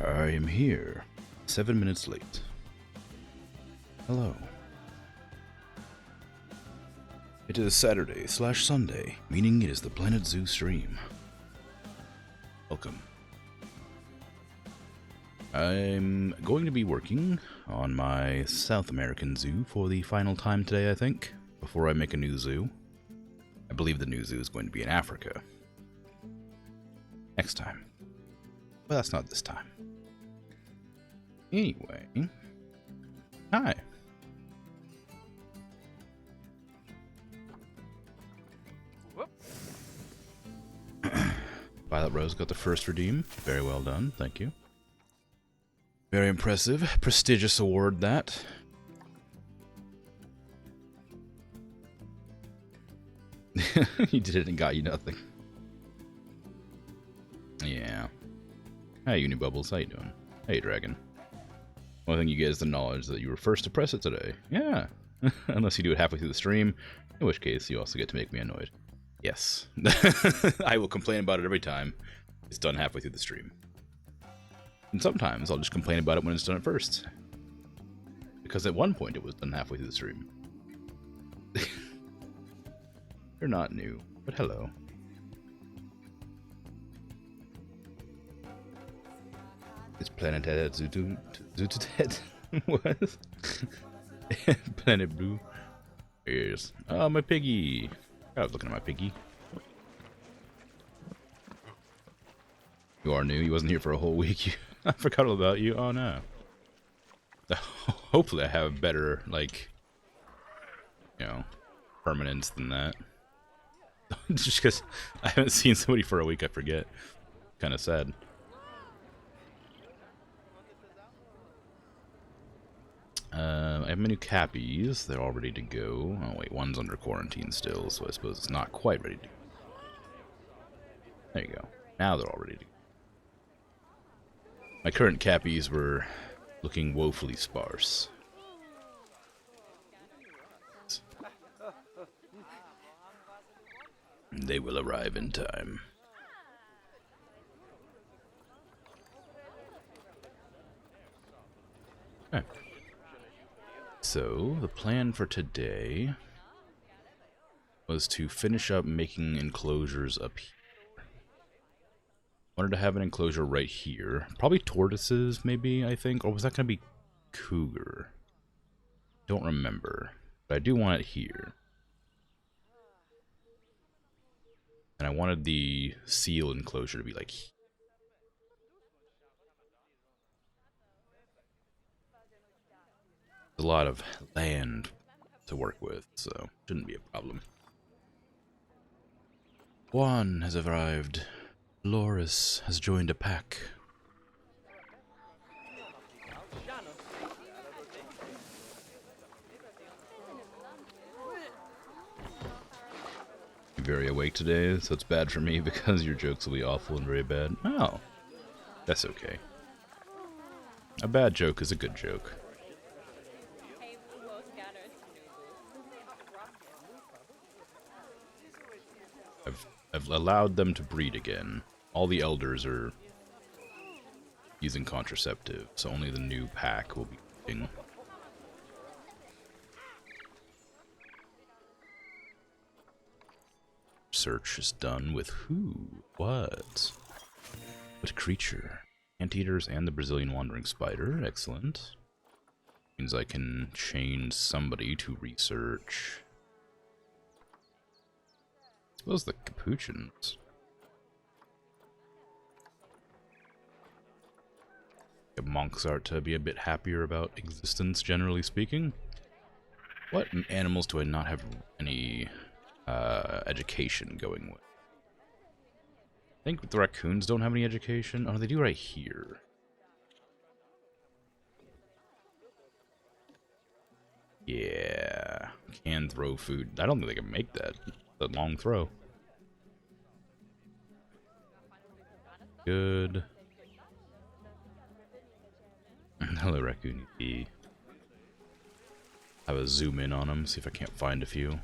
I am here. 7 minutes late. Hello. It is Saturday/Sunday, meaning it is the Planet Zoo stream. Welcome. I'm going to be working on my South American zoo for the final time today, I think, before I make a new zoo. I believe the new zoo is going to be in Africa. Next time. But that's not this time. Anyway. Hi. Violet Rose got the first redeem. Very well done, thank you. Very impressive. Prestigious award, that. You did it and got you nothing. Yeah. Hi, Unibubbles. How you doing? Hey, Dragon. Only thing you get is the knowledge that you were first to press it today. Yeah. Unless you do it halfway through the stream, in which case you also get to make me annoyed. Yes. I will complain about it every time it's done halfway through the stream. And sometimes I'll just complain about it when it's done at first. Because at one point it was done halfway through the stream. You're not new, but hello. It's Planet Head Zooted. What? Planet Blue. Yes. Oh, my piggy. I was looking at my piggy. You are new. You wasn't here for a whole week. I forgot all about you. Oh no. Hopefully I have better, like, you know, permanence than that. Just because I haven't seen somebody for a week, I forget. Kind of sad. I have my new cappies. They're all ready to go. Oh wait, one's under quarantine still, so I suppose it's not quite ready to go. There you go. Now they're all ready to go. My current cappies were looking woefully sparse. They will arrive in time. Okay. So, the plan for today was to finish up making enclosures up here. Wanted to have an enclosure right here. Probably tortoises, maybe, I think. Or was that going to be cougar? Don't remember. But I do want it here. And I wanted the seal enclosure to be like here. A lot of land to work with, so shouldn't be a problem. Juan has arrived. Loris has joined a pack. You're very awake today, so it's bad for me because your jokes will be awful and very bad. Oh, that's okay. A bad joke is a good joke. I've allowed them to breed again. All the elders are using contraceptive, so only the new pack will be breeding. Search is done with who? What? What creature? Anteaters and the Brazilian wandering spider. Excellent. Means I can change somebody to research. I suppose the capuchins. The monks are to be a bit happier about existence, generally speaking. What animals do I not have any education going with? I think the raccoons don't have any education. Oh, they do right here. Yeah. Can throw food. I don't think they can make that. A long throw. Good. Hello, Raccoon. Have a zoom in on them, see if I can't find a few.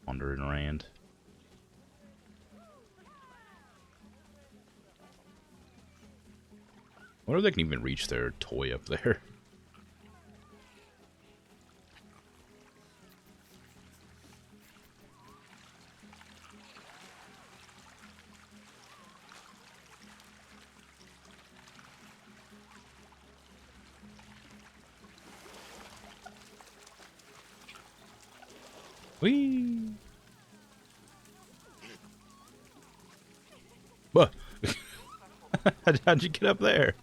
Wandering around. wonder if they can even reach their toy up there. Whee! What? How'd you get up there?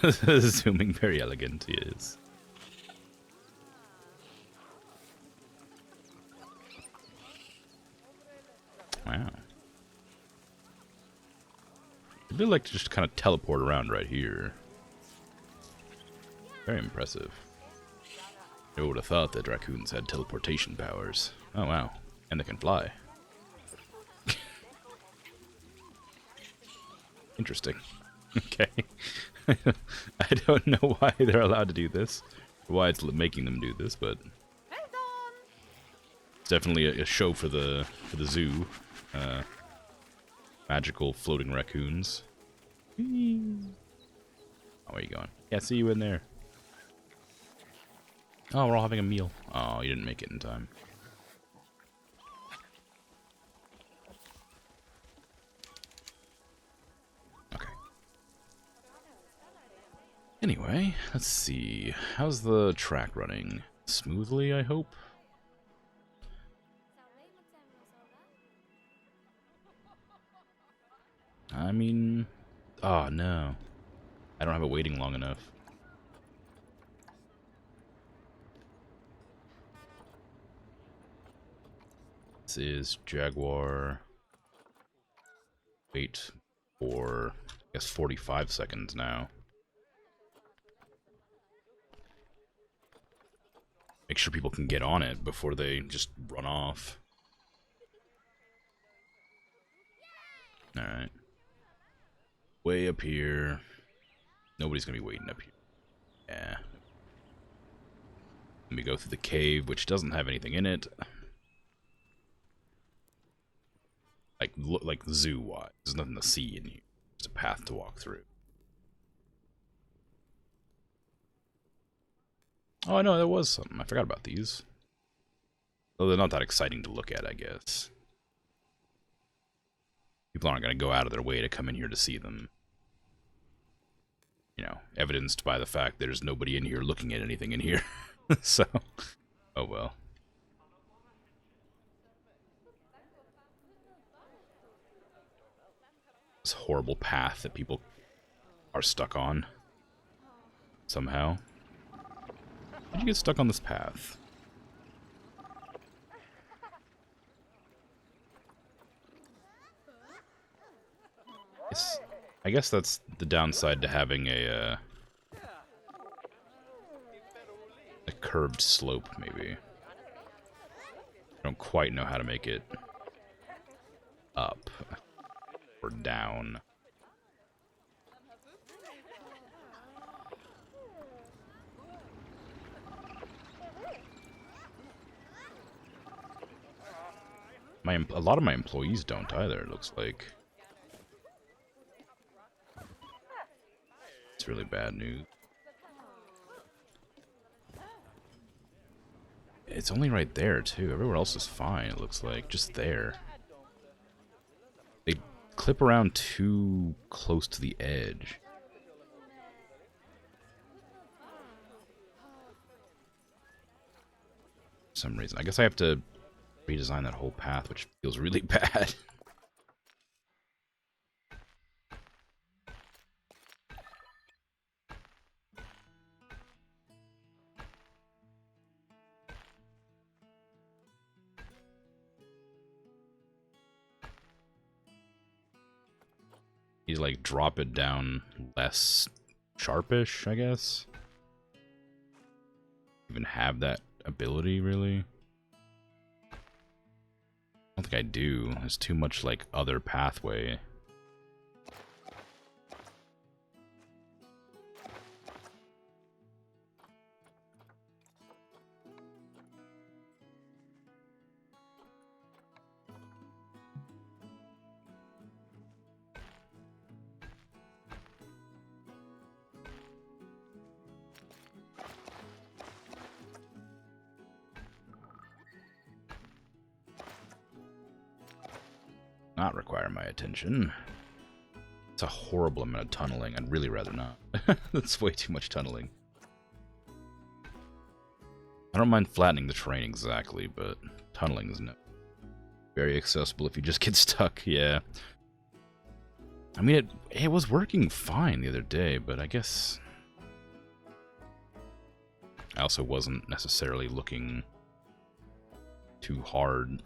Assuming very elegant he is. Wow. I do like to just kind of teleport around right here. Very impressive. I would have thought that raccoons had teleportation powers. Oh wow. And they can fly. Interesting. Okay. I don't know why they're allowed to do this, or why it's making them do this, but it's definitely a show for the zoo. Magical floating raccoons. Oh, where are you going? Yeah, see you in there. Oh, we're all having a meal. Oh, you didn't make it in time. Okay. Anyway, let's see. How's the track running? Smoothly, I hope? I mean... Oh, no. I don't have it waiting long enough. This is Jaguar. Wait for, I guess, 45 seconds now. Make sure people can get on it before they just run off. Alright. Way up here. Nobody's gonna be waiting up here. Yeah. Let me go through the cave, which doesn't have anything in it. Like zoo-wise. There's nothing to see in here. There's a path to walk through. Oh, no, there was something. I forgot about these. Though they're not that exciting to look at, I guess. People aren't going to go out of their way to come in here to see them. You know, evidenced by the fact there's nobody in here looking at anything in here. So, oh well. This horrible path that people are stuck on. Somehow. How'd you get stuck on this path? I guess that's the downside to having a curved slope, maybe. I don't quite know how to make it up or down. A lot of my employees don't either, it looks like. It's really bad news. It's only right there, too. Everywhere else is fine, it looks like. Just there. They clip around too close to the edge. For some reason. I guess I have to redesign that whole path, which feels really bad. He's like drop it down less sharpish, I guess. Even have that ability, really? I don't think I do. There's too much like other pathway. not require my attention. It's a horrible amount of tunneling. I'd really rather not. That's way too much tunneling. I don't mind flattening the terrain exactly, but tunneling is not very accessible if you just get stuck. Yeah. I mean, it was working fine the other day, but I guess I also wasn't necessarily looking too hard.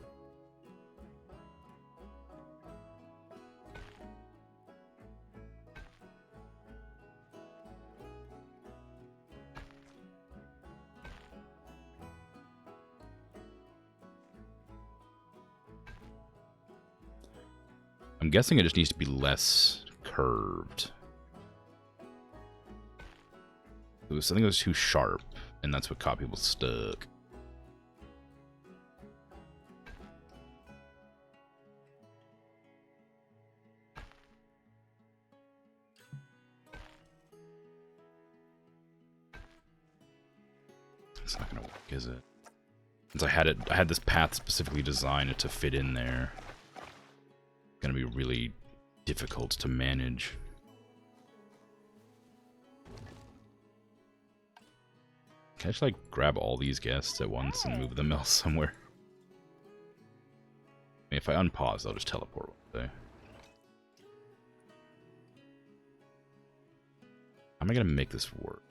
I'm guessing it just needs to be less curved. I think it was too sharp, and that's what caught people stuck. It's not gonna work, is it? Since I had this path specifically designed to fit in there. It's gonna be really difficult to manage. Can I just like grab all these guests at once and move them else somewhere? I mean, if I unpause, I'll just teleport one day. How am I gonna make this work?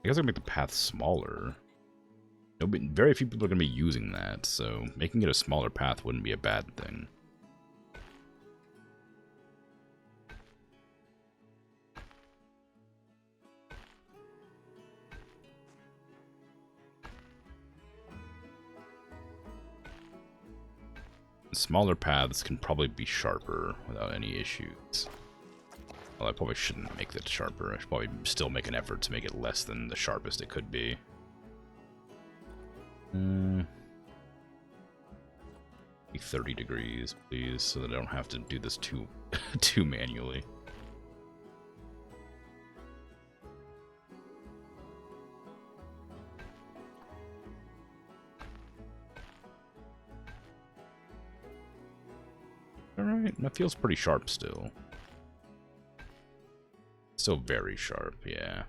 I guess I can make the path smaller. Very few people are going to be using that, so making it a smaller path wouldn't be a bad thing. Smaller paths can probably be sharper without any issues. Well, I probably shouldn't make that sharper. I should probably still make an effort to make it less than the sharpest it could be. Be 30 degrees, please, so that I don't have to do this too manually. Alright, that feels pretty sharp still. Still very sharp, yeah.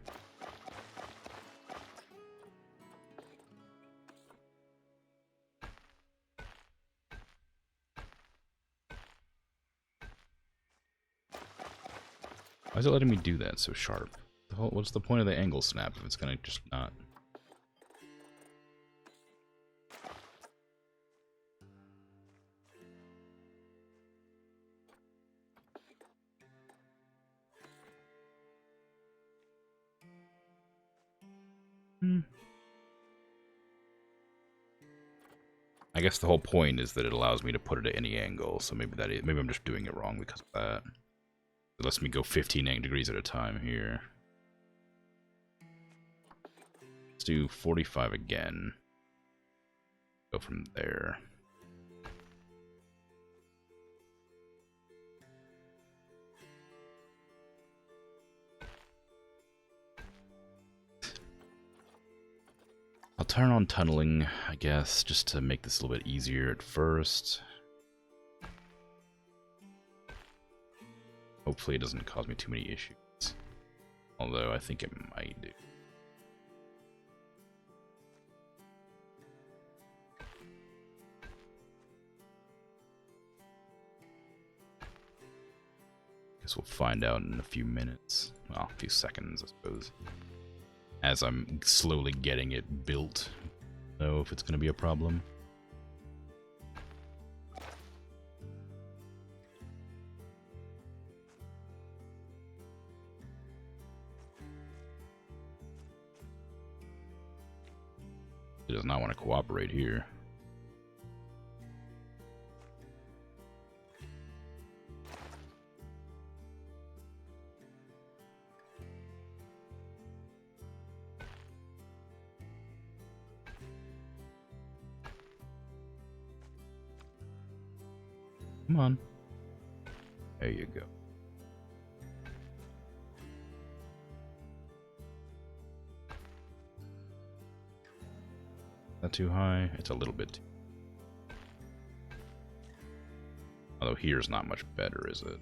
Why is it letting me do that so sharp? What's the point of the angle snap if it's gonna just not? I guess the whole point is that it allows me to put it at any angle, so maybe maybe I'm just doing it wrong because of that. It lets me go 15 degrees at a time here. Let's do 45 again. Go from there. I'll turn on tunneling, I guess, just to make this a little bit easier at first. Hopefully it doesn't cause me too many issues. Although I think it might do. Guess we'll find out in a few minutes. Well, a few seconds, I suppose. As I'm slowly getting it built. Know if it's going to be a problem. It does not want to cooperate here. Come on. There you go. Not too high. It's a little bit. Although here's not much better, is it?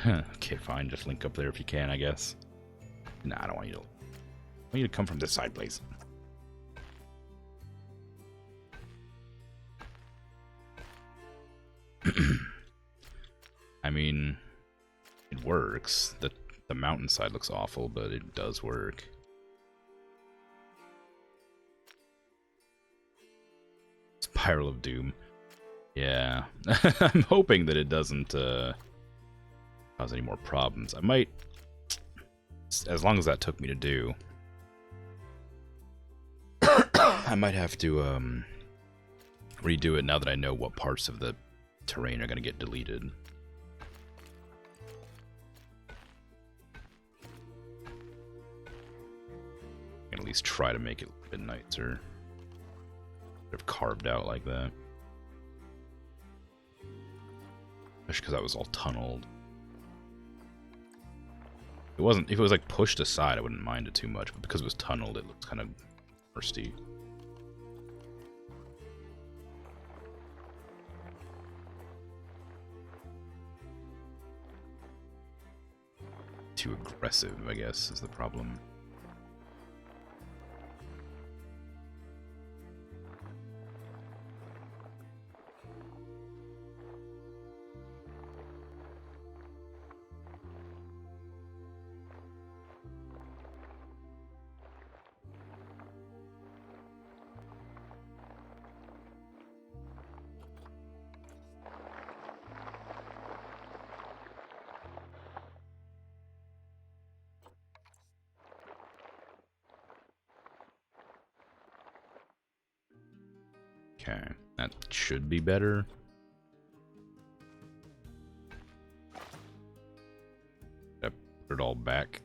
Okay, fine. Just link up there if you can, I guess. Nah, I don't want you to. I want you to come from this side, please. I mean, it works. The mountainside looks awful, but it does work. Spiral of Doom. Yeah. I'm hoping that it doesn't cause any more problems. I might, as long as that took me to do, I might have to redo it now that I know what parts of the terrain are going to get deleted. I can at least try to make it a bit nicer. Sort of carved out like that. Especially because that was all tunneled. It wasn't, if it was like pushed aside, I wouldn't mind it too much, but because it was tunneled, it looks kind of thirsty. Too aggressive, I guess, is the problem. Okay, that should be better. Put it all back.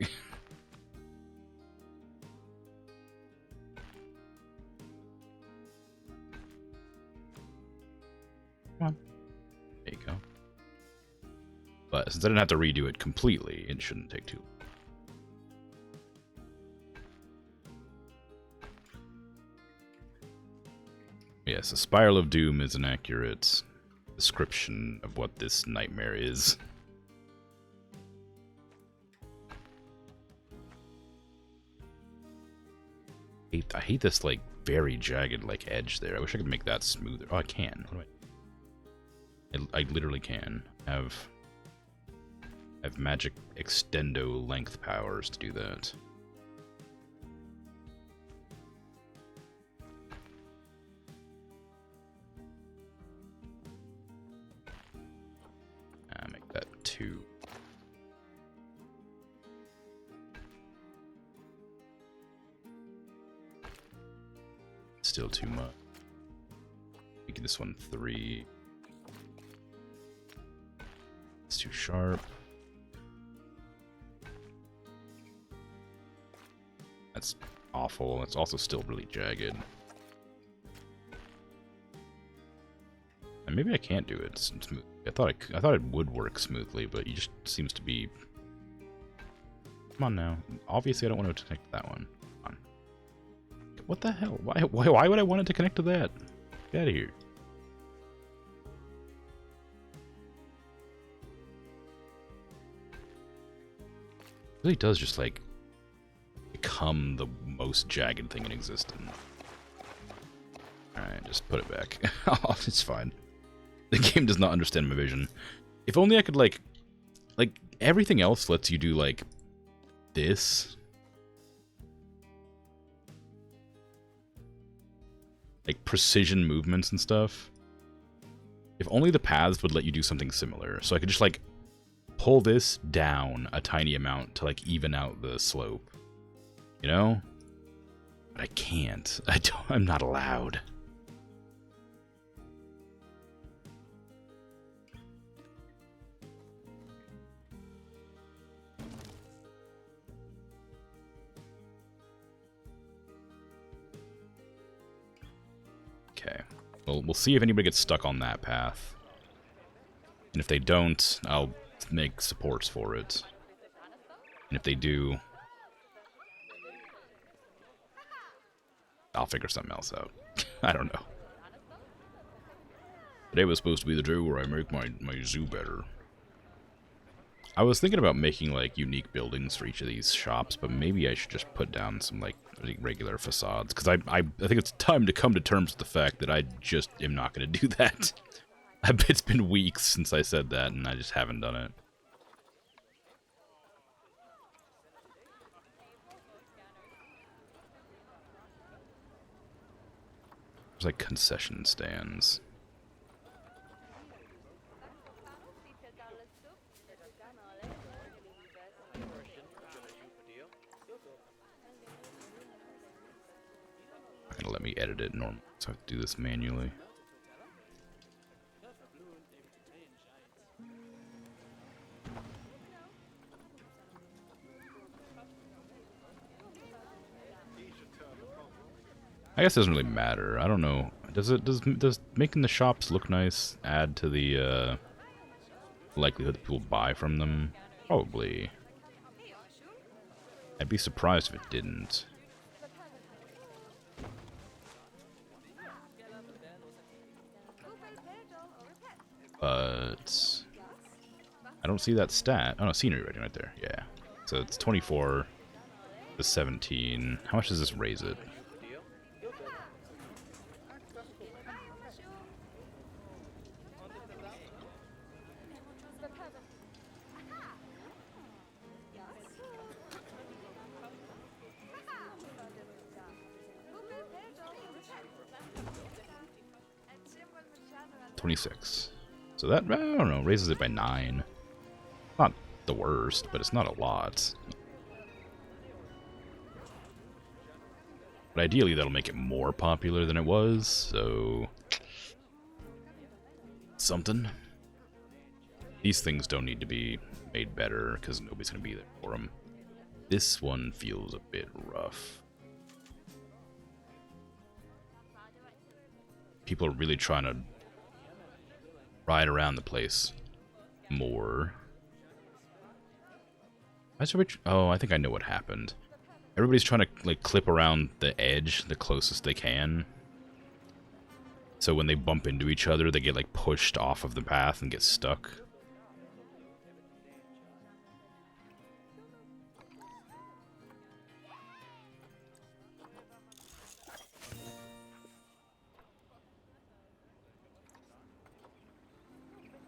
Come on. There you go. But since I didn't have to redo it completely, it shouldn't take too long. Yes, a Spiral of Doom is an accurate description of what this nightmare is. I hate this, like, very jagged, like, edge there. I wish I could make that smoother. Oh, I can. What do I literally can. I have magic extendo length powers to do that. Make that 2. Still too much. Make this one 3. It's too sharp. That's awful. It's also still really jagged. And maybe I can't do it smooth. I thought it would work smoothly, but it just seems to be. Come on now. Obviously, I don't want to connect to that one. Come on. What the hell? Why would I want it to connect to that? Get out of here. It really does just like become the most jagged thing in existence. Alright, just put it back. Oh, it's fine. The game does not understand my vision. If only I could like everything else lets you do like this. Like precision movements and stuff. If only the paths would let you do something similar. So I could just like pull this down a tiny amount to like even out the slope. You know? But I can't. I'm not allowed. Okay. Well, we'll see if anybody gets stuck on that path. And if they don't, I'll make supports for it. And if they do, I'll figure something else out. I don't know. Today was supposed to be the day where I make my zoo better. I was thinking about making, like, unique buildings for each of these shops, but maybe I should just put down some, like, regular facades. Because I think it's time to come to terms with the fact that I just am not going to do that. It's been weeks since I said that, and I just haven't done it. There's, like, concession stands. Not gonna let me edit it normally, so I have to do this manually. I guess it doesn't really matter. I don't know. Does making the shops look nice add to the likelihood that people buy from them? Probably. I'd be surprised if it didn't. But I don't see that stat. Oh no, scenery rating right there. Yeah. So it's 24 to 17. How much does this raise it? $26. So that, I don't know, raises it by 9. Not the worst, but it's not a lot. But ideally that'll make it more popular than it was, so... something. These things don't need to be made better, because nobody's going to be there for them. This one feels a bit rough. People are really trying to ride around the place more. Oh, I think I know what happened. Everybody's trying to, like, clip around the edge the closest they can. So when they bump into each other, they get, like, pushed off of the path and get stuck.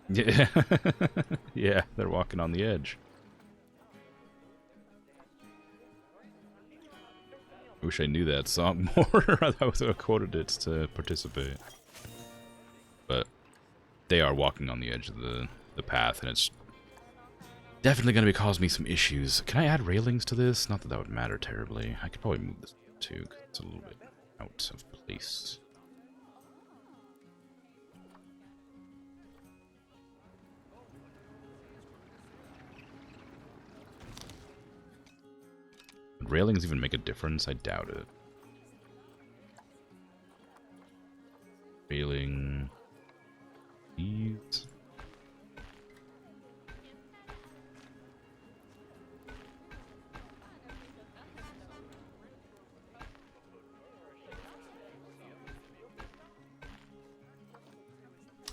Yeah. Yeah, they're walking on the edge. I wish I knew that song more. I would have quoted it to participate. But they are walking on the edge of the path, and it's definitely going to be causing me some issues. Can I add railings to this? Not that that would matter terribly. I could probably move this too, because it's a little bit out of place. Would railings even make a difference? I doubt it. Railing. These.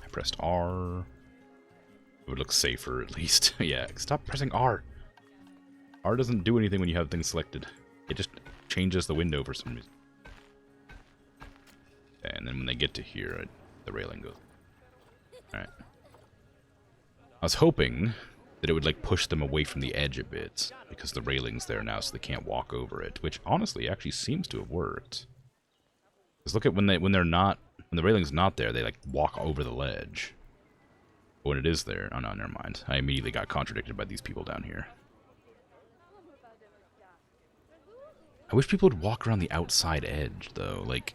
I pressed R. It would look safer at least. Yeah, stop pressing R. R doesn't do anything when you have things selected. It just changes the window for some reason. And then when they get to here, the railing goes. Alright. I was hoping that it would, like, push them away from the edge a bit, because the railing's there now so they can't walk over it, which honestly actually seems to have worked. Because look at when the railing's not there, they, like, walk over the ledge. But when it is there, oh no, never mind. I immediately got contradicted by these people down here. I wish people would walk around the outside edge, though. Like,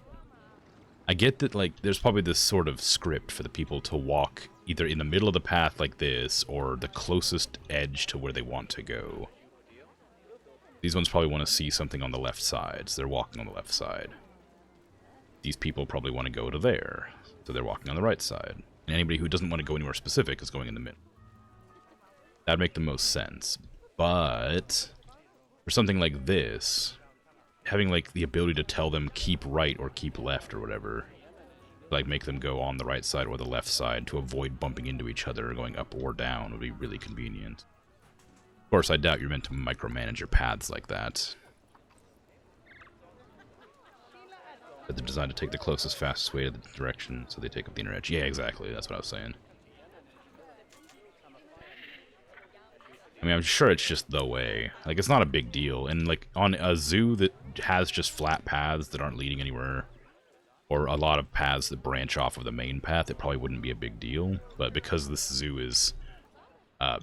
I get that, like, there's probably this sort of script for the people to walk either in the middle of the path like this, or the closest edge to where they want to go. These ones probably want to see something on the left side, so they're walking on the left side. These people probably want to go to there, so they're walking on the right side. And anybody who doesn't want to go anywhere specific is going in the middle. That'd make the most sense. But For something like this, having like the ability to tell them keep right or keep left or whatever, like make them go on the right side or the left side to avoid bumping into each other or going up or down would be really convenient. Of course, I doubt you're meant to micromanage your paths like that. But they're designed to take the closest, fastest way to the direction, so they take up the inner edge. Yeah, exactly. That's what I was saying. I mean, I'm sure it's just the way. Like, it's not a big deal. And, like, on a zoo that has just flat paths that aren't leading anywhere, or a lot of paths that branch off of the main path, it probably wouldn't be a big deal. But because this zoo is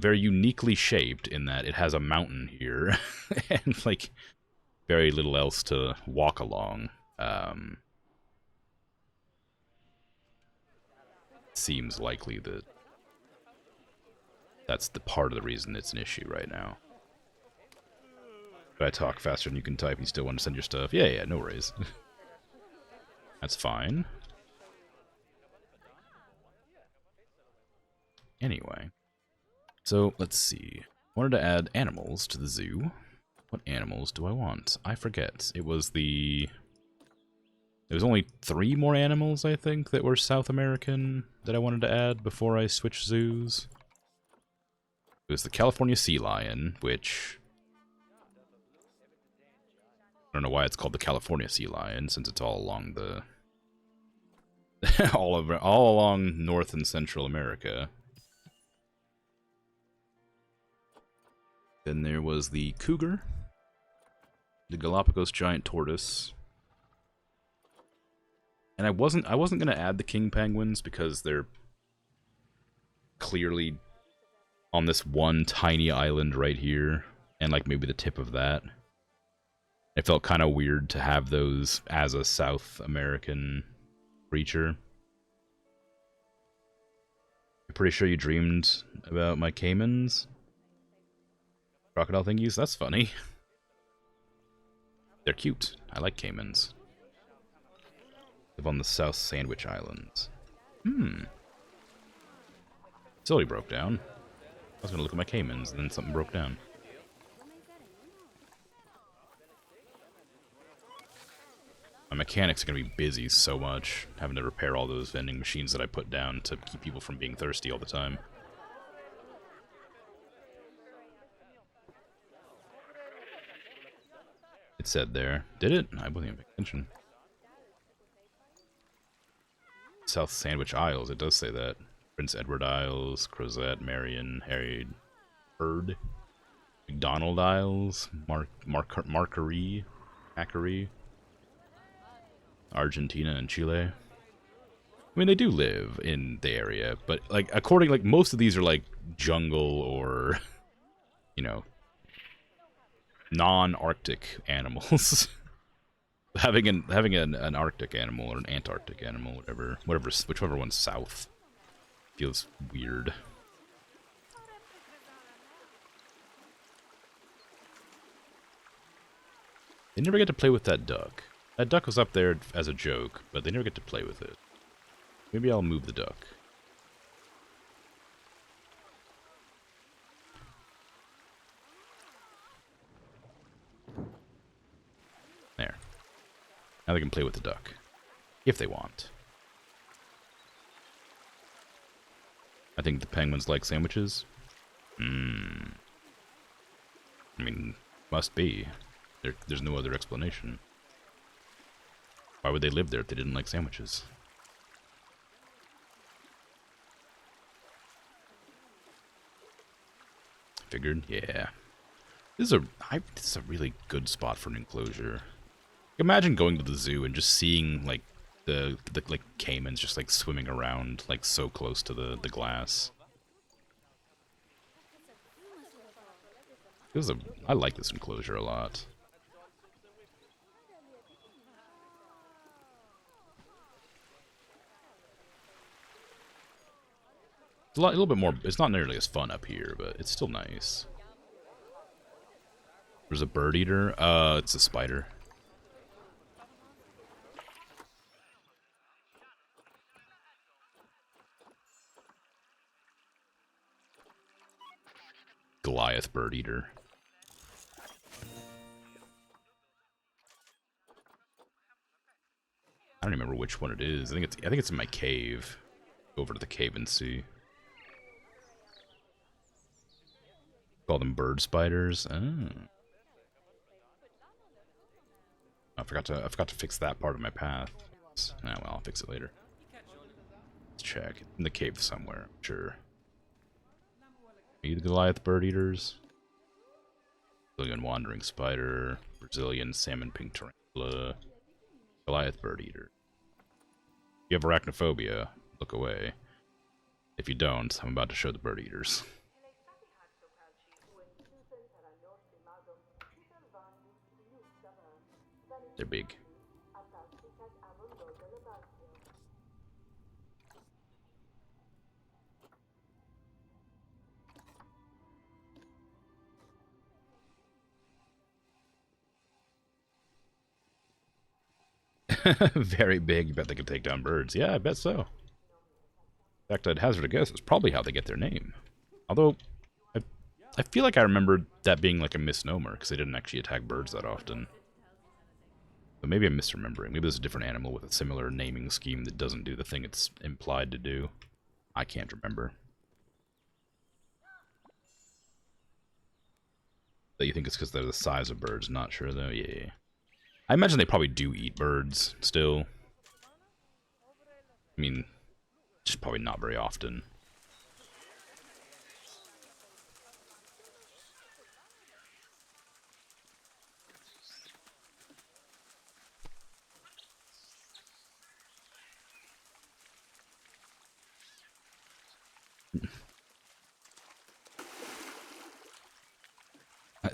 very uniquely shaped in that it has a mountain here, and, like, very little else to walk along, seems likely that that's the part of the reason it's an issue right now. If I talk faster than you can type, you still want to send your stuff? Yeah, no worries. That's fine. Anyway. So, let's see. I wanted to add animals to the zoo. What animals do I want? I forget. It was the... There was only 3 more animals, I think, that were South American that I wanted to add before I switched zoos. It was the California sea lion, which... I don't know why it's called the California sea lion, since it's all along the... all along North and Central America. Then there was the cougar, the Galapagos giant tortoise, and I wasn't gonna add the king penguins because they're clearly on this one tiny island right here, and like maybe the tip of that. It felt kind of weird to have those as a South American creature. I'm pretty sure you dreamed about my caimans? Crocodile thingies? That's funny. They're cute. I like caimans. Live on the South Sandwich Islands. Facility broke down. I was gonna look at my caimans, and then something broke down. My mechanics are gonna be busy so much, having to repair all those vending machines that I put down to keep people from being thirsty all the time. It said there. Did it? I wasn't even paying attention. South Sandwich Isles, it does say that. Prince Edward Isles, Crozet, Marion, Harry, Bird, McDonald Isles, Macquarie, Argentina and Chile. I mean, they do live in the area, but like most of these are like jungle or, you know, non-Arctic animals. having an Arctic animal or an Antarctic animal, whichever one's south, feels weird. They never get to play with that duck. That duck was up there as a joke, but they never get to play with it. Maybe I'll move the duck. There. Now they can play with the duck. If they want. I think the penguins like sandwiches. I mean, must be. There's no other explanation. Why would they live there if they didn't like sandwiches? Figured, yeah. This is a really good spot for an enclosure. Imagine going to the zoo and just seeing like the like caimans just like swimming around like so close to the glass. I like this enclosure a lot. It's a little bit more. It's not nearly as fun up here, but it's still nice. There's a bird eater. It's a spider. Goliath bird eater. I don't remember which one it is. I think it's in my cave. Go over to the cave and see. Call them bird spiders. Oh. I forgot to fix that part of my path. Oh, well, I'll fix it later. Let's check. In the cave somewhere, I'm sure. Are you the Goliath bird eaters? Brazilian wandering spider. Brazilian salmon pink tarantula. Goliath bird eater. If you have arachnophobia, look away. If you don't, I'm about to show the bird eaters. They're big. Very big. Bet they can take down birds. Yeah, I bet so. In fact, I'd hazard a guess it's probably how they get their name. Although, I feel like I remember that being like a misnomer, because they didn't actually attack birds that often. But maybe I'm misremembering. Maybe there's a different animal with a similar naming scheme that doesn't do the thing it's implied to do. I can't remember. That you think it's because they're the size of birds. Not sure, though. Yeah. I imagine they probably do eat birds, still. I mean, just probably not very often.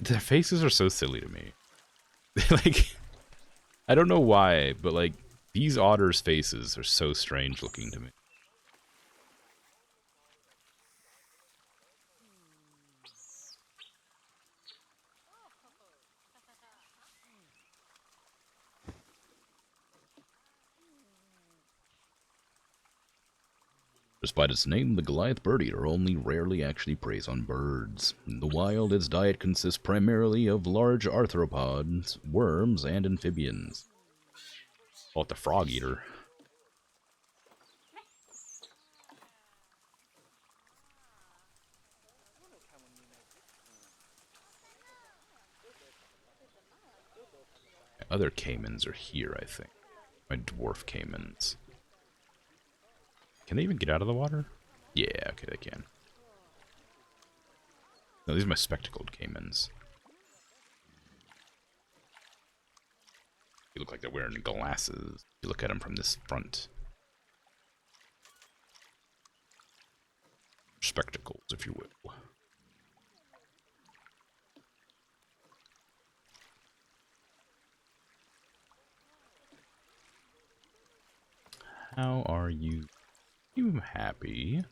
Their faces are so silly to me. Like, I don't know why, but like, these otters' faces are so strange looking to me. Despite its name, the Goliath bird eater only rarely actually preys on birds. In the wild, its diet consists primarily of large arthropods, worms, and amphibians. Call it the frog eater. My other caimans are here, I think. My dwarf caimans. Can they even get out of the water? Yeah, okay, they can. No, these are my spectacled caimans. They look like they're wearing glasses. You look at them from this front. Spectacles, if you will. How are you? You happy?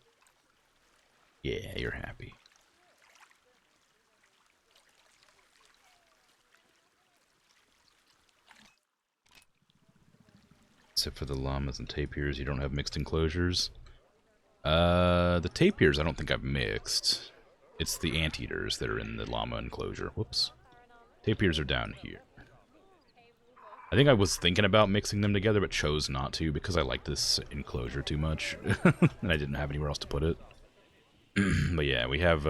Yeah, you're happy. Except for the llamas and tapirs, you don't have mixed enclosures. The tapirs I don't think I've mixed. It's the anteaters that are in the llama enclosure. Whoops. Tapirs are down here. I think I was thinking about mixing them together, but chose not to because I like this enclosure too much. And I didn't have anywhere else to put it. But yeah, we have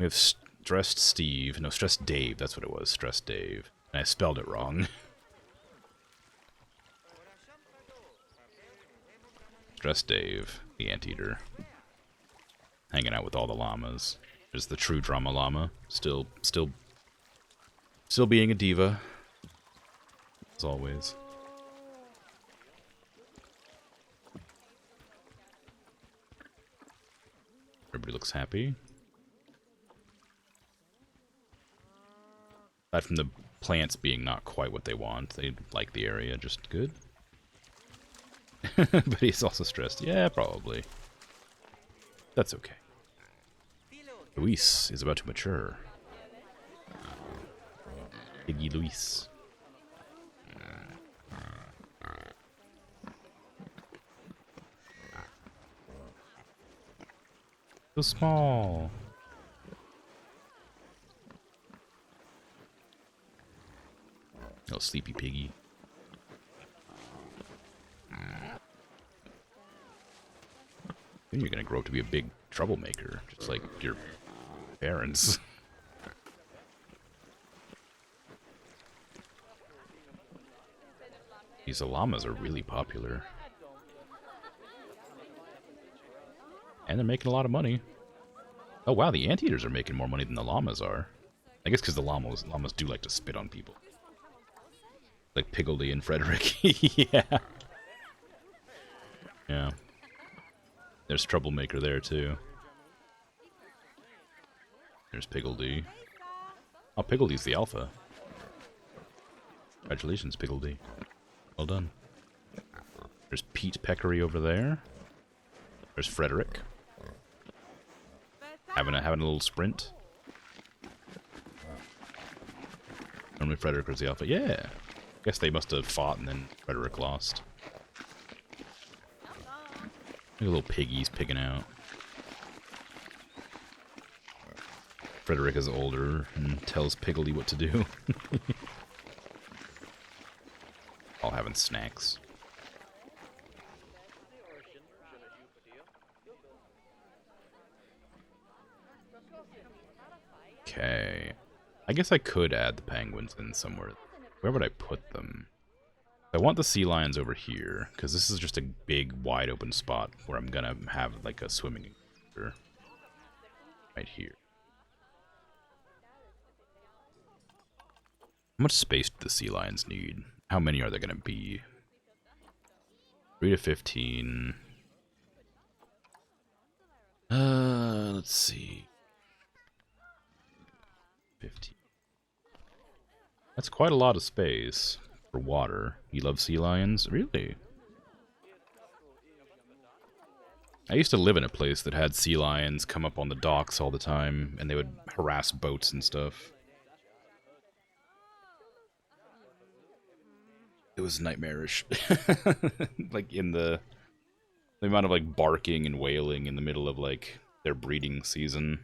Stressed Steve. No, Stressed Dave, that's what it was. Stressed Dave. And I spelled it wrong. Stressed Dave, the anteater. Hanging out with all the llamas. There's the true drama llama. Still being a diva. As always. Everybody looks happy. Aside from the plants being not quite what they want, they like the area just good. But he's also stressed. Yeah, probably. That's okay. Luis is about to mature. Piggy Luis. So small. Oh, sleepy piggy. Then you're gonna grow up to be a big troublemaker, just like your parents. These llamas are really popular. And they're making a lot of money. Oh wow, the anteaters are making more money than the llamas are. I guess because the llamas do like to spit on people. Like Piggledy and Frederick. Yeah. Yeah. There's Troublemaker there too. There's Piggledy. Oh, Piggledy's the alpha. Congratulations, Piggledy. Well done. There's Pete Peccary over there. There's Frederick. Having a little sprint. Normally Frederick was the alpha. Yeah. Guess they must have fought and then Frederick lost. Look at little piggies picking out. Frederick is older and tells Piggledy what to do. All having snacks. Okay. I guess I could add the penguins in somewhere. Where would I put them? I want the sea lions over here, because this is just a big, wide open spot where I'm gonna have like a swimming enclosure. Right here. How much space do the sea lions need? How many are there gonna be? 3 to 15. Let's see. 15. That's quite a lot of space for water. You love sea lions? Really? I used to live in a place that had sea lions come up on the docks all the time, and they would harass boats and stuff. It was nightmarish. Like, in the amount of, like, barking and wailing in the middle of, like, their breeding season.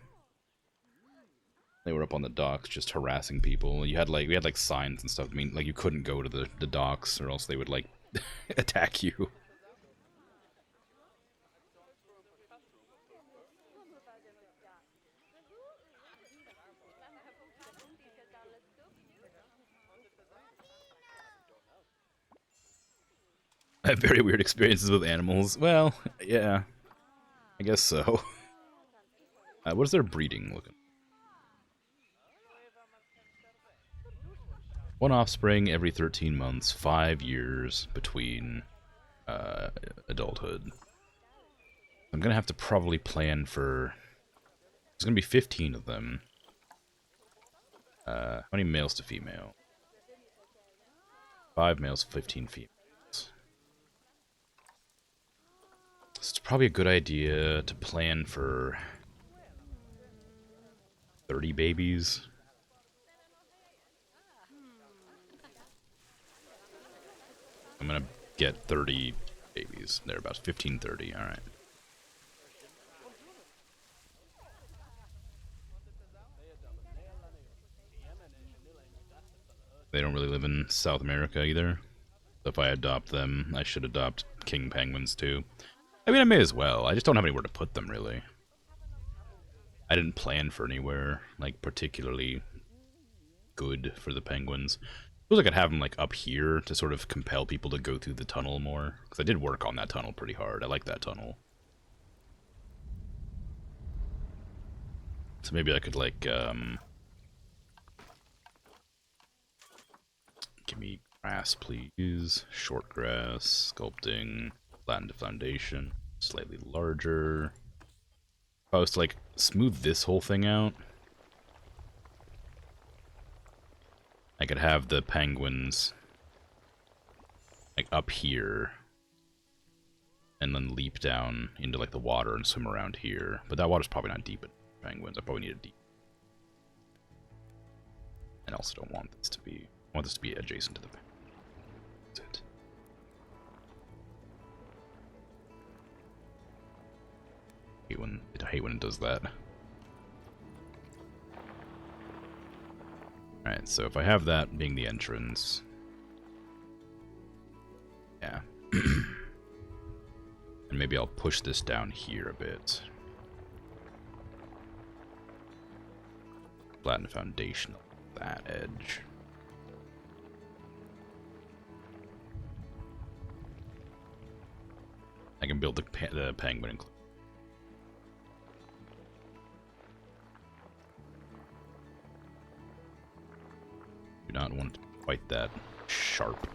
They were up on the docks just harassing people. We had like signs and stuff. I mean, like, you couldn't go to the docks or else they would, like, attack you. I have very weird experiences with animals. Well, yeah. I guess so. What is their breeding looking? One offspring every 13 months, 5 years between adulthood. I'm gonna have to probably plan for... There's gonna be 15 of them. How many males to female? 5 males, 15 females. It's probably a good idea to plan for 30 babies. I'm gonna get 30 babies. They're about 15, 30. Alright. They don't really live in South America either. So if I adopt them, I should adopt king penguins too. I mean, I may as well. I just don't have anywhere to put them, really. I didn't plan for anywhere, like, particularly good for the penguins. I suppose I could have them, like, up here to sort of compel people to go through the tunnel more. Because I did work on that tunnel pretty hard. I like that tunnel. So maybe I could, like, give me grass, please. Short grass, sculpting, flatten to foundation, slightly larger. If I was to, like, smooth this whole thing out, I could have the penguins, like, up here, and then leap down into, like, the water and swim around here. But that water's probably not deep enough for penguins. I probably need it deep. And I also don't want this to be... I want this to be adjacent to the penguins. That's it. I hate when it does that. Alright, so if I have that being the entrance... Yeah. And maybe I'll push this down here a bit. Flatten the foundation of that edge. I can build the penguin include. Do not want to quite that sharp.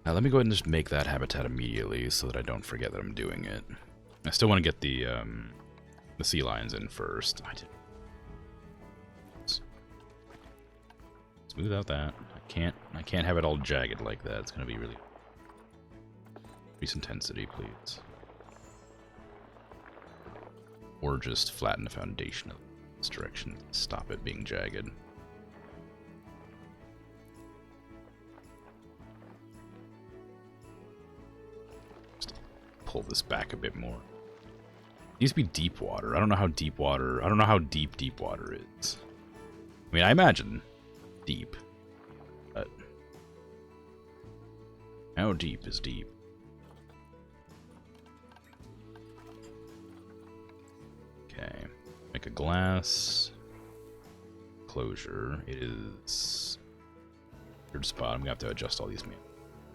Now let me go ahead and just make that habitat immediately so that I don't forget that I'm doing it. I still want to get the sea lions in first. I did. Smooth out that. I can't have it all jagged like that. It's gonna be really. Increase intensity, please. Or just flatten the foundation of this direction. Stop it being jagged. Pull this back a bit more. It needs to be deep water. I don't know how deep water. I don't know how deep water is. I mean, I imagine deep, but how deep is deep? Okay, make a glass closure. It is weird spot. I'm gonna have to adjust all these.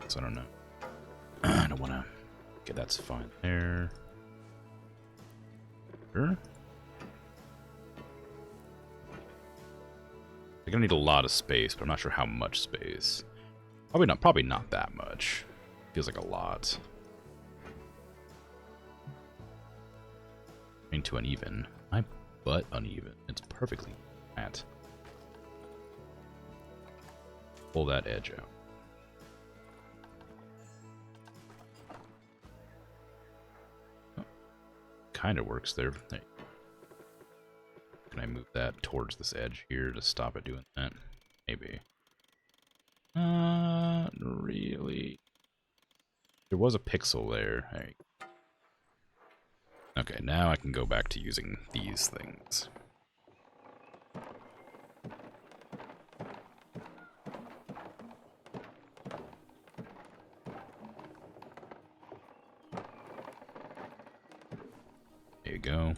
So I don't know. I don't want to. Okay, that's fine there. Sure. I'm gonna need a lot of space, but I'm not sure how much space. Probably not that much. Feels like a lot. Ain't too uneven. My butt uneven. It's perfectly flat. Pull that edge out. Kind of works there. Hey. Can I move that towards this edge here to stop it doing that? Maybe. Not really. There was a pixel there. Hey. Okay, now I can go back to using these things. There you go.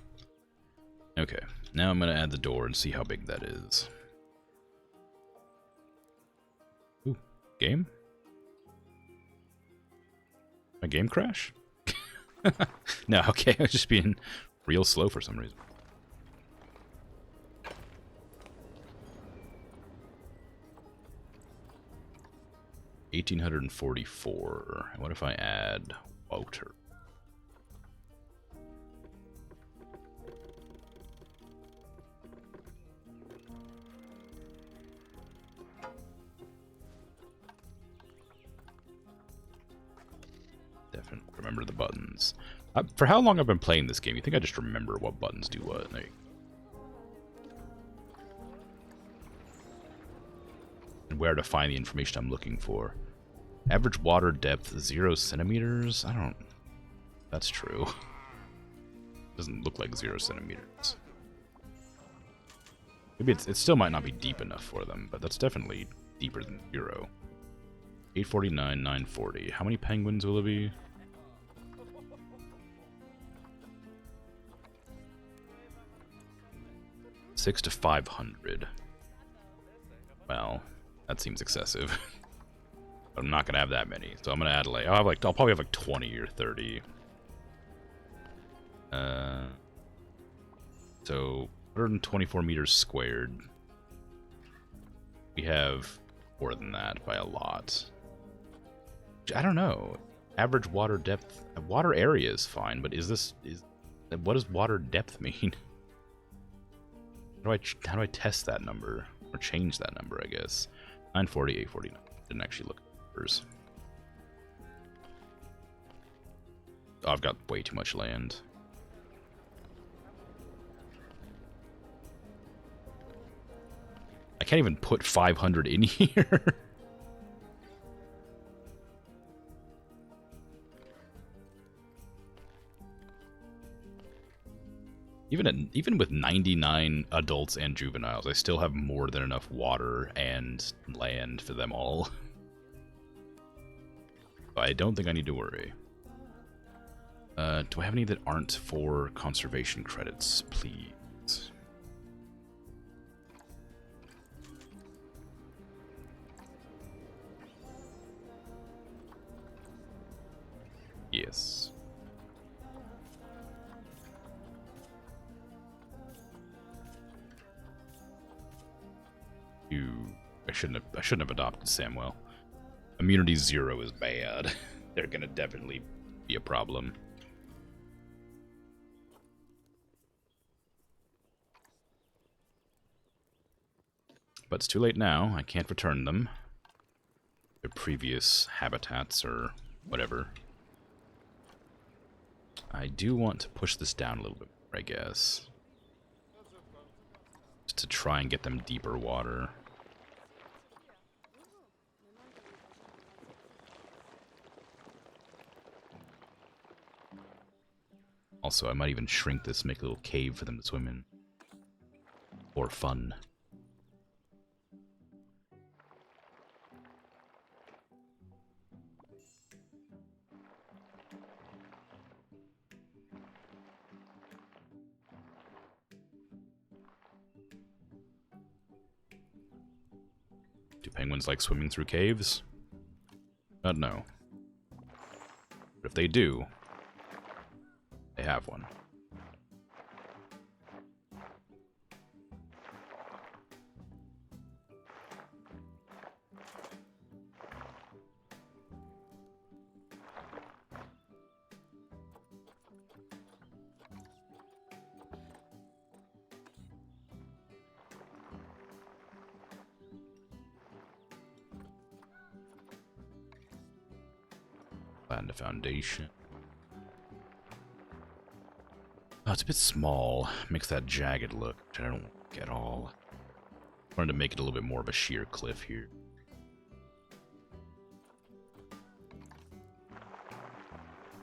Okay, now I'm going to add the door and see how big that is. Ooh, game? My game crash? No, okay, I was just being real slow for some reason. $1,844. What if I add water? Definitely remember the buttons. For how long I've been playing this game, you think I just remember what buttons do what? And where to find the information I'm looking for. Average water depth 0 centimeters? I don't... That's true. Doesn't look like 0 centimeters. Maybe it still might not be deep enough for them, but that's definitely deeper than 0. 849, 940. How many penguins will it be? $600 to $500. Well, that seems excessive. I'm not gonna have that many, so I'm gonna add like I'll probably have like 20 or 30. So 124 meters squared. We have more than that by a lot. I don't know. Average water depth, water area is fine, but what does water depth mean? How do I test that number or change that number? I guess 940, 849. Didn't actually look at numbers. Oh, I've got way too much land. I can't even put 500 in here. Even with 99 adults and juveniles, I still have more than enough water and land for them all. I don't think I need to worry. Do I have any that aren't for conservation credits, please? Yes. I shouldn't have adopted Samwell. Immunity 0 is bad. They're gonna definitely be a problem. But it's too late now. I can't return them. Their previous habitats or whatever. I do want to push this down a little bit more, I guess. Just to try and get them deeper water. Also, I might even shrink this, make a little cave for them to swim in. For fun. Do penguins like swimming through caves? No. But if they do, they have one. Land a foundation. Oh, it's a bit small. Makes that jagged look, which I don't like at all. I wanted to make it a little bit more of a sheer cliff here.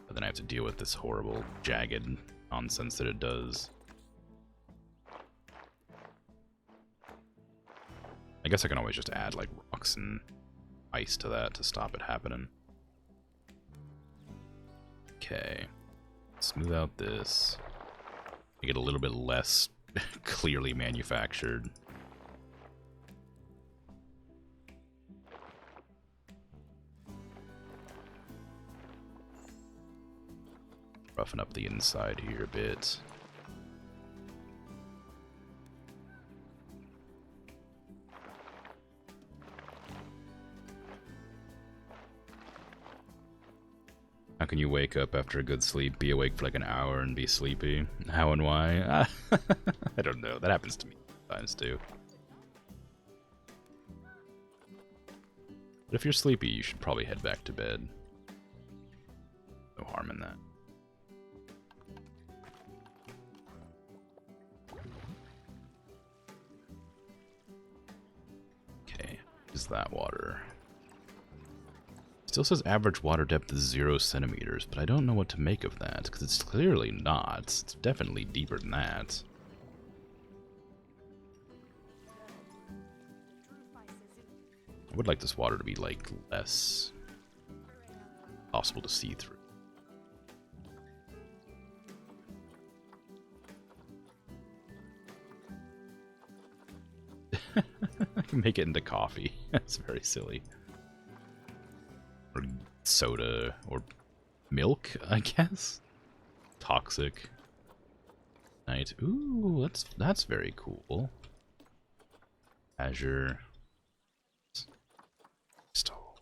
But then I have to deal with this horrible jagged nonsense that it does. I guess I can always just add like rocks and ice to that to stop it happening. Okay. Smooth out this. Make it a little bit less clearly manufactured. Roughen up the inside here a bit. How can you wake up after a good sleep, be awake for like an hour and be sleepy? How and why? I don't know. That happens to me sometimes too. But if you're sleepy, you should probably head back to bed. No harm in that. Okay, is that water? Still says average water depth is 0 centimeters, but I don't know what to make of that, because it's clearly not. It's definitely deeper than that. I would like this water to be, like, less possible to see through. I can make it into coffee. That's very silly. Or soda, or milk, I guess? Toxic. Night. Ooh, that's very cool. Azure. Stall.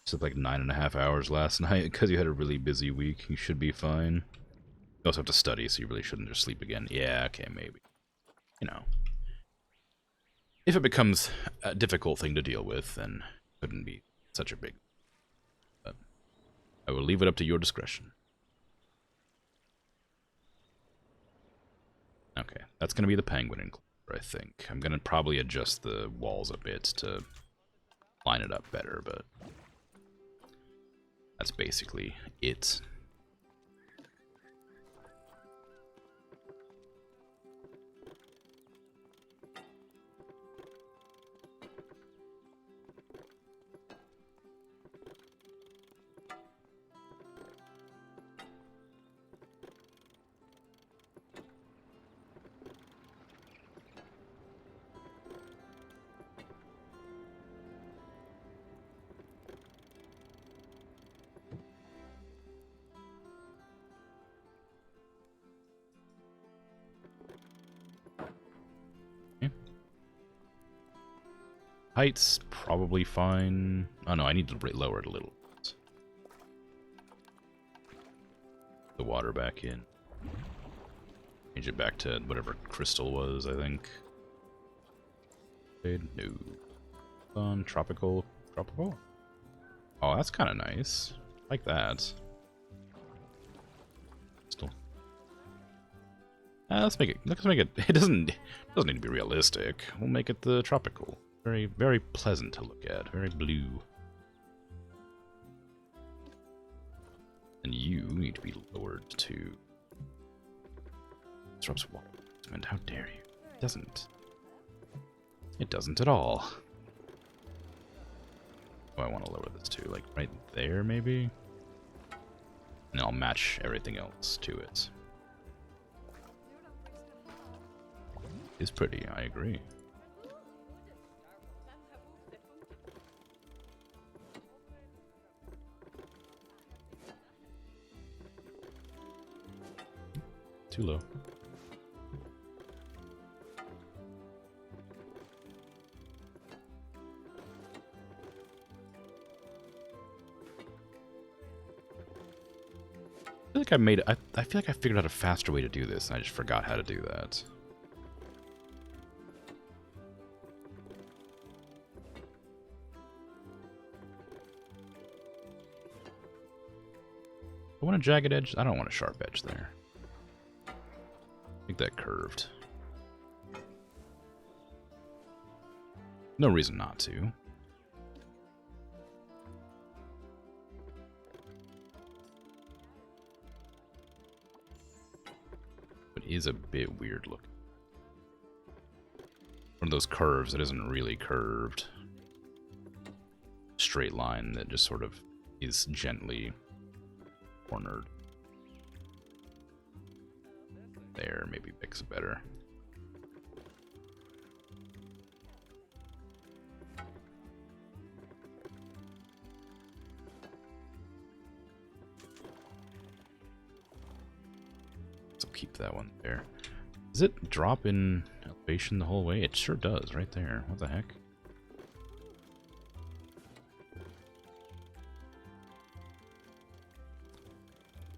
Slept like 9.5 hours last night because you had a really busy week. You should be fine. You also have to study, so you really shouldn't just sleep again. Yeah, okay, maybe. You know. If it becomes a difficult thing to deal with, then it couldn't be such a big... But I will leave it up to your discretion. Okay, that's going to be the penguin enclosure, I think. I'm going to probably adjust the walls a bit to line it up better, but... That's basically it. Height's probably fine. Oh no, I need to lower it a little. The water back in. Change it back to whatever crystal was, I think. No. On tropical. Tropical? Oh, that's kind of nice. Like that. Still. Let's make it. Let's make it. It doesn't need to be realistic. We'll make it the tropical. Very, very pleasant to look at. Very blue. And you need to be lowered to. Disrupts water. How dare you? It doesn't. It doesn't at all. Oh, I want to lower this to, like, right there, maybe? And I'll match everything else to it. It's pretty, I agree. Too low. I feel like I made it. I feel like I figured out a faster way to do this, and I just forgot how to do that. I want a jagged edge. I don't want a sharp edge there. Make that curved. No reason not to. But it is a bit weird looking. One of those curves that isn't really curved. Straight line that just sort of is gently cornered. There, maybe makes it better. So keep that one there. Does it drop in elevation the whole way? It sure does, right there. What the heck?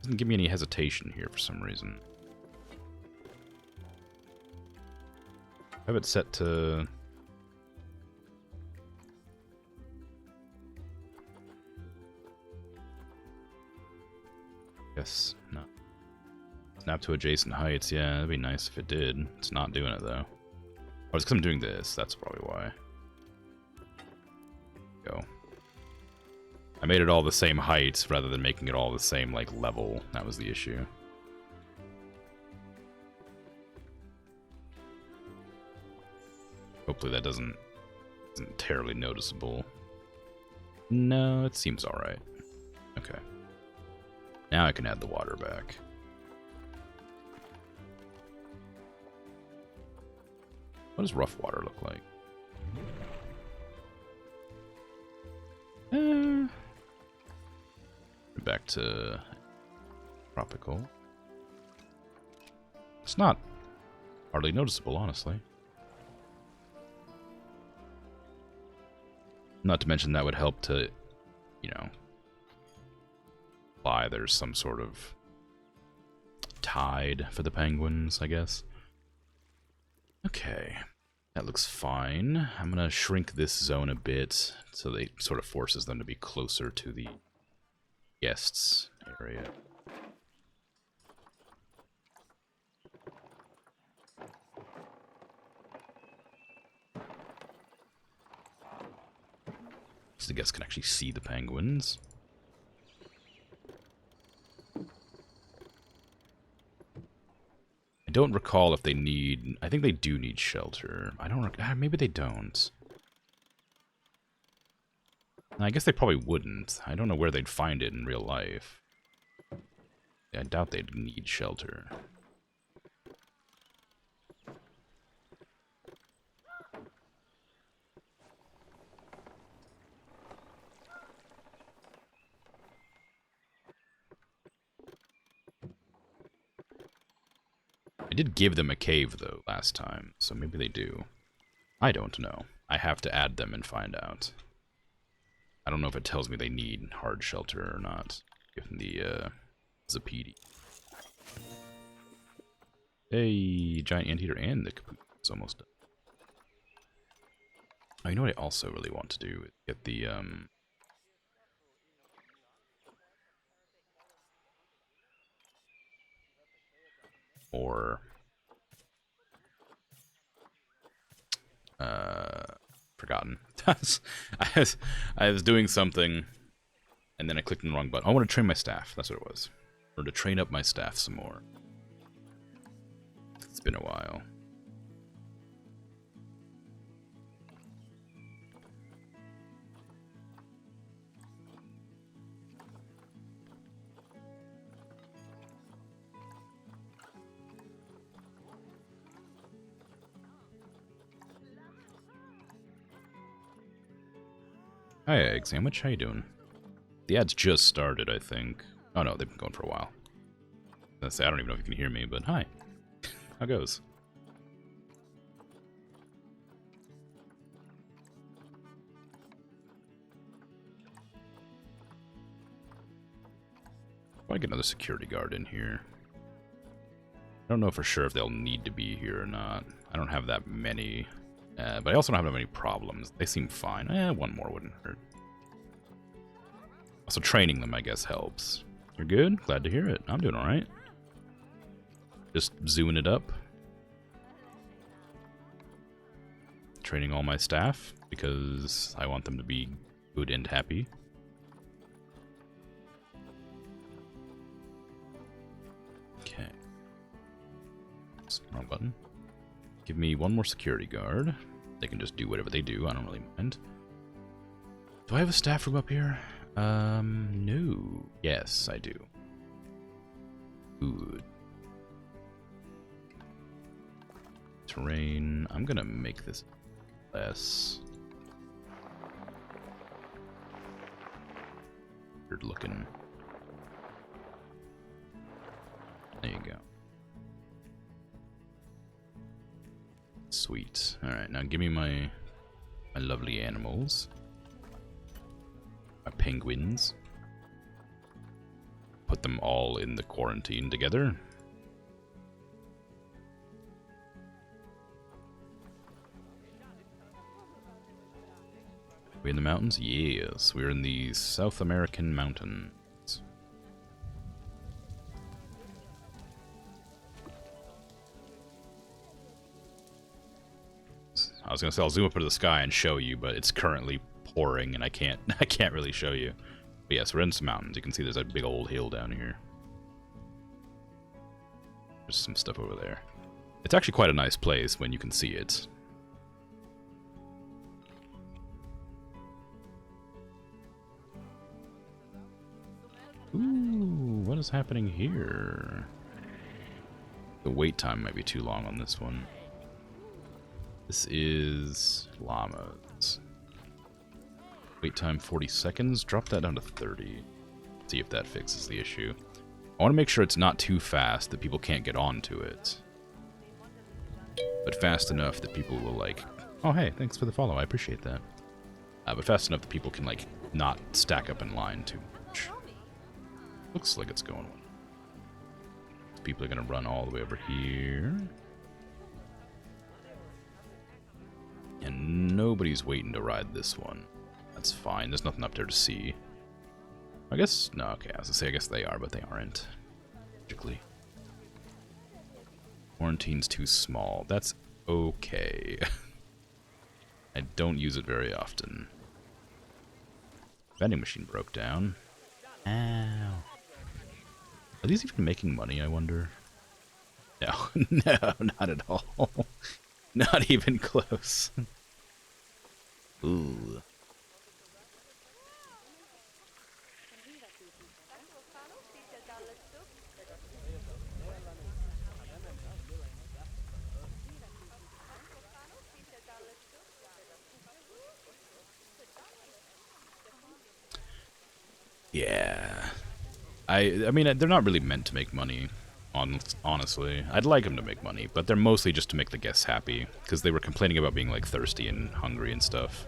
Doesn't give me any hesitation here for some reason. I have it set to... Guess not. Snap to adjacent heights. Yeah, that'd be nice if it did. It's not doing it though. Oh, it's because I'm doing this. That's probably why. Go. I made it all the same height rather than making it all the same like level. That was the issue. Hopefully that isn't terribly noticeable. No, it seems alright. Okay. Now I can add the water back. What does rough water look like? Back to tropical. It's not hardly noticeable, honestly. Not to mention that would help to, you know, imply there's some sort of tide for the penguins, I guess. Okay, that looks fine. I'm gonna shrink this zone a bit so they sort of forces them to be closer to the guests area. So the guests can actually see the penguins. I don't recall if they need... I think they do need shelter. I don't... Maybe they don't. I guess they probably wouldn't. I don't know where they'd find it in real life. Yeah, I doubt they'd need shelter. I did give them a cave, though, last time, so maybe they do. I don't know. I have to add them and find out. I don't know if it tells me they need hard shelter or not, given the Zapedi. Hey, giant anteater and the kaput is almost done. Oh, you know what I also really want to do? Get the, forgotten. I was doing something, and then I clicked on the wrong button. I want to train my staff. That's what it was. Or to train up my staff some more. It's been a while. Hi, Egg Sandwich. How you doing? The ad's just started, I think. Oh no, they've been going for a while. I say I don't even know if you can hear me, but hi. How goes? I'll get another security guard in here. I don't know for sure if they'll need to be here or not. I don't have that many. But I also don't have that many problems. They seem fine. One more wouldn't hurt. Also, training them, I guess, helps. You're good? Glad to hear it. I'm doing alright. Just zooming it up. Training all my staff, because I want them to be good and happy. Okay. Wrong button. Give me one more security guard. They can just do whatever they do. I don't really mind. Do I have a staff room up here? No. Yes, I do. Good. Terrain. I'm gonna make this less weird looking. There you go. Sweet. Alright, now give me my lovely animals. My penguins. Put them all in the quarantine together. We in the mountains? Yes, we're in the South American mountains. I was gonna say I'll zoom up into the sky and show you, but it's currently pouring and I can't really show you. But yes, we're in some mountains. You can see there's a big old hill down here. There's some stuff over there. It's actually quite a nice place when you can see it. Ooh, what is happening here? The wait time might be too long on this one. This is llamas. Wait time 40 seconds. Drop that down to 30. See if that fixes the issue. I want to make sure it's not too fast that people can't get onto it. But fast enough that people will like, oh hey, thanks for the follow, I appreciate that. But fast enough that people can like not stack up in line too much. Looks like it's going well. People are going to run all the way over here. And nobody's waiting to ride this one. That's fine. There's nothing up there to see. I guess... No, okay. I was going to say I guess they are, but they aren't. Logically. Quarantine's too small. That's okay. I don't use it very often. Vending machine broke down. Ow. Are these even making money, I wonder? No, no, not at all. Not even close. Ooh. Yeah. I mean, they're not really meant to make money, honestly. I'd like them to make money, but they're mostly just to make the guests happy, because they were complaining about being, like, thirsty and hungry and stuff.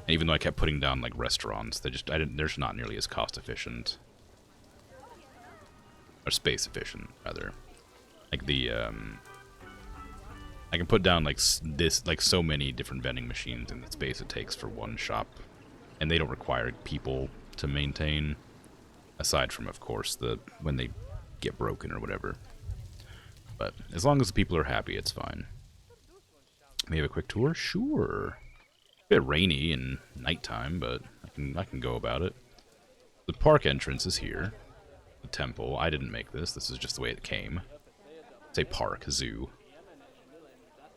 And even though I kept putting down, like, restaurants, they're just not nearly as cost efficient. Or space efficient, rather. Like, I can put down, like, so many different vending machines in the space it takes for one shop. And they don't require people to maintain, aside from, of course, when they get broken or whatever. But as long as the people are happy, it's fine. May have a quick tour? Sure. A bit rainy and nighttime, but I can go about it. The park entrance is here. The temple. I didn't make this. This is just the way it came. Say park, zoo.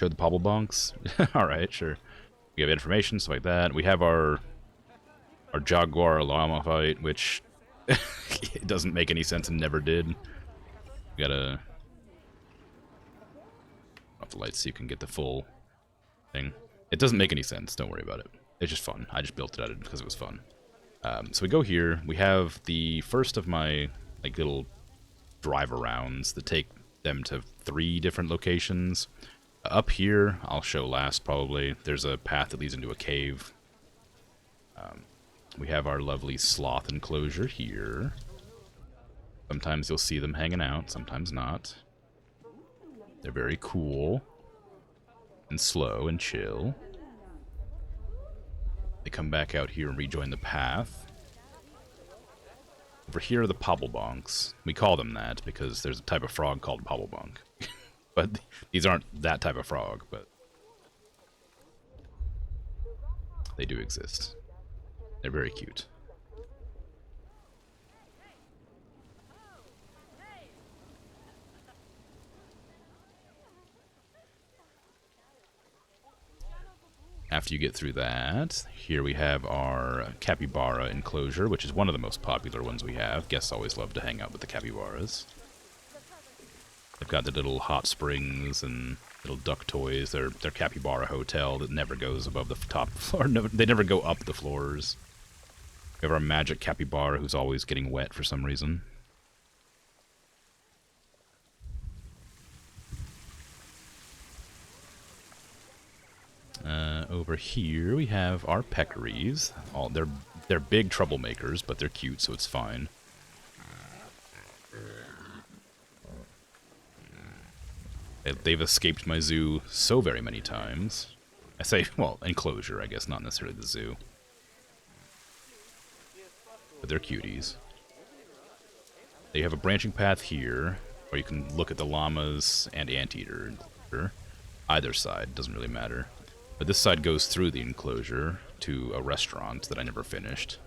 Show the pobble bonks. Alright, sure. We have information, stuff like that. We have our jaguar llama fight, which it doesn't make any sense and never did. We gotta off the lights so you can get the full thing. It doesn't make any sense, don't worry about it. It's just fun. I just built it out because it was fun. So we go here. We have the first of my like little drive arounds that take them to 3 different locations. Up here, I'll show last probably. There's a path that leads into a cave. We have our lovely sloth enclosure here. Sometimes you'll see them hanging out, sometimes not. They're very cool and slow and chill. They come back out here and rejoin the path. Over here are the pobblebonks. We call them that because there's a type of frog called pobblebonk. But these aren't that type of frog, but they do exist. They're very cute. After you get through that, here we have our capybara enclosure, which is one of the most popular ones we have. Guests always love to hang out with the capybaras. They've got the little hot springs and little duck toys. Their capybara hotel that never goes above the top floor. No, they never go up the floors. We have our magic capybara who's always getting wet for some reason. Over here we have our peccaries. They're big troublemakers, but they're cute, so it's fine. They've escaped my zoo so very many times. I say, well, enclosure, I guess, not necessarily the zoo. But they're cuties. They have a branching path here, where you can look at the llamas and anteater enclosure. Either side, doesn't really matter. But this side goes through the enclosure to a restaurant that I never finished.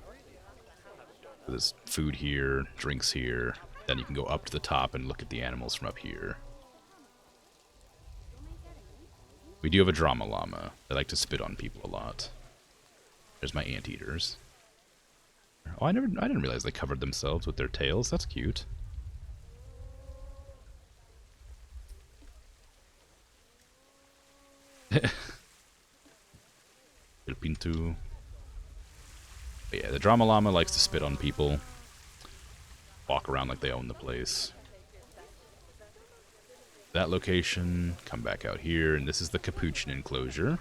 There's food here, drinks here. Then you can go up to the top and look at the animals from up here. We do have a drama llama. They like to spit on people a lot. There's my anteaters. Oh, I didn't realize they covered themselves with their tails. That's cute. El Pinto. But yeah, the drama llama likes to spit on people. Walk around like they own the place. That location, come back out here, and this is the capuchin enclosure.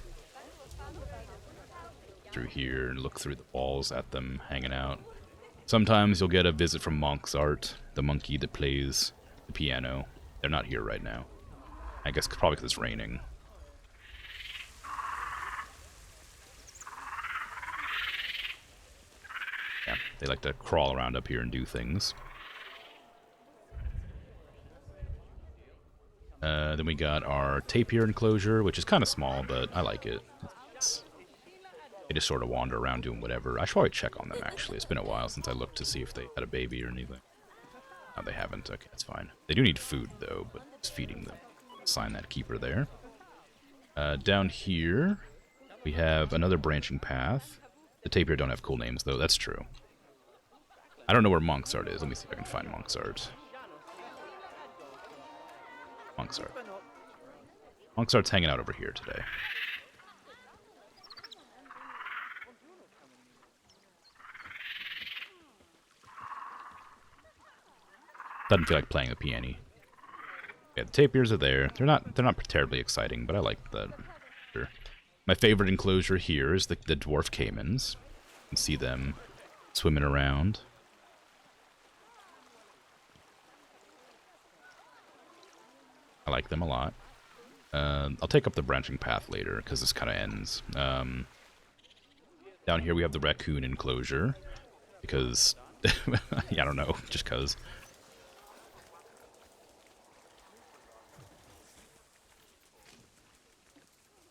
Through here and look through the walls at them, hanging out. Sometimes you'll get a visit from Monk's Art, the monkey that plays the piano. They're not here right now. I guess probably because it's raining. Yeah, they like to crawl around up here and do things. Then we got our tapir enclosure, which is kind of small, but I like it. They just sort of wander around doing whatever. I should probably check on them, actually. It's been a while since I looked to see if they had a baby or anything. No, they haven't. Okay, that's fine. They do need food, though, but it's feeding them. Assign that keeper there. Down here, we have another branching path. The tapir don't have cool names, though. That's true. I don't know where Monksart is. Let me see if I can find Monksart. Monksart. Monksart's hanging out over here today. Doesn't feel like playing the peony. Yeah, the tapirs are there. They're not terribly exciting, but I like that. Sure. My favorite enclosure here is the dwarf caimans. You can see them swimming around. I like them a lot. I'll take up the branching path later, because this kind of ends. Down here we have the raccoon enclosure, because... yeah, I don't know, just because.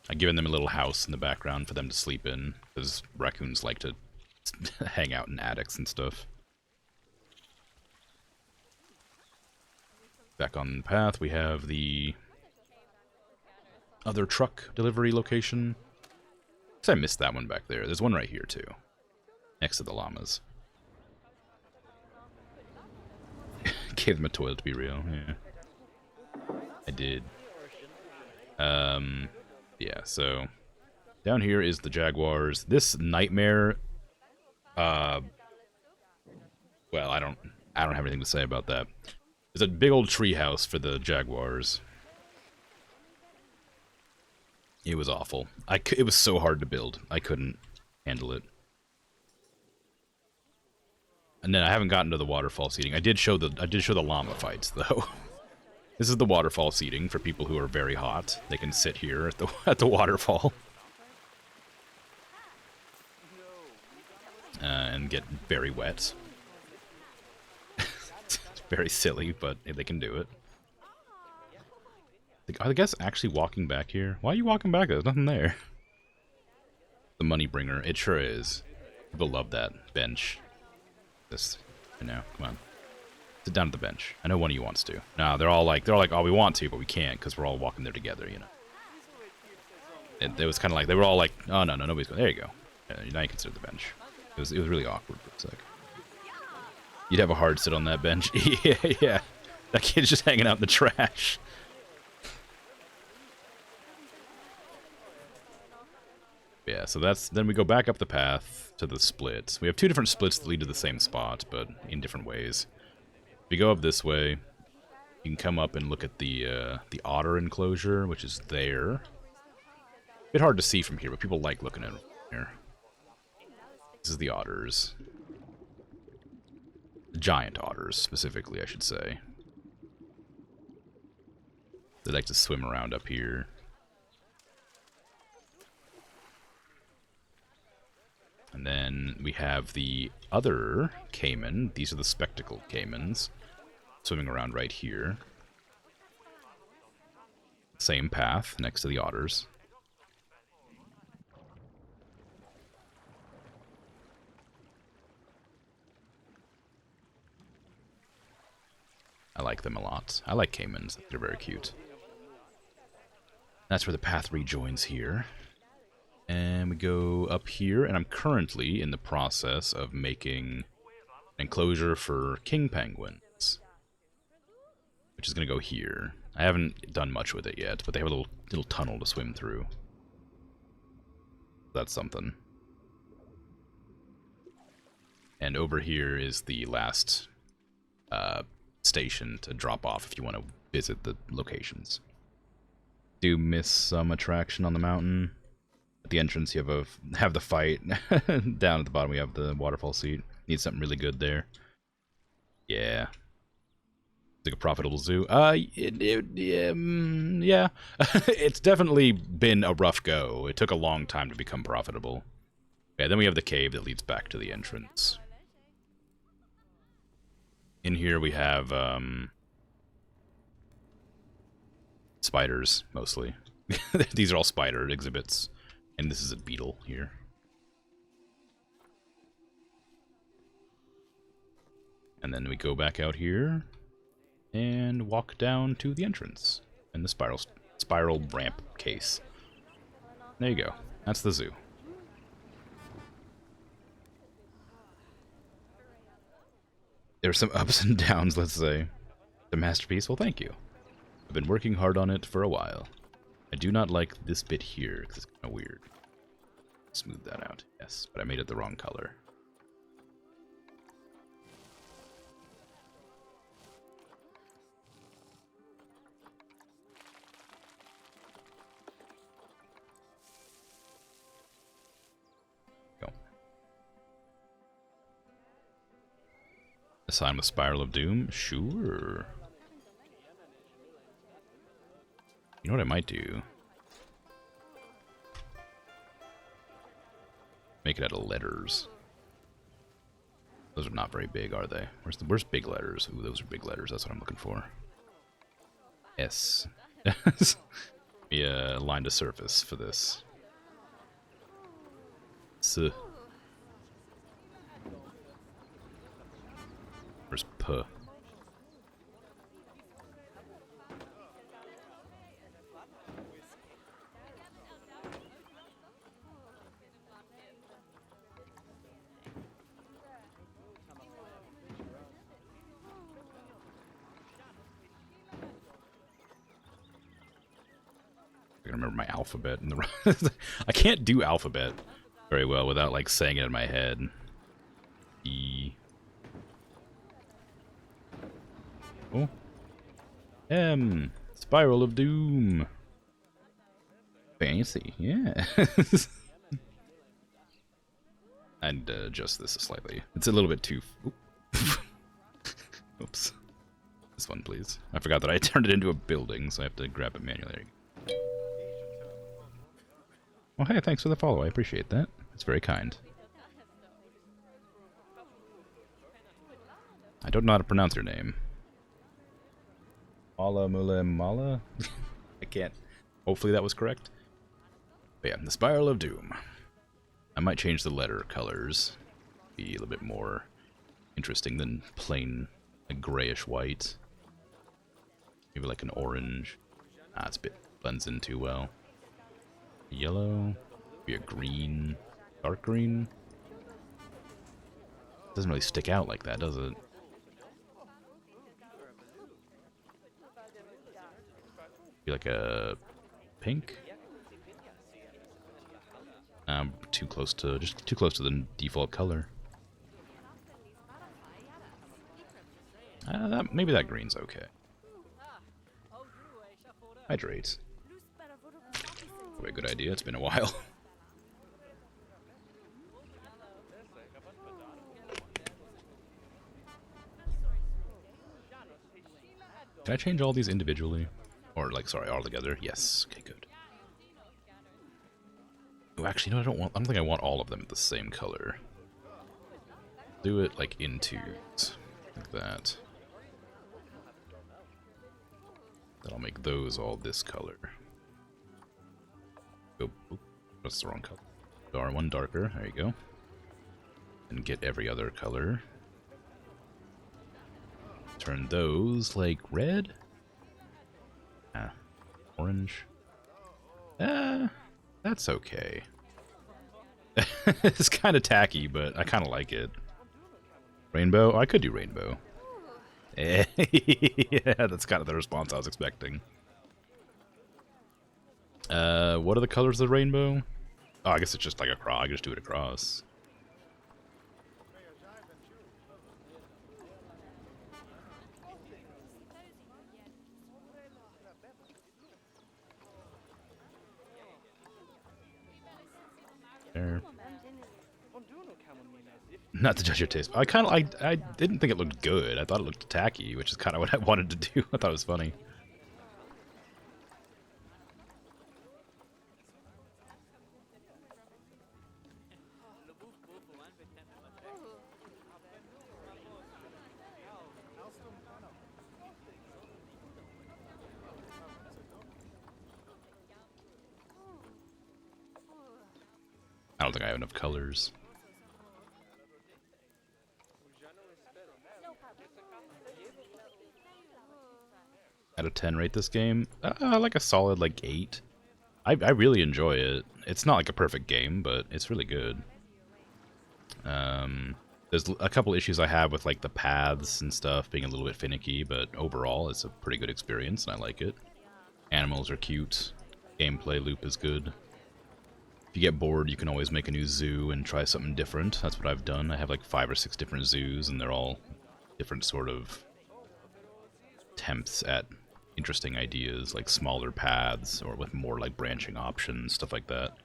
I've given them a little house in the background for them to sleep in, because raccoons like to hang out in attics and stuff. Back on the path, we have the other truck delivery location. Because I missed that one back there. There's one right here, too. Next to the llamas. Gave them a toilet, to be real, yeah. I did. Yeah, so... Down here is the jaguars. This nightmare... well, I don't have anything to say about that. There's a big old treehouse for the jaguars. It was awful. It was so hard to build. I couldn't handle it. And then I haven't gotten to the waterfall seating. I did show the llama fights though. This is the waterfall seating for people who are very hot. They can sit here at the waterfall. And get very wet. It's very silly, but they can do it. Are the guests actually walking back here? Why are you walking back? There's nothing there. The money bringer. It sure is. People love that bench. This, you know, come on. Sit down at the bench. I know one of you wants to. No, they're all like, oh, we want to, but we can't because we're all walking there together, you know. It was kind of like, they were all like, oh, no, nobody's going. There you go. Now you can sit at the bench. It was really awkward for a sec. You'd have a hard sit on that bench. Yeah. That kid's just hanging out in the trash. Yeah, so then we go back up the path to the split. We have two different splits that lead to the same spot, but in different ways. If you go up this way, you can come up and look at the otter enclosure, which is there. A bit hard to see from here, but people like looking at it here. This is the otters. The giant otters, specifically, I should say. They like to swim around up here. And then we have the other caiman. These are the spectacled caimans. Swimming around right here. Same path, next to the otters. I like them a lot. I like caimans. They're very cute. That's where the path rejoins here. And we go up here, and I'm currently in the process of making an enclosure for king penguins, which is going to go here. I haven't done much with it yet, but they have a little tunnel to swim through. That's something. And over here is the last station to drop off if you want to visit the locations. Do miss some attraction on the mountain. At the entrance, you have the fight. Down at the bottom, we have the waterfall seat. Need something really good there. Yeah. Like a profitable zoo. Yeah. It's definitely been a rough go. It took a long time to become profitable. Yeah, then we have the cave that leads back to the entrance. In here we have spiders, mostly. These are all spider exhibits. And this is a beetle here. And then we go back out here. and walk down to the entrance in the spiral ramp case. There you go. That's the zoo. There's some ups and downs, let's say. The masterpiece? Well, thank you. I've been working hard on it for a while. I do not like this bit here, because it's kind of weird. Smooth that out. Yes, but I made it the wrong color. Go. Assign with Spiral of Doom? Sure. You know what I might do? Make it out of letters. Those are not very big, are they? Where's big letters? Ooh, those are big letters. That's what I'm looking for. S. Yeah, line to surface for this. S. Where's P? I remember my alphabet and the I can't do alphabet very well without like saying it in my head. E. Oh. M. Spiral of Doom. Fancy, yeah. And adjust this slightly. It's a little bit too. Oops. This one, please. I forgot that I turned it into a building, so I have to grab it manually. Well, hey, thanks for the follow. I appreciate that. It's very kind. I don't know how to pronounce your name. Mala Mula Mala? I can't. Hopefully that was correct. But yeah, the Spiral of Doom. I might change the letter colors. Be a little bit more interesting than plain like grayish white. Maybe like an orange. Ah, it's a bit blends in too well. Yellow, be a green, dark green. Doesn't really stick out like that, does it? Be like a pink. Just too close to the default color. Maybe that green's okay. Hydrate. Probably a good idea. It's been a while. Can I change all these individually? Or, like, sorry, all together? Yes. Okay, good. Oh, actually, no, I don't think I want all of them the same color. Do it, like, in twos. Like that. Then I'll make those all this color. Oh, that's the wrong color. One darker, there you go. And get every other color. Turn those like red. Ah, orange. That's okay. It's kind of tacky, but I kind of like it. Rainbow? Oh, I could do rainbow. Yeah, that's kind of the response I was expecting. What are the colors of the rainbow? Oh, I guess it's just like a cross. I can just do it across. There. Not to judge your taste. I didn't think it looked good. I thought it looked tacky, which is kind of what I wanted to do. I thought it was funny. I don't think I have enough colors. out of 10 rate this game? Like a solid like 8. I really enjoy it. It's not like a perfect game, but it's really good. There's a couple issues I have with like the paths and stuff being a little bit finicky, but overall it's a pretty good experience and I like it. Animals are cute. Gameplay loop is good. If you get bored, you can always make a new zoo and try something different. That's what I've done. I have like 5 or 6 different zoos, and they're all different sort of attempts at interesting ideas, like smaller paths or with more like branching options, stuff like that.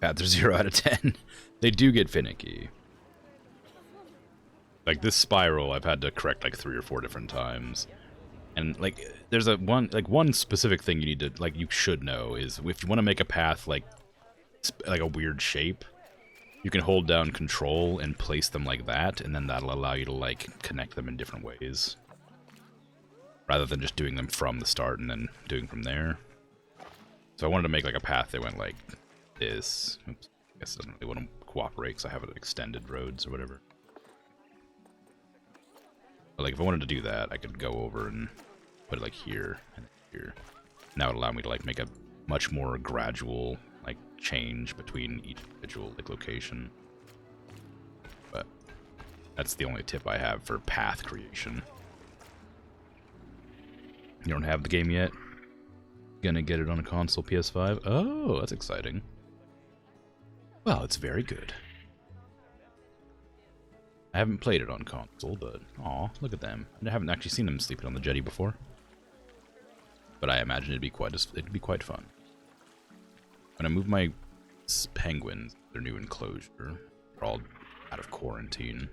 Paths are 0 out of 10. They do get finicky. Like this spiral, I've had to correct like 3 or 4 different times. And like, there's one specific thing you need to you should know is if you want to make a path like a weird shape, you can hold down Control and place them like that, and then that'll allow you to like connect them in different ways, rather than just doing them from the start and then doing from there. So I wanted to make like a path that went like this. Oops, I guess it doesn't really want to cooperate because I have it extended roads or whatever. But like if I wanted to do that, I could go over and put it like here and here. And that would allow me to like make a much more gradual like change between each individual like location. But that's the only tip I have for path creation. You don't have the game yet? Gonna get it on a console, PS5? Oh, that's exciting. Well, it's very good. I haven't played it on console, but aw, look at them. I haven't actually seen them sleeping on the jetty before. But I imagine it'd be quite fun. When I move my penguins, their new enclosure, they're all out of quarantine.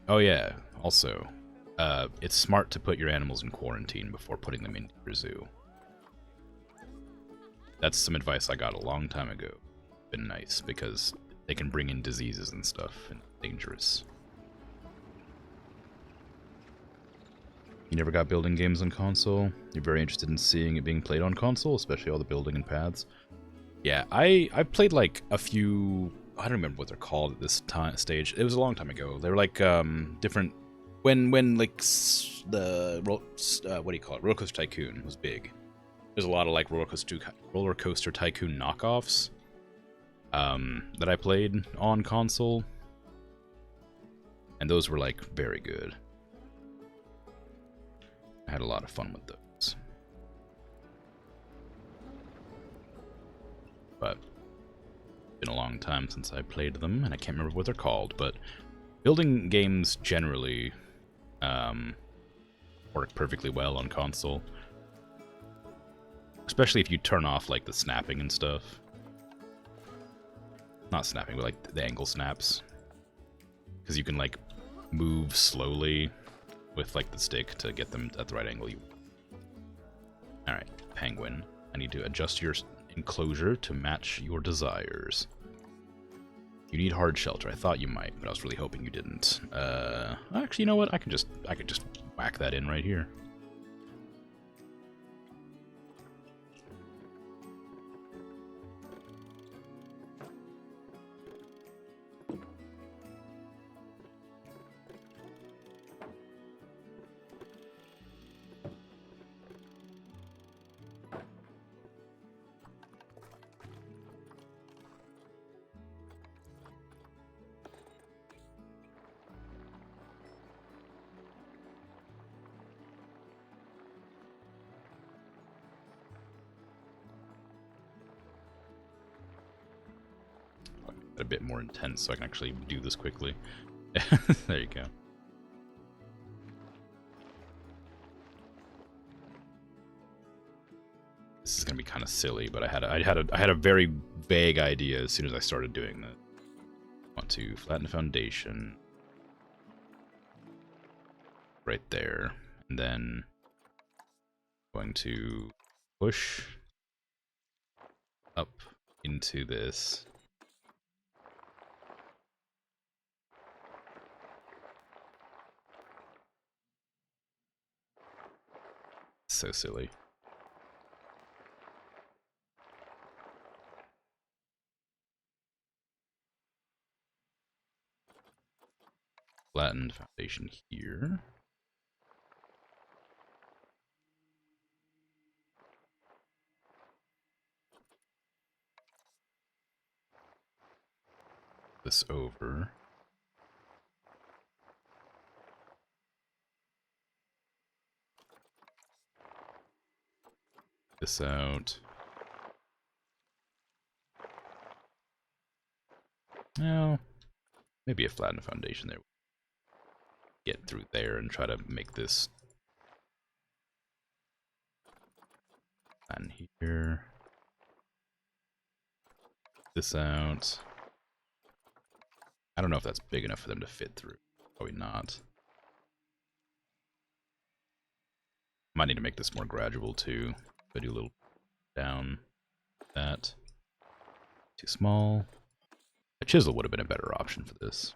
Oh yeah, also, it's smart to put your animals in quarantine before putting them into your zoo. That's some advice I got a long time ago. Been nice, because they can bring in diseases and stuff, and dangerous. You never got building games on console? You're very interested in seeing it being played on console, especially all the building and paths? Yeah, I played like a few... I don't remember what they're called at this stage. It was a long time ago. They were like different... When like the... what do you call it? Roller Coaster Tycoon was big. There's a lot of like Roller Coaster Tycoon knockoffs that I played on console. And those were like very good. I had a lot of fun with those. But it's been a long time since I played them, and I can't remember what they're called, but building games generally work perfectly well on console. Especially if you turn off like the snapping and stuff. Not snapping, but like the angle snaps. Because you can like move slowly with like the stick to get them at the right angle. Alright, penguin. I need to adjust your enclosure to match your desires. You need hard shelter. I thought you might, but I was really hoping you didn't. Actually, you know what? I could just whack that in right here. A bit more intense so I can actually do this quickly. There you go. This is gonna be kind of silly, but I had a very vague idea as soon as I started doing that. I want to flatten the foundation right there, and then going to push up into this. So silly. Flattened foundation here. This over. This out. Well, maybe a flattened foundation there. Get through there and try to make this flatten here. This out. I don't know if that's big enough for them to fit through. Probably not. Might need to make this more gradual too. If I do a little down that. Too small. A chisel would have been a better option for this.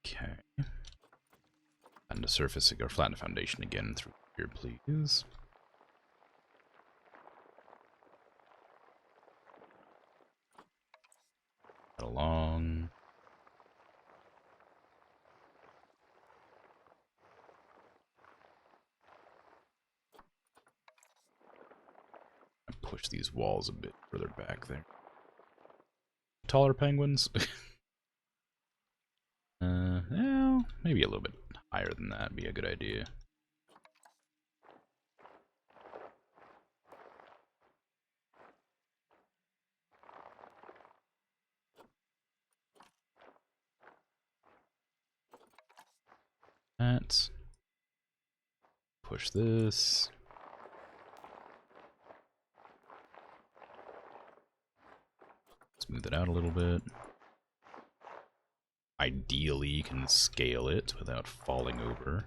Okay. And the surface, or flatten the foundation again through here, please. Along. Push these walls a bit further back there. Taller penguins? Well, maybe a little bit higher than that would be a good idea. That. Push this. Smooth it out a little bit. Ideally, you can scale it without falling over.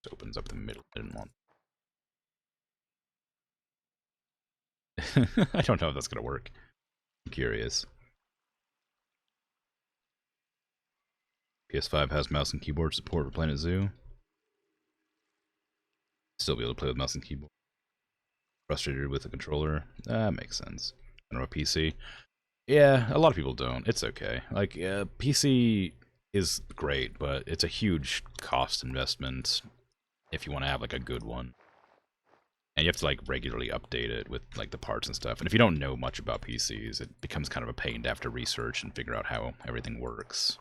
It opens up the middle. I didn't want. I don't know if that's gonna work. I'm curious. PS5 has mouse and keyboard support for Planet Zoo. Still be able to play with mouse and keyboard. Frustrated with the controller? That makes sense. I don't know, PC. Yeah, a lot of people don't. It's okay. Like, PC is great, but it's a huge cost investment if you want to have, like, a good one. And you have to, like, regularly update it with, like, the parts and stuff. And if you don't know much about PCs, it becomes kind of a pain to have to research and figure out how everything works.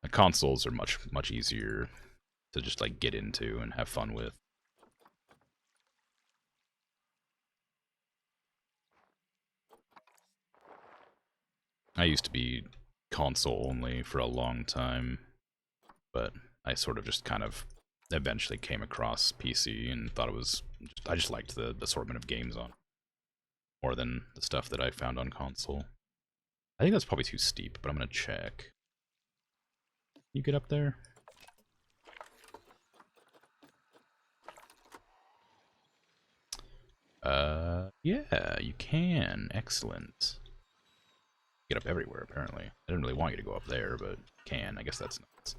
The consoles are much easier to just, like, get into and have fun with. I used to be console only for a long time, but I sort of just kind of eventually came across PC and thought it was I just liked the assortment of games on more than the stuff that I found on console. I think that's probably too steep, but I'm gonna check. You get up there? Yeah, you can. Excellent. Get up everywhere, apparently. I didn't really want you to go up there, but you can. I guess that's nuts.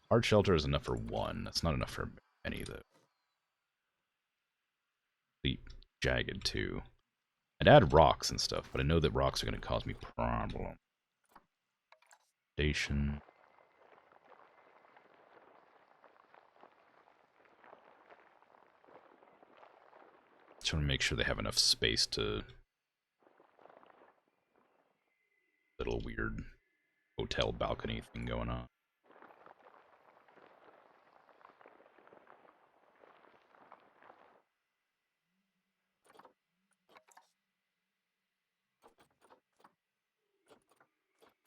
Hard shelter is enough for one. That's not enough for many, though. Complete jagged, too. I'd add rocks and stuff, but I know that rocks are going to cause me problem. Station. Just want to make sure they have enough space to... Little weird hotel balcony thing going on.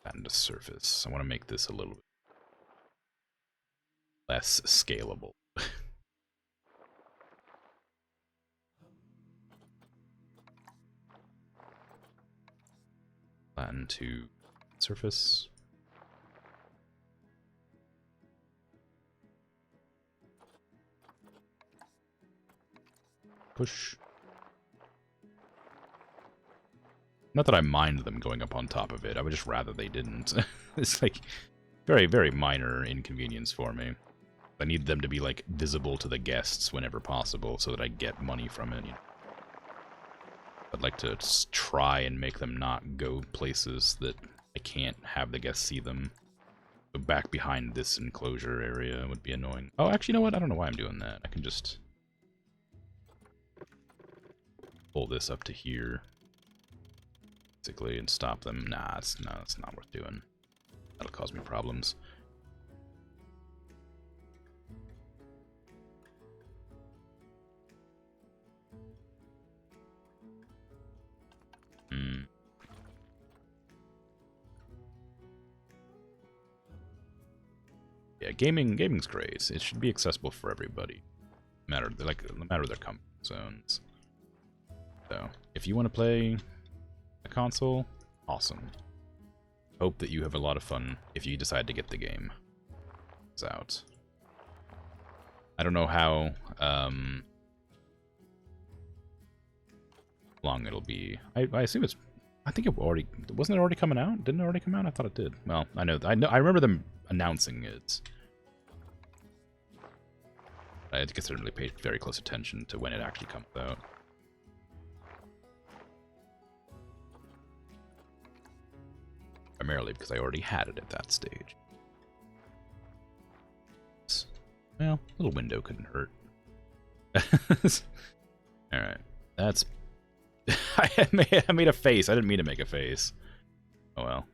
And the surface. I want to make this a little bit less scalable. Flatten to surface. Push. Not that I mind them going up on top of it. I would just rather they didn't. It's like very, very minor inconvenience for me. I need them to be like visible to the guests whenever possible so that I get money from it. You know? I'd like to try and make them not go places that I can't have the guests see them. So back behind this enclosure area would be annoying. Oh, actually, you know what? I don't know why I'm doing that. I can just pull this up to here, basically, and stop them. Nah, it's not worth doing. That'll cause me problems. Yeah, gaming's great. It should be accessible for everybody, no matter their comfort zones. So, if you want to play a console, awesome. Hope that you have a lot of fun if you decide to get the game. It's out. I don't know how long it'll be. I assume it's. I think it already wasn't it already coming out? Didn't it already come out? I thought it did. Well, I know. I remember them announcing it. I guess I didn't really pay very close attention to when it actually comes out. Primarily because I already had it at that stage. Well, a little window couldn't hurt. Alright. That's... I made a face. I didn't mean to make a face. Oh well.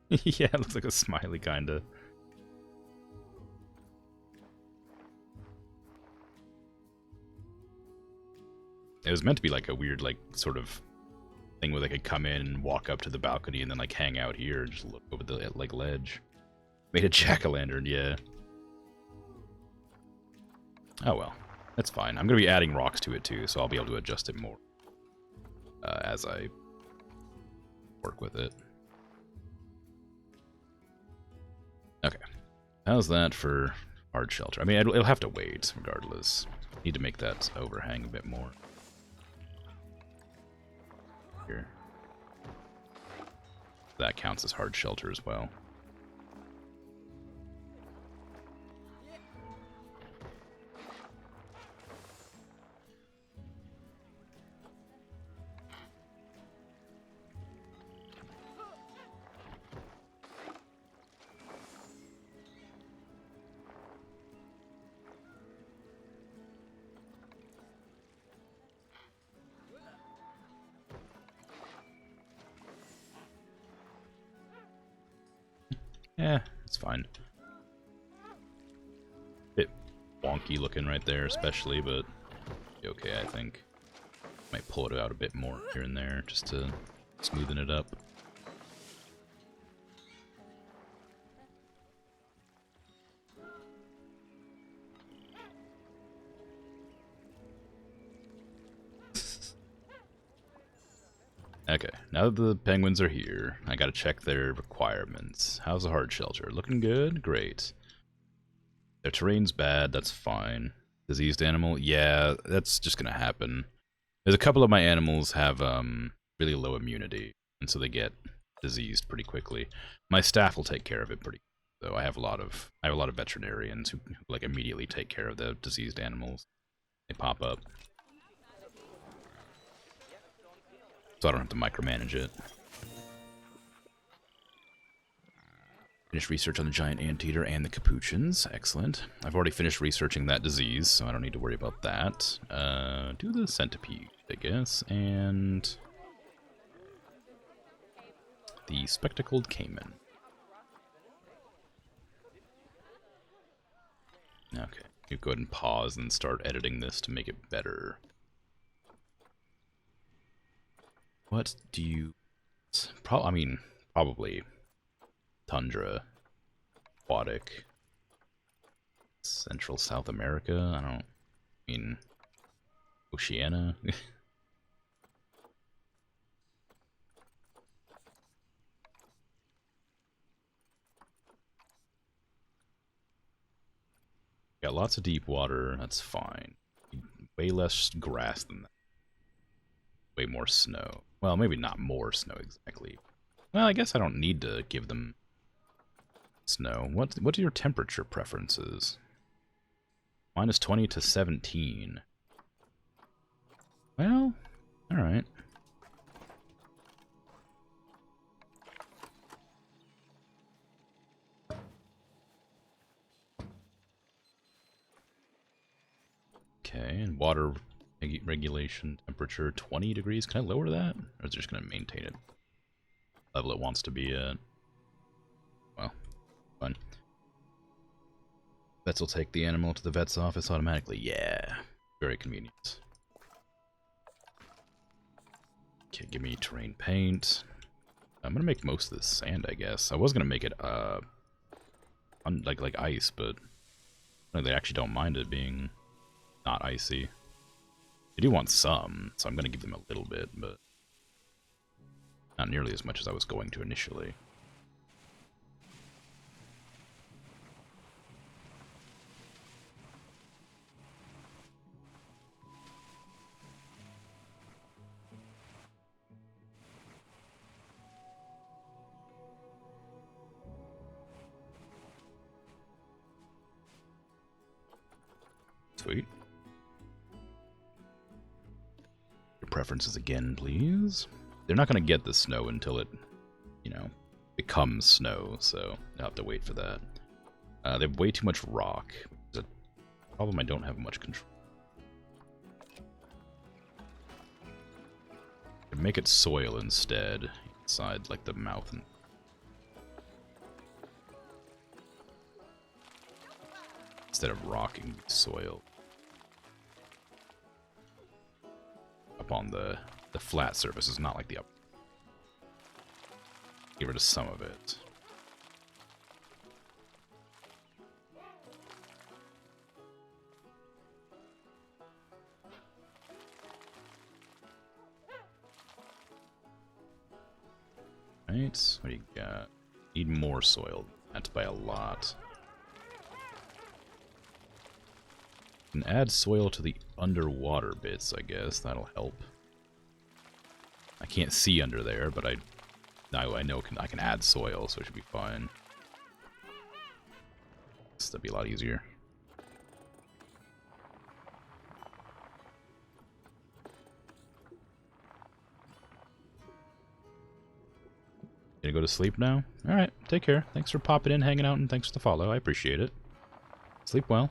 Yeah, it looks like a smiley, kinda. It was meant to be like a weird, like, sort of thing where they could come in and walk up to the balcony and then, like, hang out here and just look over the, like, ledge. Made a jack-o'-lantern, yeah. Oh well, that's fine. I'm gonna be adding rocks to it too, so I'll be able to adjust it more as I work with it. Okay, how's that for hard shelter? I mean, it'll have to wait regardless. Need to make that overhang a bit more. Here. That counts as hard shelter as well. Yeah, it's fine. Bit wonky looking right there, especially, but be okay, I think. Might pull it out a bit more here and there, just to smoothen it up. Okay, now that the penguins are here, I gotta check their requirements. How's the hard shelter? Looking good? Great. Their terrain's bad, that's fine. Diseased animal? Yeah, that's just gonna happen. There's a couple of my animals have really low immunity, and so they get diseased pretty quickly. My staff will take care of it pretty quickly, though. I have a lot of veterinarians who like immediately take care of the diseased animals. They pop up. So I don't have to micromanage it. Finish research on the giant anteater and the capuchins. Excellent. I've already finished researching that disease, so I don't need to worry about that. Do the centipede, I guess, and the spectacled caiman. Okay. You go ahead and pause and start editing this to make it better. What do you... I mean, probably tundra, aquatic, Central South America. I mean, Oceania. Got lots of deep water. That's fine. Way less grass than that. Way more snow. Well, maybe not more snow exactly. Well, I guess I don't need to give them snow. What are your temperature preferences? Minus 20 to 17. Well, alright. Okay, and water regulation temperature 20 degrees. Can I lower that? Or is it just going to maintain it? Level it wants to be at. Well, fine. Vets will take the animal to the vet's office automatically. Yeah, very convenient. Okay, give me terrain paint. I'm gonna make most of this sand, I guess. I was gonna make it like ice, but no, they actually don't mind it being not icy. They do want some, so I'm gonna give them a little bit, but not nearly as much as I was going to initially. Sweet. Your preferences again, please. They're not going to get the snow until it, you know, becomes snow, so I'll have to wait for that. They have way too much rock. It's a problem I don't have much control. Could make it soil instead, inside like the mouth and instead of rocking soil. Up on the flat surfaces, not like the up. Get rid of some of it. Right, what do you got? Need more soil. That's by a lot. Can add soil to the underwater bits, I guess. That'll help. I can't see under there, but I know I can add soil, so it should be fine. This will be a lot easier. Gonna go to sleep now? Alright, take care. Thanks for popping in, hanging out, and thanks for the follow. I appreciate it. Sleep well.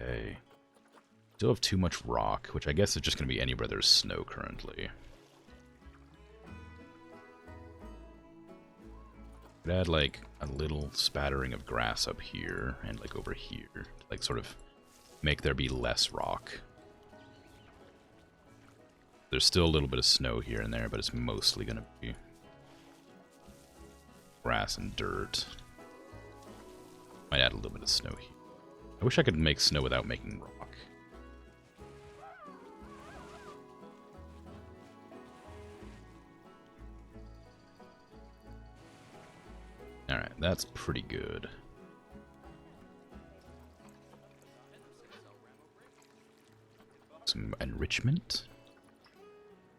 Okay. Still have too much rock, which I guess is just going to be anywhere there's snow currently. Could add like a little spattering of grass up here and like over here, to, like sort of make there be less rock. There's still a little bit of snow here and there, but it's mostly going to be grass and dirt. Might add a little bit of snow here. I wish I could make snow without making rock. Alright, that's pretty good. Some enrichment.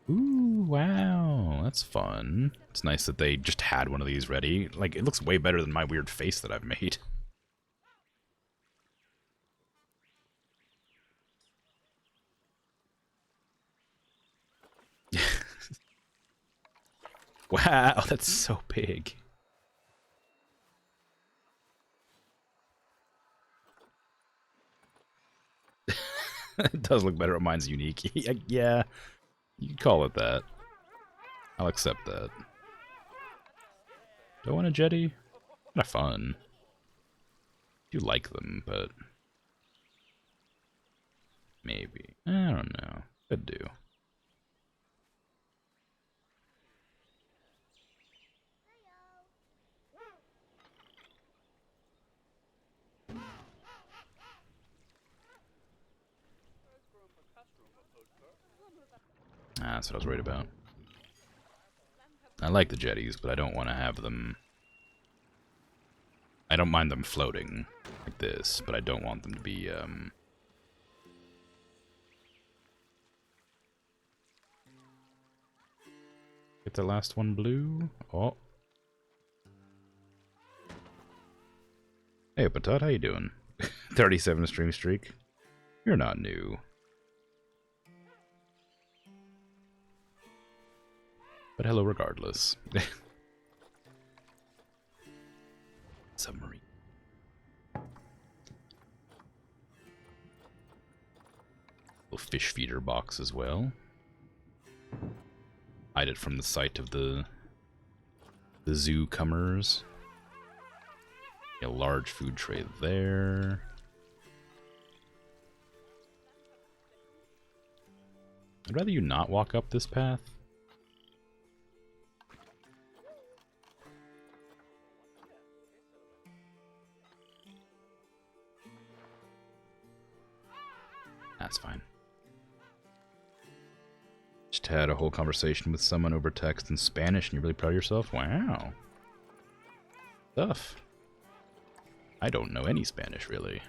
Ooh, wow, that's fun. It's nice that they just had one of these ready. Like, it looks way better than my weird face that I've made. Wow, that's so big. It does look better. Mine's unique. Yeah, you could call it that. I'll accept that. Do I want a jetty? Kind of fun. I do like them, but maybe. I don't know. Could do. Ah, that's what I was worried about. I like the jetties, but I don't want to have them... I don't mind them floating like this, but I don't want them to be, Get the last one blue. Oh. Hey, Patat, how you doing? 37 stream streak. You're not new. But hello regardless. Submarine. Little fish feeder box as well. Hide it from the sight of the zoo comers. A large food tray there. I'd rather you not walk up this path. That's fine. Just had a whole conversation with someone over text in Spanish and you're really proud of yourself? Wow. Stuff. I don't know any Spanish, really.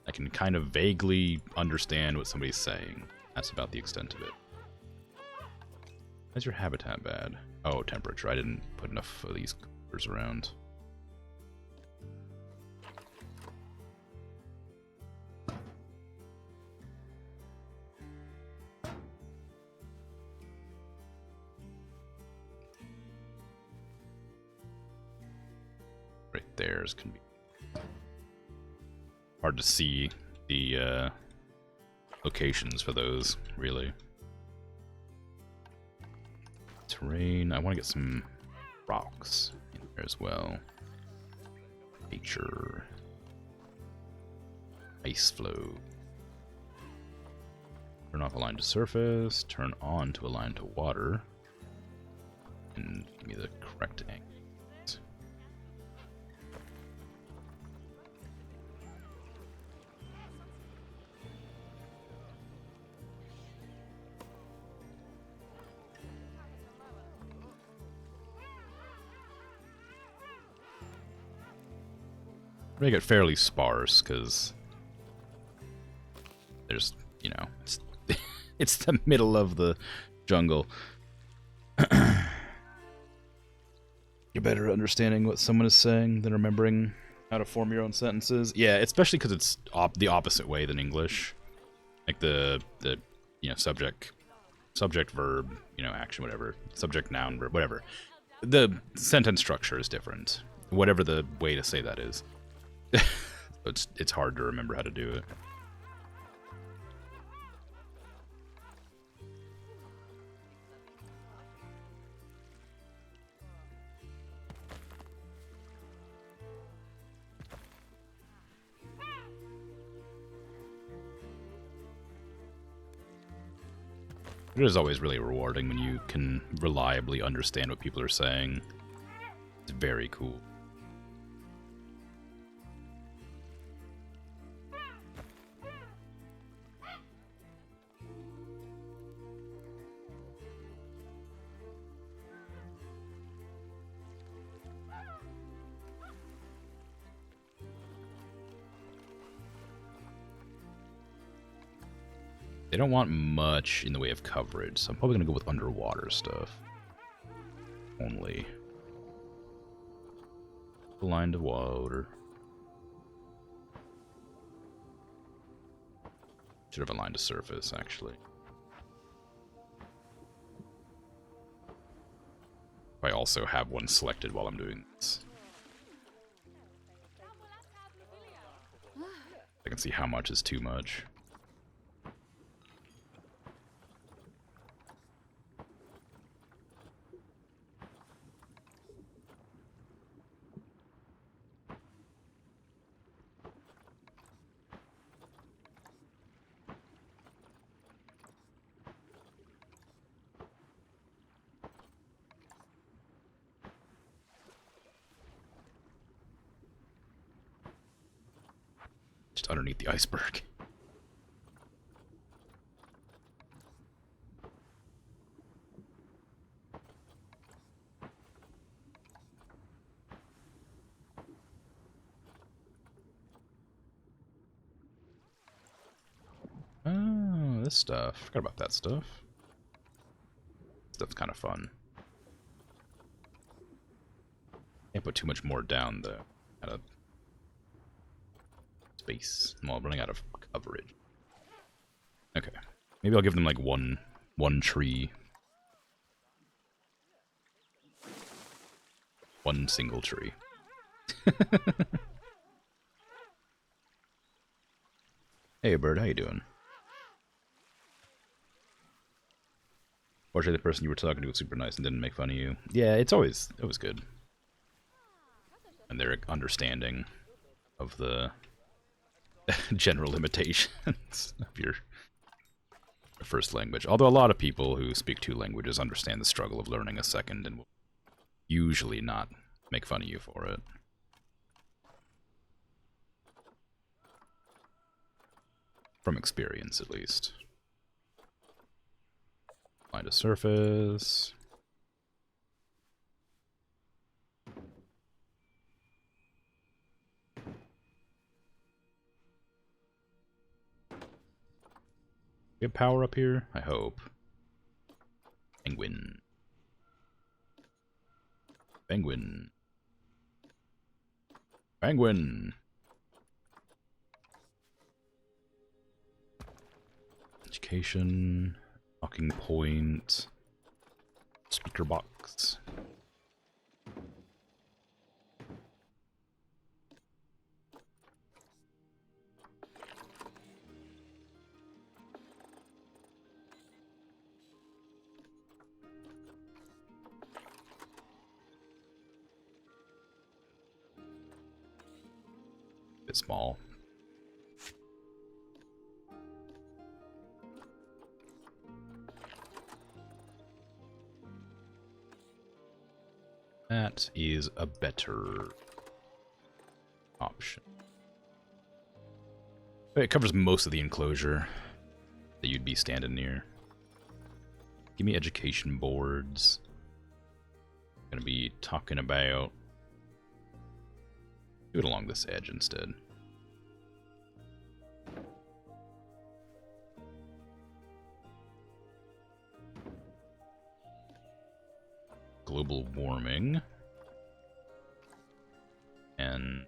I can kind of vaguely understand what somebody's saying. That's about the extent of it. Why's your habitat bad? Oh, temperature. I didn't put enough of these coolers around. Right there's can be hard to see the locations for those, really. Terrain. I want to get some rocks in there as well. Nature. Ice flow. Turn off align to surface. Turn on to align to water. And give me the correct angle. Make it fairly sparse, because there's, you know, it's the middle of the jungle. You're better at understanding what someone is saying than remembering how to form your own sentences. Yeah, especially because it's the opposite way than English. Like the you know, subject, verb, you know, action, whatever. Subject, noun, verb, whatever. The sentence structure is different. Whatever the way to say that is. It's hard to remember how to do it. It is always really rewarding when you can reliably understand what people are saying. It's very cool. They don't want much in the way of coverage, so I'm probably going to go with underwater stuff. Only. Line to water. Should have aligned to surface, actually. I also have one selected while I'm doing this. I can see how much is too much. underneath the iceberg. Oh, this stuff. Forgot about that stuff. Stuff's kind of fun. Can't put too much more down, though. Out of space. Well, I'm running out of coverage. Okay. Maybe I'll give them, like, one tree. One single tree. Hey, bird, how you doing? Fortunately, the person you were talking to was super nice and didn't make fun of you. Yeah, it was good. And they're understanding of the general limitations of your first language. Although a lot of people who speak two languages understand the struggle of learning a second and will usually not make fun of you for it. From experience, at least. Find a surface. Get power up here? I hope. Penguin. Penguin. Penguin! Education. Talking point. Speaker box. Bit small. That is a better option. It covers most of the enclosure that you'd be standing near. Give me education boards. I'm gonna be talking about... Do it along this edge instead. Global warming. And...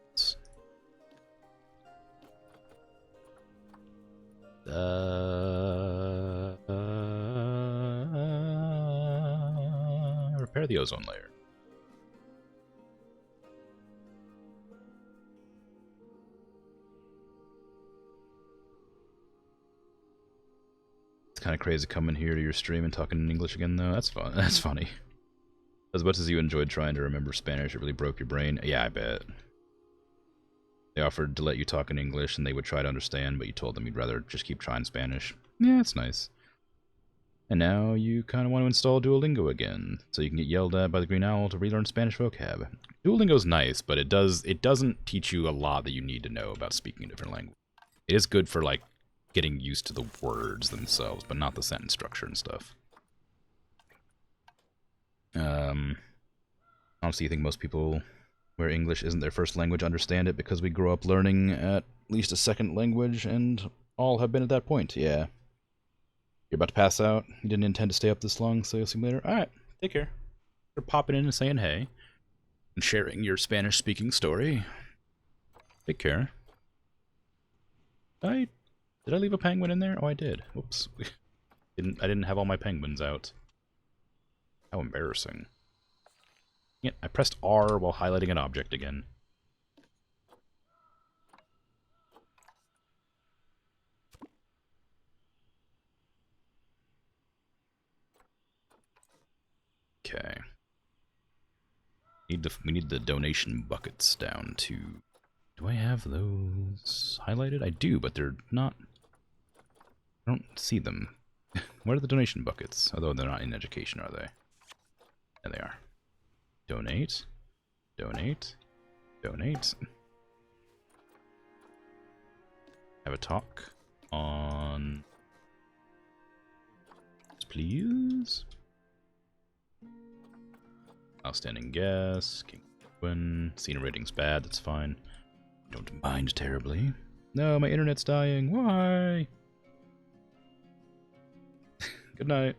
repair the ozone layer. It's kind of crazy coming here to your stream and talking in English again, though. That's fun. That's funny. As much as you enjoyed trying to remember Spanish, it really broke your brain. Yeah, I bet. They offered to let you talk in English, and they would try to understand, but you told them you'd rather just keep trying Spanish. Yeah, it's nice. And now you kind of want to install Duolingo again, so you can get yelled at by the Green Owl to relearn Spanish vocab. Duolingo's nice, but it doesn't teach you a lot that you need to know about speaking a different language. It is good for, like, getting used to the words themselves, but not the sentence structure and stuff. Honestly, I think most people where English isn't their first language understand it because we grow up learning at least a second language, and all have been at that point. Yeah. You're about to pass out. You didn't intend to stay up this long, so you'll see me later. Alright, take care. For popping in and saying hey, and sharing your Spanish-speaking story. Take care. Did I leave a penguin in there? Oh, I did. Whoops. I didn't have all my penguins out. How embarrassing. Yeah, I pressed R while highlighting an object again. Okay. We need the donation buckets down to... Do I have those highlighted? I do, but they're not... I don't see them. Where are the donation buckets? Although they're not in education, are they? There they are. Donate. Donate. Donate. have a talk on... Please? Outstanding guess. King Quinn. Scene rating's bad, that's fine. Don't mind terribly. No, my internet's dying. Why? Good night.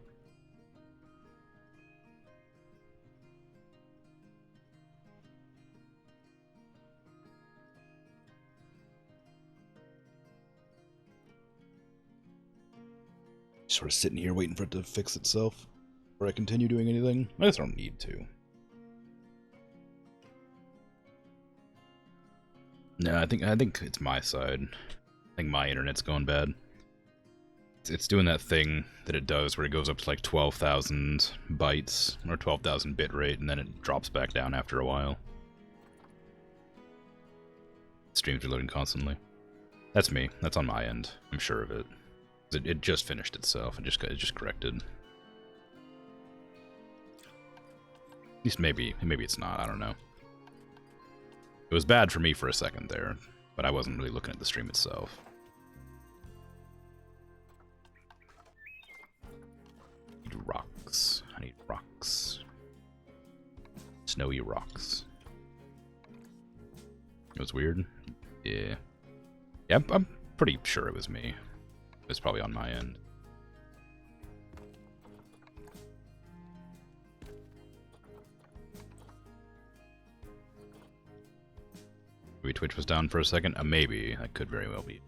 Sort of sitting here waiting for it to fix itself before I continue doing anything. I just don't need to. No, I think it's my side. I think my internet's going bad. It's doing that thing that it does where it goes up to like 12,000 bytes or 12,000 bit rate, and then it drops back down after a while. Streams are loading constantly. That's me. That's on my end. I'm sure of it. It just finished itself. It just corrected. At least maybe it's not. I don't know. It was bad for me for a second there, but I wasn't really looking at the stream itself. I need rocks. I need rocks. Snowy rocks. It was weird. Yeah. Yeah, I'm pretty sure it was me. It was probably on my end. Maybe Twitch was down for a second? Maybe. That could very well be.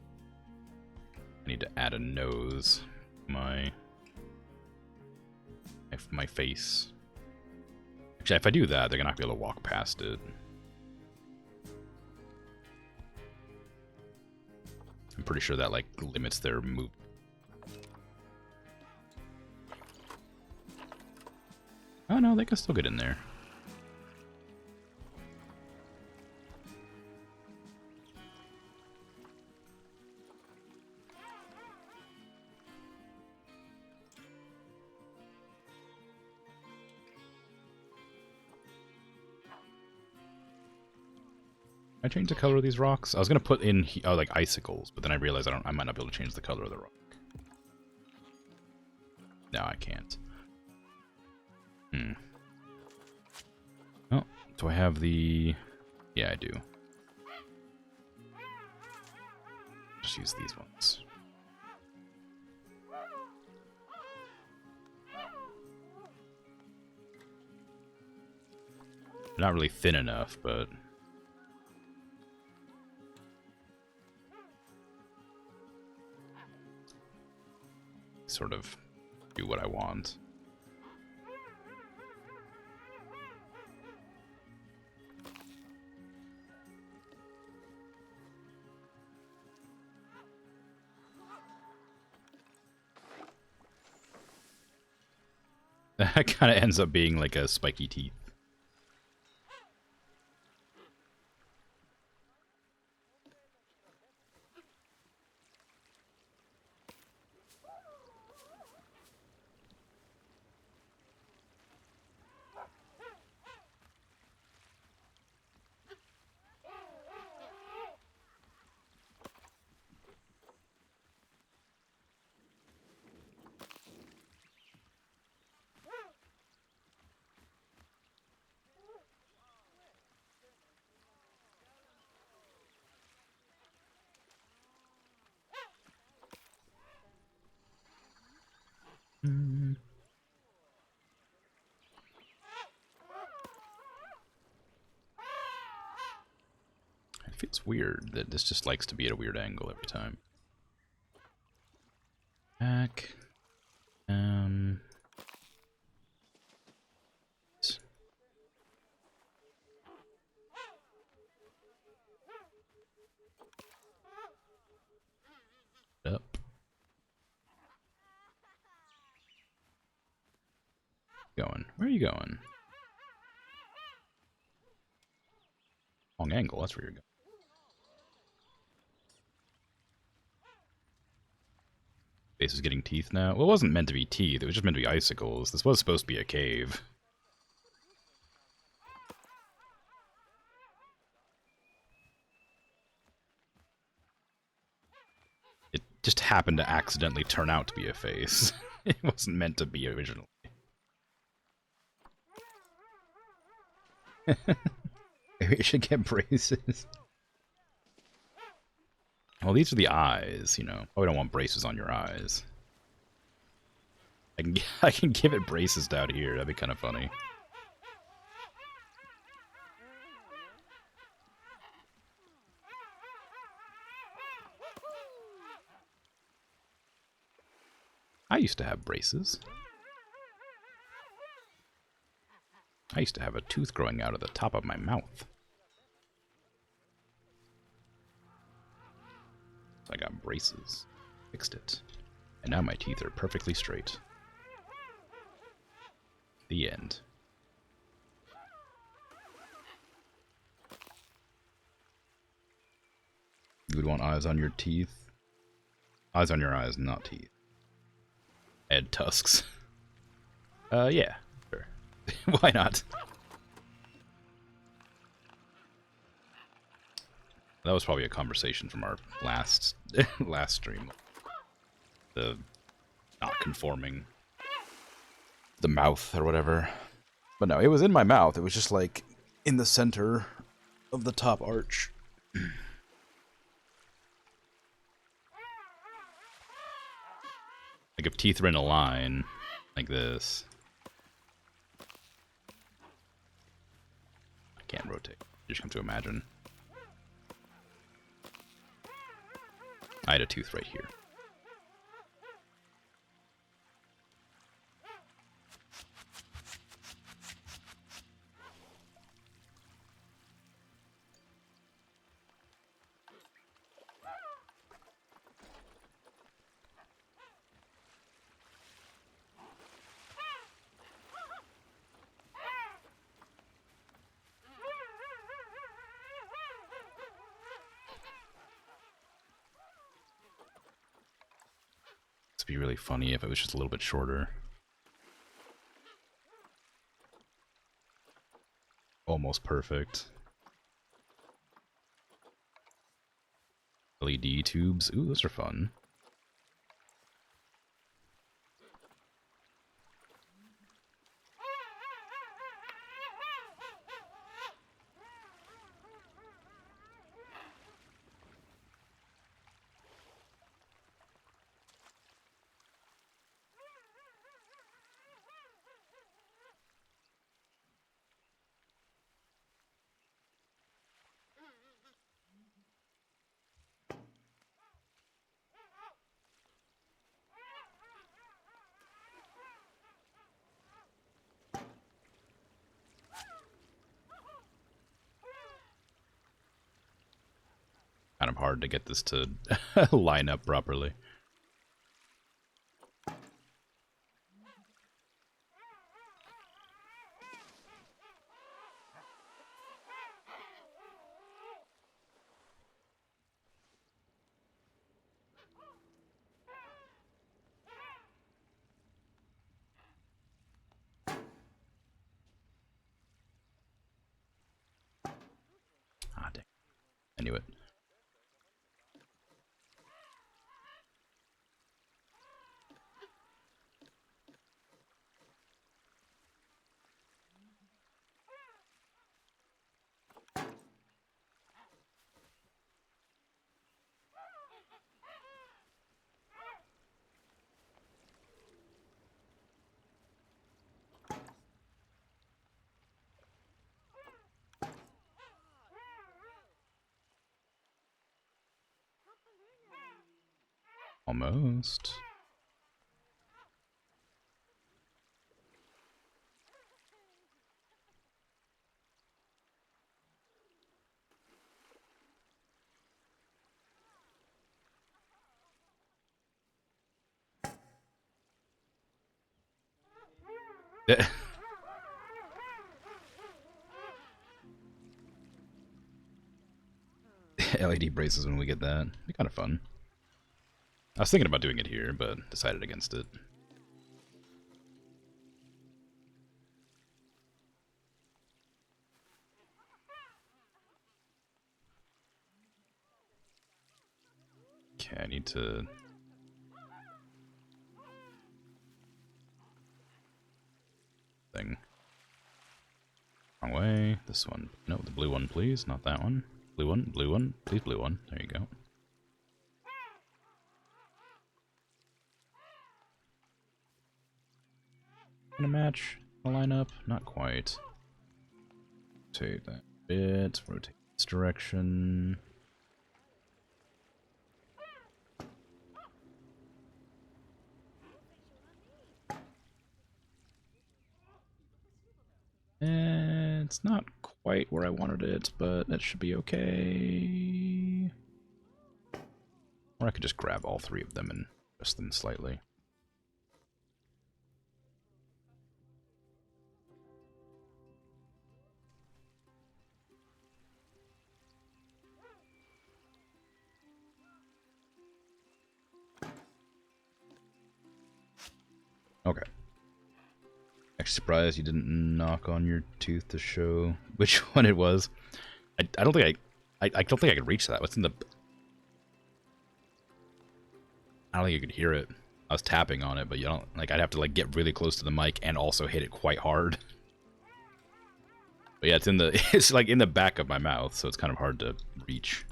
I need to add a nose to my face. Actually, if I do that, they're gonna not be able to walk past it. I'm pretty sure that, like, limits their move. Oh no, they can still get in there. I changed the color of these rocks. I was gonna put in like icicles, but then I realized I might not be able to change the color of the rock. No, I can't. Oh, do I have the... Yeah, I do. Just use these ones. They're not really thin enough, but... sort of do what I want. That kind of ends up being like a spiky teeth. It feels weird that this just likes to be at a weird angle every time. Back. Up. Going. Where are you going? Long angle, that's where you're going. Base is getting teeth now. Well, it wasn't meant to be teeth, it was just meant to be icicles. This was supposed to be a cave. just happened to accidentally turn out to be a face. It wasn't meant to be originally. Maybe you should get braces. Well, these are the eyes, you know. Oh, we don't want braces on your eyes. I can give it braces down here. That'd be kind of funny. I used to have braces. I used to have a tooth growing out of the top of my mouth. So I got braces. Fixed it. And now my teeth are perfectly straight. The end. You would want eyes on your teeth? Eyes on your eyes, not teeth. Add tusks. Yeah. Sure. Why not? That was probably a conversation from our last stream. The not conforming. The mouth or whatever. But no, it was in my mouth. It was just like in the center of the top arch. Like if teeth were in a line, like this. I can't rotate. You just come to imagine. I had a tooth right here. It'd be really funny if it was just a little bit shorter. Almost perfect. LED tubes. Ooh, those are fun. Kind of hard to get this to line up properly. Ah, dang. I knew it. Almost. LED braces when we get that. Be kind of fun. I was thinking about doing it here, but decided against it. Okay, I need to this one. No, the blue one, please. Not that one. Blue one, blue one. Please, blue one. There you go. Gonna match the lineup? Not quite. Rotate that bit. Rotate this direction. It's not quite where I wanted it, but that should be okay. Or I could just grab all three of them and adjust them slightly. Okay. Actually surprised you didn't knock on your tooth to show which one it was. I don't think I don't think I could reach that. What's in the... I don't think you could hear it. I was tapping on it, but you don't... Like, I'd have to, like, get really close to the mic and also hit it quite hard. But yeah, it's in the... It's, like, in the back of my mouth, so it's kind of hard to reach.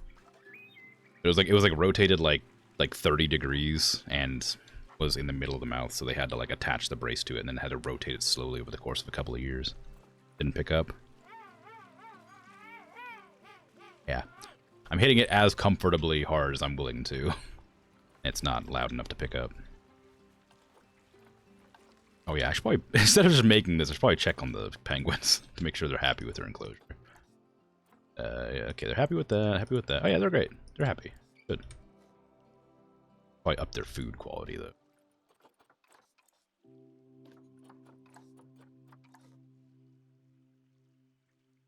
It was like rotated, like 30 degrees, and was in the middle of the mouth, so they had to, like, attach the brace to it, and then had to rotate it slowly over the course of a couple of years. Didn't pick up. Yeah. I'm hitting it as comfortably hard as I'm willing to. It's not loud enough to pick up. Oh yeah, I should probably, instead of just making this, I should probably check on the penguins to make sure they're happy with their enclosure. Yeah, okay, they're happy with that, happy with that. Oh yeah, they're great. They're happy. Good. Probably up their food quality, though.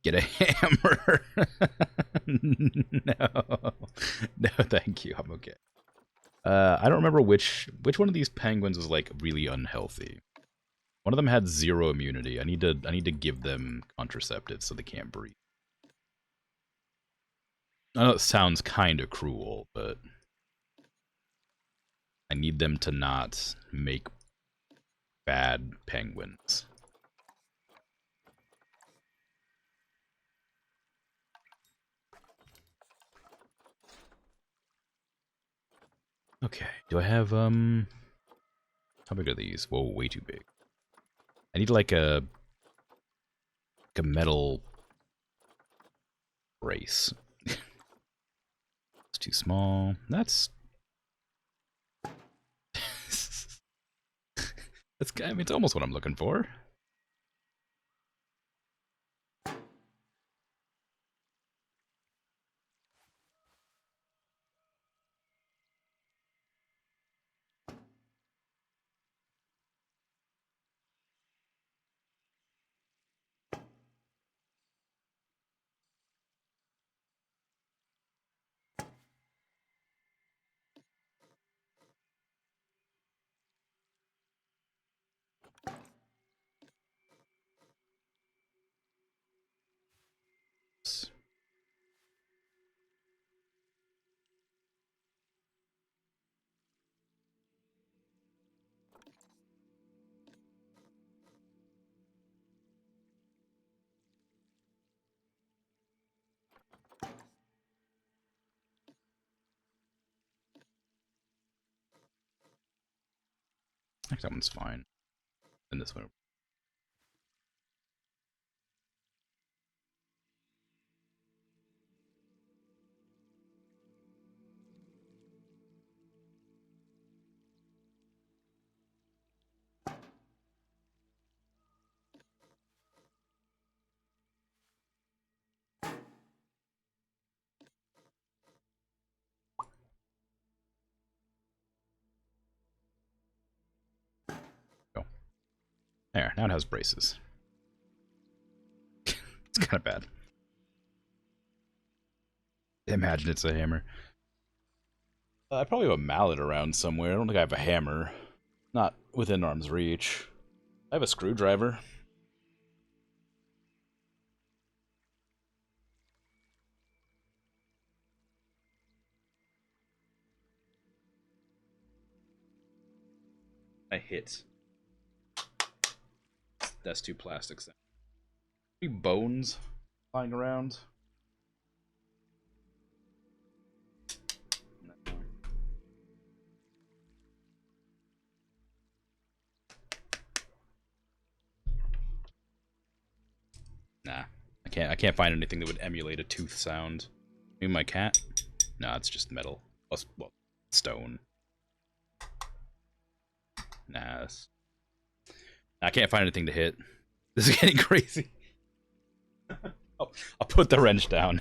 Get a hammer. No. No, thank you. I'm okay. I don't remember which one of these penguins was, like, really unhealthy. One of them had 0 immunity. I need to give them contraceptives so they can't breathe. I know it sounds kind of cruel, but I need them to not make bad penguins. Okay, do I have, how big are these? Whoa, way too big. I need, like a metal brace. It's too small. That's... That's, I mean, it's almost what I'm looking for. Actually, that one's fine. And this one. Go. There, now it has braces. It's kind of bad. Imagine it's a hammer. I probably have a mallet around somewhere. I don't think I have a hammer. Not within arm's reach. I have a screwdriver. I hit. That's two plastics. Bones. Flying around. Nah, I can't find anything that would emulate a tooth sound. Maybe my cat? Nah, it's just metal. Plus, well, stone. Nah, I can't find anything to hit. This is getting crazy. I'll put the wrench down.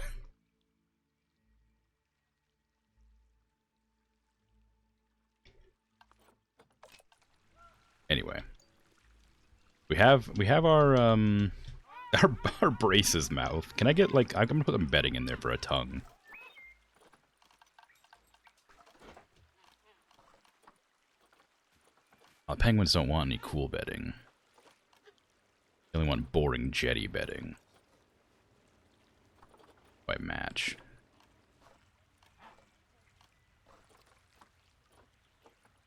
Anyway, we have our our brace's mouth. Can I get like I'm gonna put some bedding in there for a tongue. Penguins don't want any cool bedding. They only want boring jetty bedding. By match.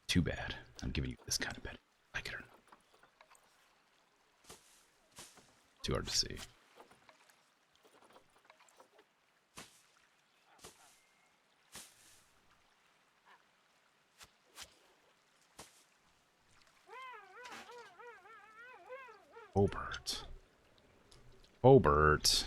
Too bad. I'm giving you this kind of bedding. Like it or not. Too hard to see. Hobart. Hobart.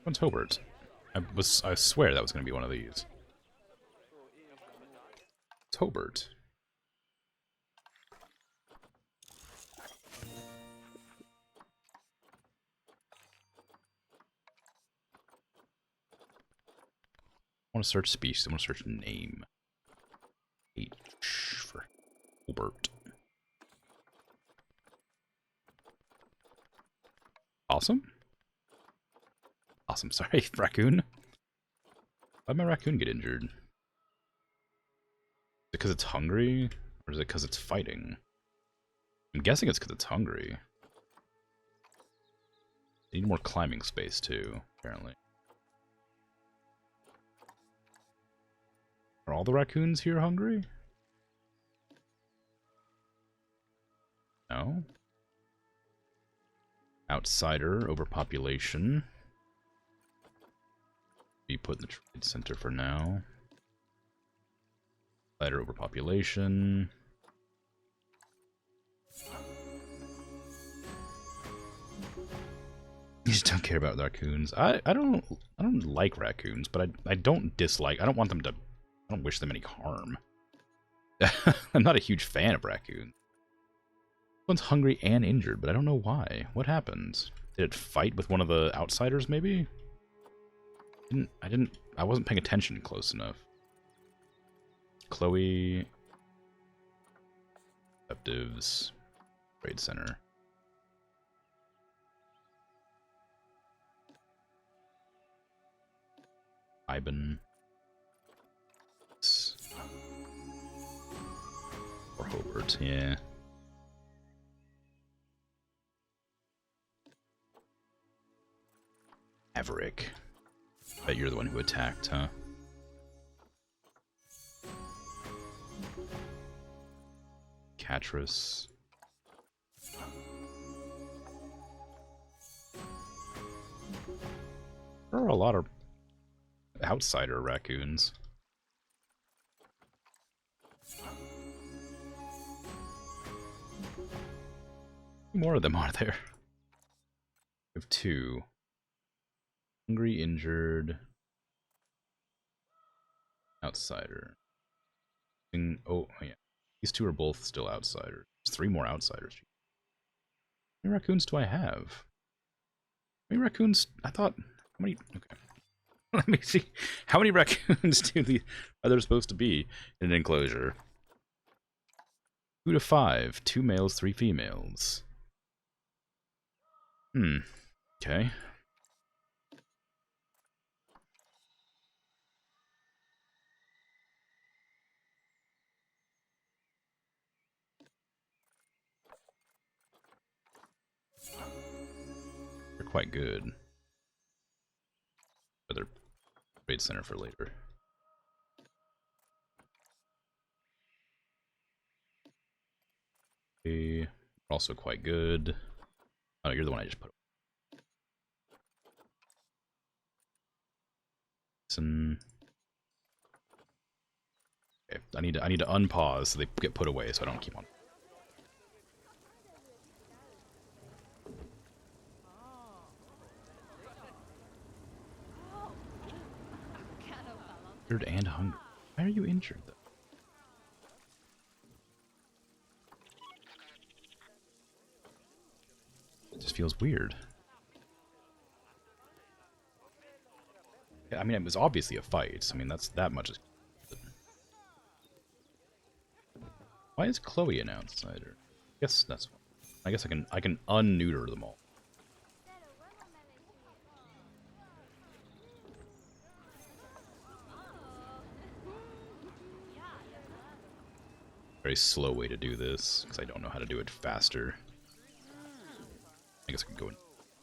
What's Hobart? I swear that was going to be one of these. It's Hobart. I want to search species. I want to search name. H for Hobart. Awesome? Awesome, sorry, raccoon. Why'd my raccoon get injured? Is it because it's hungry? Or is it because it's fighting? I'm guessing it's because it's hungry. They need more climbing space too, apparently. Are all the raccoons here hungry? No. Outsider, overpopulation. Be put in the trade center for now. Outsider, overpopulation. You just don't care about raccoons. I don't like raccoons, but I don't dislike. I don't want them to. I don't wish them any harm. I'm not a huge fan of raccoons. One's hungry and injured, but I don't know why. What happened? Did it fight with one of the outsiders, maybe? I wasn't paying attention close enough. Chloe. Receptives. Trade center. Iban. Or Hobart, yeah. Maverick. Bet you're the one who attacked, huh? Catrus. There are a lot of outsider raccoons. How many more of them are there? We have two. Hungry, injured, outsider. Oh, yeah. These two are both still outsiders. There's 3 more outsiders. How many raccoons do I have? How many raccoons? I thought... How many... Okay. Let me see. How many raccoons are there supposed to be in an enclosure? 2 to 5. 2 males, 3 females. Okay. They're quite good. But they're trade center for later. Also quite good. Oh, you're the one I just put. Listen. Okay, I need to unpause so they get put away so I don't keep on. Injured and hungry. Why are you injured though? It just feels weird. Yeah, I mean, it was obviously a fight. I mean, that's that much. Why is Chloe an outsider? I guess that's. I guess I can unneuter them all. Very slow way to do this because I don't know how to do it faster. I guess I could go in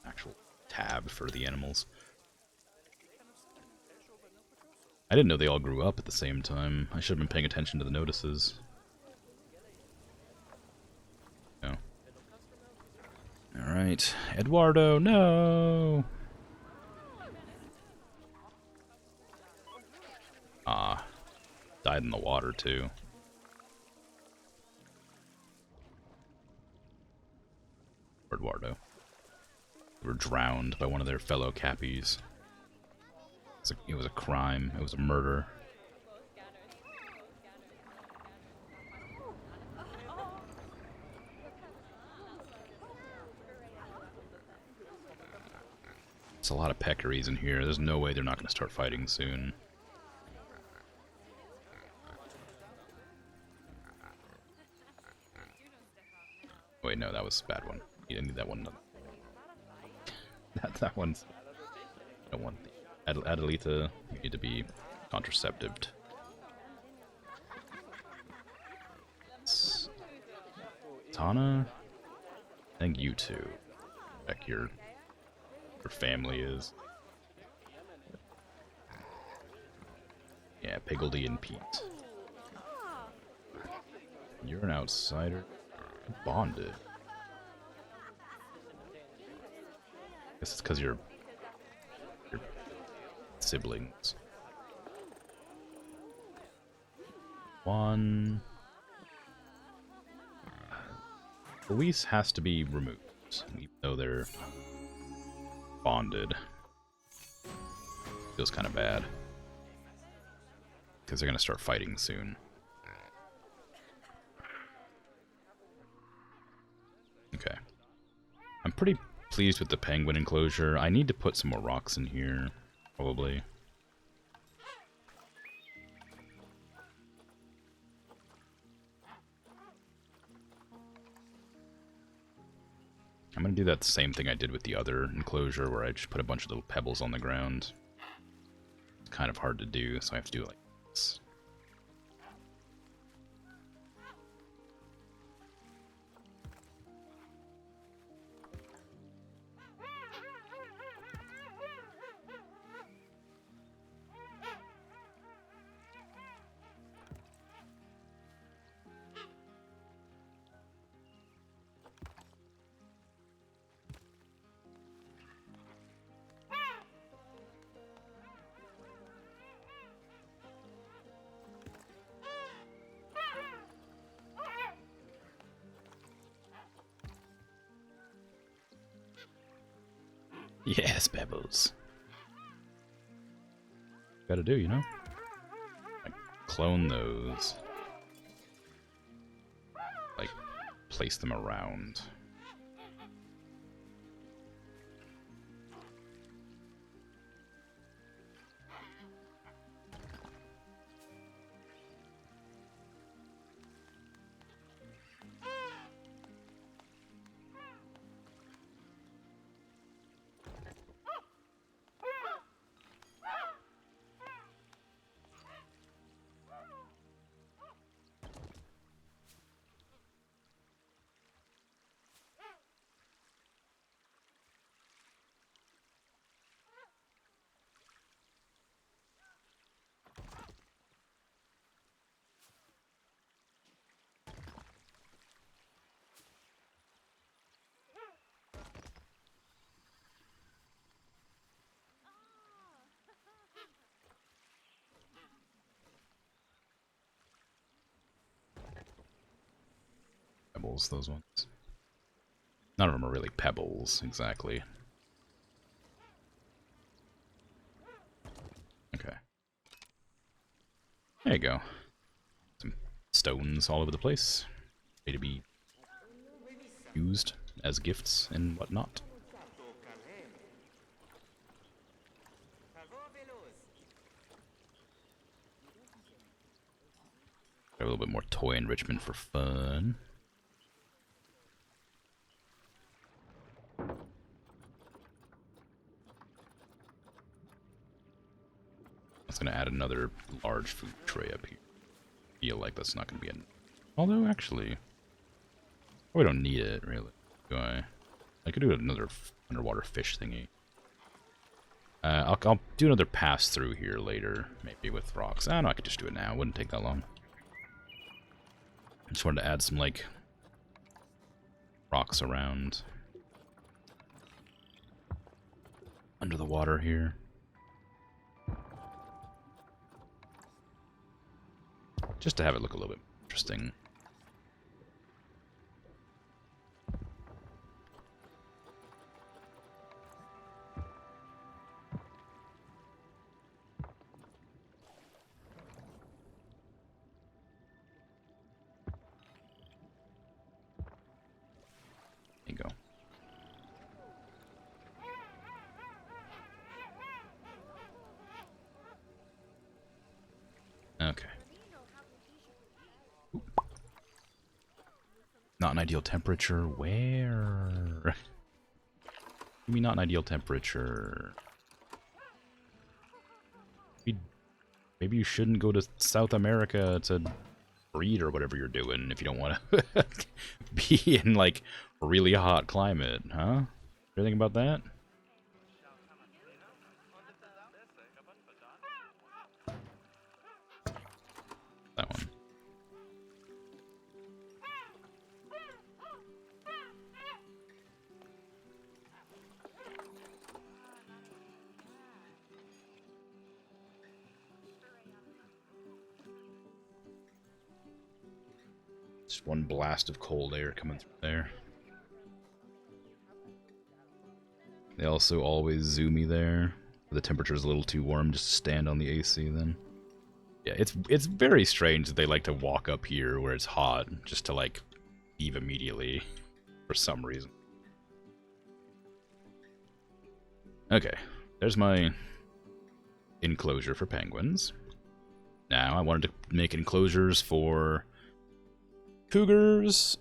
actual tab for the animals. I didn't know they all grew up at the same time. I should have been paying attention to the notices. No. Alright. Eduardo, no! Ah. Died in the water, too. Eduardo. They were drowned by one of their fellow Cappies. It was a crime. It was a murder. It's a lot of peccaries in here. There's no way they're not going to start fighting soon. Wait, no, that was a bad one. You didn't need that one. That one's... I don't want the... Adelita, you need to be contraceptived. Tana? I think you two. Check your family is. Yeah, Piggledy and Pete. You're an outsider. Bonded. Guess it's because you're siblings. One. Luis has to be removed, even though they're bonded. Feels kind of bad. Because they're going to start fighting soon. Okay. I'm pretty pleased with the penguin enclosure. I need to put some more rocks in here, probably. I'm going to do that same thing I did with the other enclosure, where I just put a bunch of little pebbles on the ground. It's kind of hard to do, so I have to do it like this. Yes, Pebbles. Gotta do, you know? Like, clone those. Like, place them around. pebbles, those ones. None of them are really pebbles, exactly. Okay. There you go. Some stones all over the place. Ready to be used as gifts and whatnot. Got a little bit more toy enrichment for fun. That's going to add another large food tray up here. Feel like that's not going to be an... Although, actually... we don't need it, really. Do I? I could do another underwater fish thingy. I'll do another pass through here later, maybe with rocks. I know I could just do it now. It wouldn't take that long. I just wanted to add some, like, rocks around under the water here. Just to have it look a little bit interesting. There you go. Okay. Oop. Not an ideal temperature. Where? Give me not an ideal temperature. Maybe you shouldn't go to South America to breed or whatever you're doing if you don't want to be in, like, a really hot climate, huh? Anything about that? That one. Just one blast of cold air coming through there. They also always zoomy there. The temperature's a little too warm just to stand on the AC then. Yeah, it's very strange that they like to walk up here where it's hot just to, like, leave immediately for some reason. Okay, there's my enclosure for penguins. Now I wanted to make enclosures for cougars,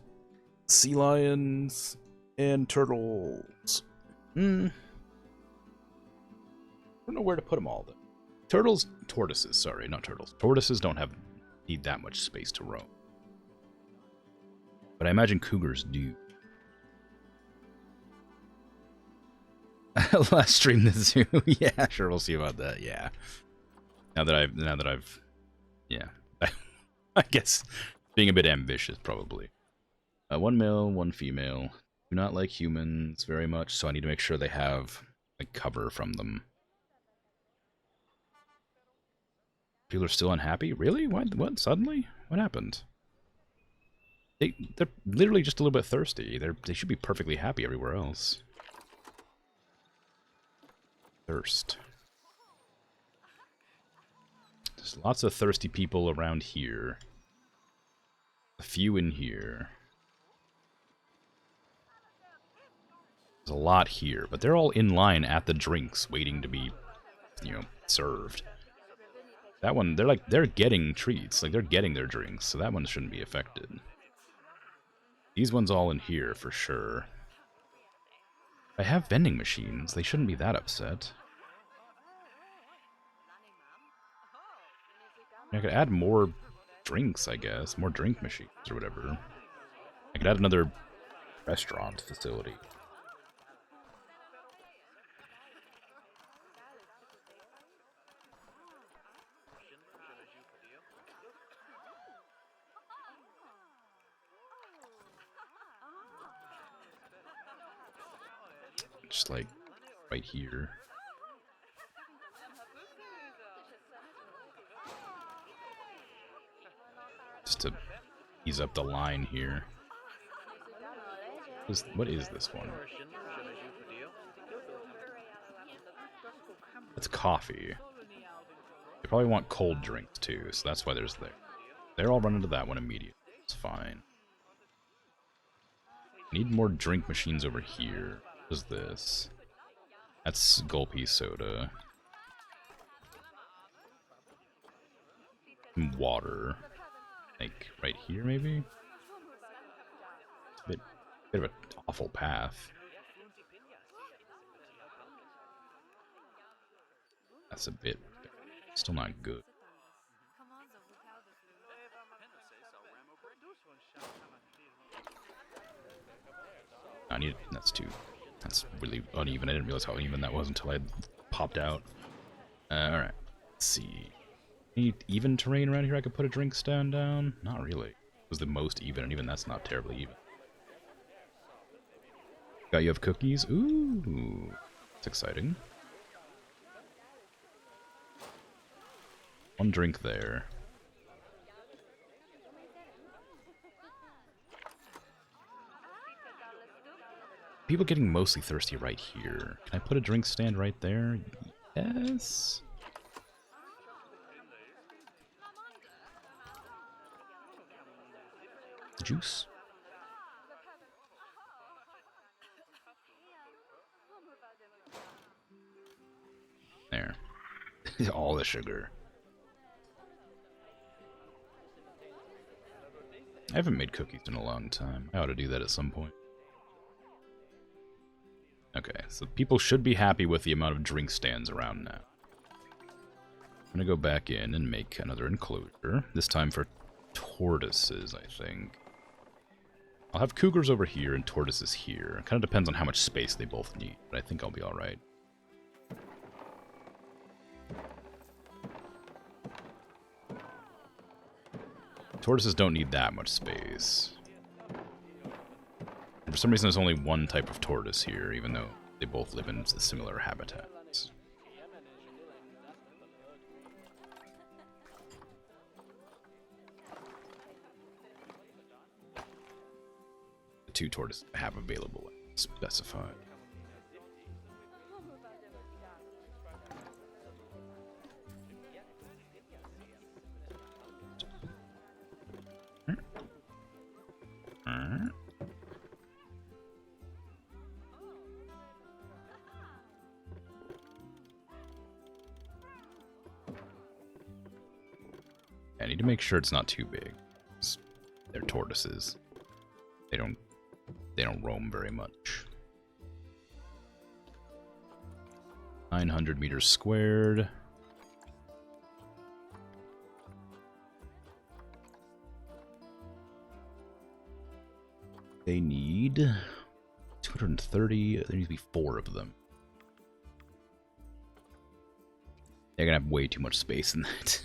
sea lions, and turtles. I don't know where to put them all though. Tortoises, sorry, not turtles. Tortoises don't need that much space to roam. But I imagine cougars do. Last stream the zoo. Yeah, sure, we'll see about that. Yeah. Now that I've yeah. I guess being a bit ambitious probably. 1 male, 1 female. Do not like humans very much, so I need to make sure they have like cover from them. People are still unhappy? Really? What? Suddenly? What happened? They're literally just a little bit thirsty. They should be perfectly happy everywhere else. Thirst. There's lots of thirsty people around here. A few in here. There's a lot here, but they're all in line at the drinks, waiting to be, served. That one, they're getting treats, like they're getting their drinks, so that one shouldn't be affected. These ones all in here for sure. I have vending machines, they shouldn't be that upset. I could add more drinks, I guess, more drink machines or whatever. I could add another restaurant facility. Just like right here. Just to ease up the line here. What is this one? It's coffee. They probably want cold drinks too, so that's why there's there. They're all run into that one immediately. It's fine. Need more drink machines over here. What is this? That's Gulpy soda. And water. Like right here, maybe? It's a bit of an awful path. That's a bit still not good. I need that's really uneven. I didn't realize how uneven that was until I popped out. Alright. Let's see. Any even terrain around here I could put a drink stand down? Not really. It was the most even, and even that's not terribly even. Got you have cookies? Ooh. That's exciting. One drink there. People getting mostly thirsty right here. Can I put a drink stand right there? Yes. Juice. There. All the sugar. I haven't made cookies in a long time. I ought to do that at some point. Okay, so people should be happy with the amount of drink stands around now. I'm gonna go back in and make another enclosure. This time for tortoises, I think. I'll have cougars over here and tortoises here. It kind of depends on how much space they both need, but I think I'll be alright. Tortoises don't need that much space. And for some reason there's only one type of tortoise here, even though they both live in similar habitats. The two tortoises I have available specified. I need to make sure it's not too big. They're tortoises. They don't roam very much. 900 meters squared. They need 230. There needs to be 4 of them. They're gonna have way too much space in that.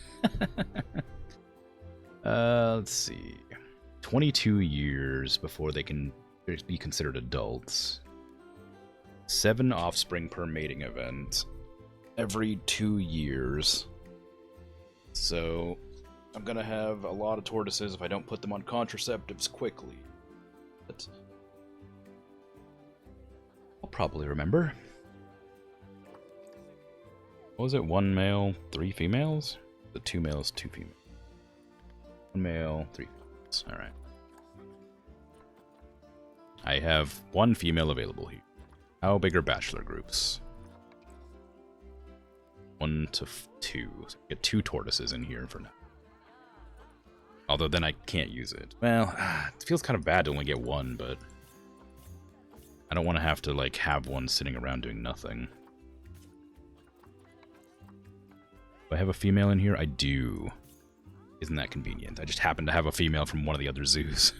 Let's see. 22 years before they can be considered adults. 7 offspring per mating event. Every 2 years. So, I'm gonna have a lot of tortoises if I don't put them on contraceptives quickly. But I'll probably remember. What was it? 1 male, 3 females? The 2 males, 2 females. 1 male, 3 females. Alright. I have 1 female available here. How big are bachelor groups? 1 to 2. So get 2 tortoises in here for now. Although then I can't use it. Well, it feels kind of bad to only get 1, but I don't want to have to like have 1 sitting around doing nothing. Do I have a female in here? I do. Isn't that convenient? I just happen to have a female from one of the other zoos.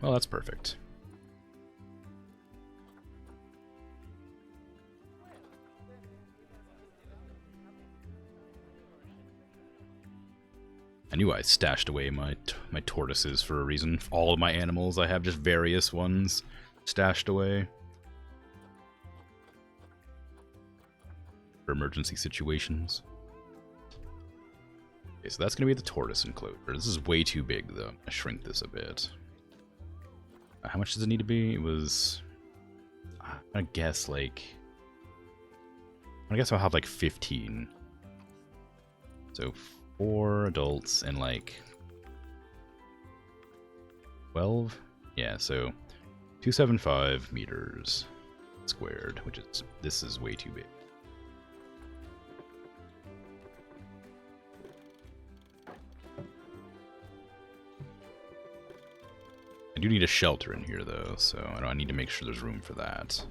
Well, that's perfect. I knew I stashed away my tortoises for a reason. All of my animals, I have just various ones stashed away. For emergency situations. Okay, so that's going to be the tortoise enclosure. This is way too big, though. I'm going to shrink this a bit. How much does it need to be? It was... I guess, like... I guess I'll have, like, 15. So, 4 adults and, like... 12? Yeah, so... 275 meters squared, which is... This is way too big. I do need a shelter in here, though, so I need to make sure there's room for that.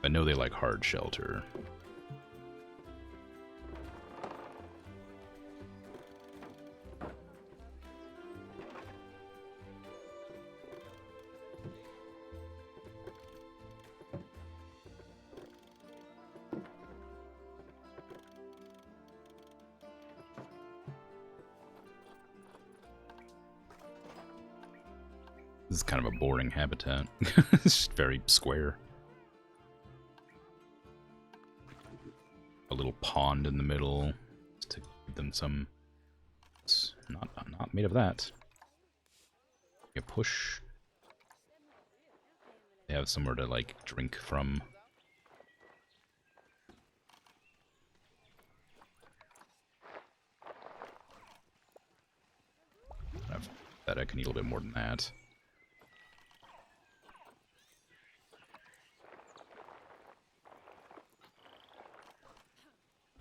I know they like hard shelter. This is kind of a boring habitat. It's just very square. A little pond in the middle to give them some... It's not made of that. You push. They have somewhere to, like, drink from. I can eat a little bit more than that.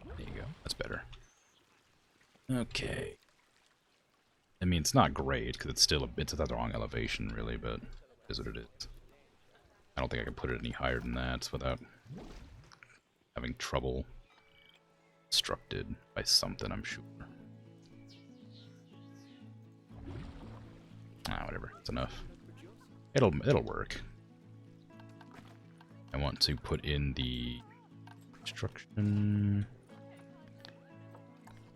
There you go. That's better. Okay. I mean, it's not great, because it's still it's at the wrong elevation, really, but it is what it is. I don't think I can put it any higher than that without having trouble obstructed by something, I'm sure. Ah, whatever. It's enough. It'll work. I want to put in the construction...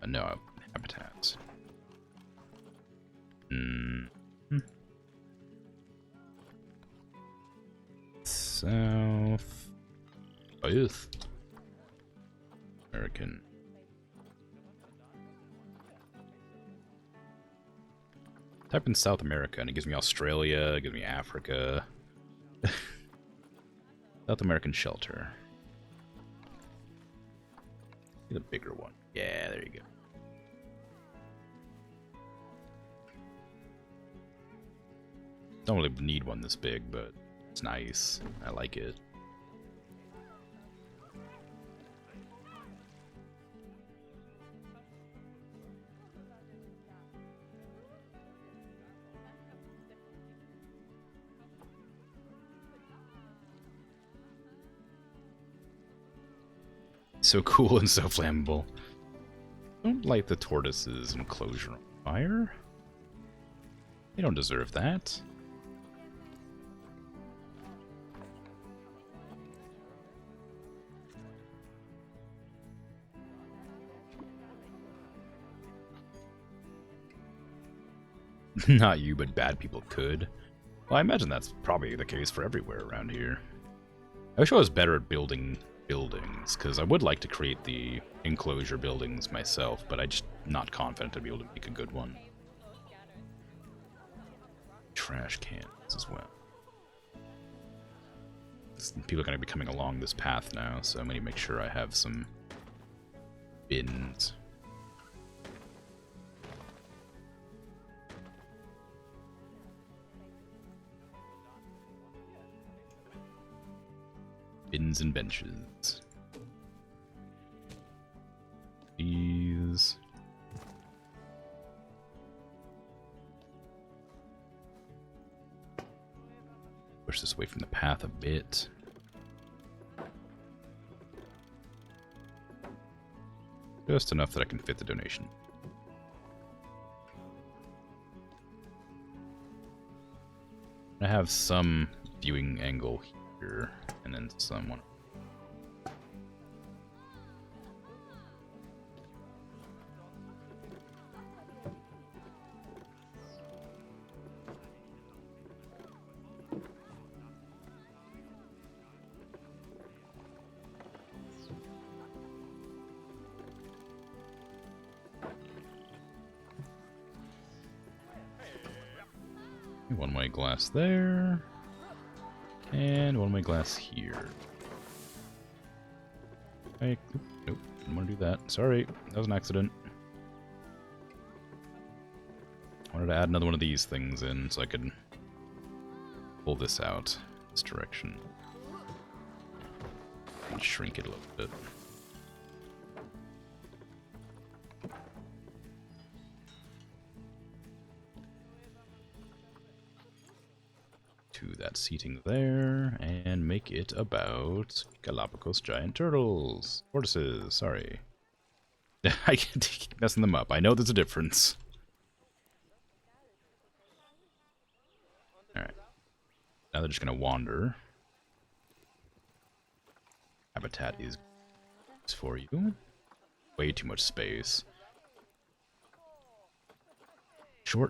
no, habitats. South... Oh, yes. American. Type in South America and it gives me Australia, it gives me Africa. South American shelter. Get a bigger one. Yeah, there you go. Don't really need one this big, but it's nice. I like it. So cool and so flammable. Don't light the tortoise's enclosure on fire. They don't deserve that. Not you, but bad people could. Well, I imagine that's probably the case for everywhere around here. I wish I was better at building buildings, because I would like to create the enclosure buildings myself, but I'm just not confident to be able to make a good one. Trash cans as well. People are going to be coming along this path now, so I'm going to make sure I have some bins. Bins and benches. These. Push this away from the path a bit. Just enough that I can fit the donation. I have some viewing angle here, and then someone. One-way glass there. And one-way glass here. Hey, nope, didn't want to do that. Sorry, that was an accident. I wanted to add another one of these things in so I could pull this out this direction. And shrink it a little bit. To that seating there, and make it about Galapagos giant turtles. Tortoises, sorry. I keep messing them up. I know there's a difference. Alright. Now they're just gonna wander. Habitat is for you. Way too much space.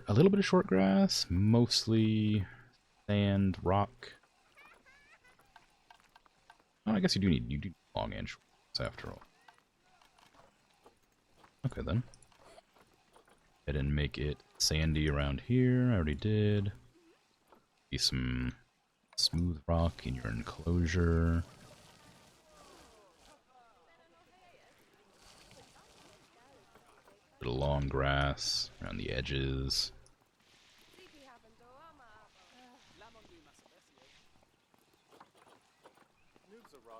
A little bit of short grass, mostly sand, rock. Oh, I guess you do need long and short grass after all. Okay then. Head and make it sandy around here. I already did. Be some smooth rock in your enclosure. Bit of long grass around the edges.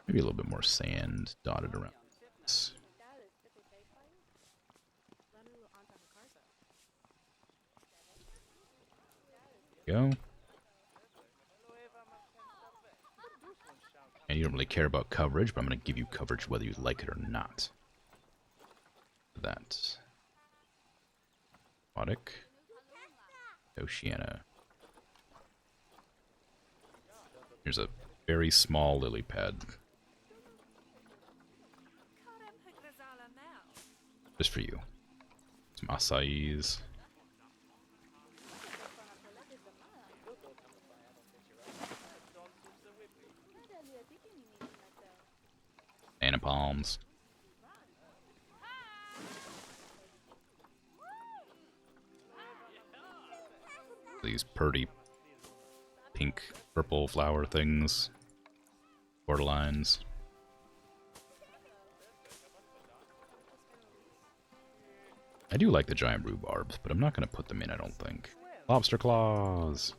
Maybe a little bit more sand dotted around this. Go. And you don't really care about coverage, but I'm going to give you coverage whether you like it or not. That. Aquatic. Oceania. Here's a very small lily pad. Just for you. Some acais. Banana palms. These pretty pink, purple flower things. Borderlines. I do like the giant rhubarbs, but I'm not going to put them in, I don't think. Lobster claws!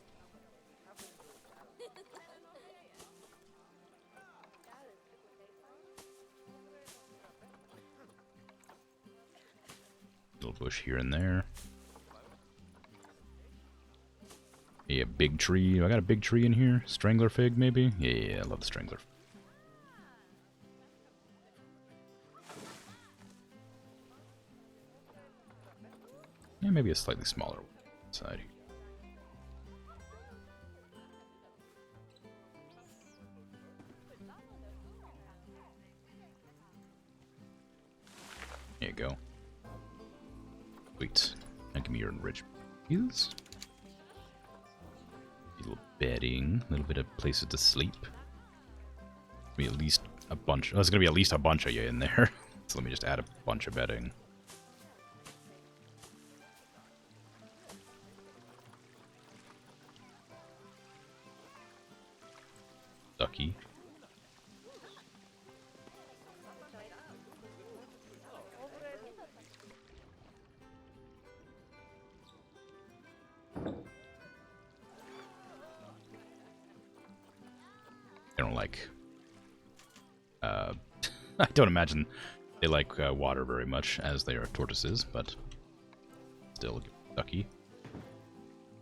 Little bush here and there. Yeah, big tree. I got a big tree in here. Strangler fig, maybe? Yeah, I love the strangler. Yeah, maybe a slightly smaller side here. There you go. Wait. Now give me your enrichment. Use. A little bedding. A little bit of places to sleep. Be at least a bunch. Oh, there's gonna be at least a bunch of you in there. So let me just add a bunch of bedding. Ducky. They don't like... I don't imagine they like water very much, as they are tortoises, but still, ducky.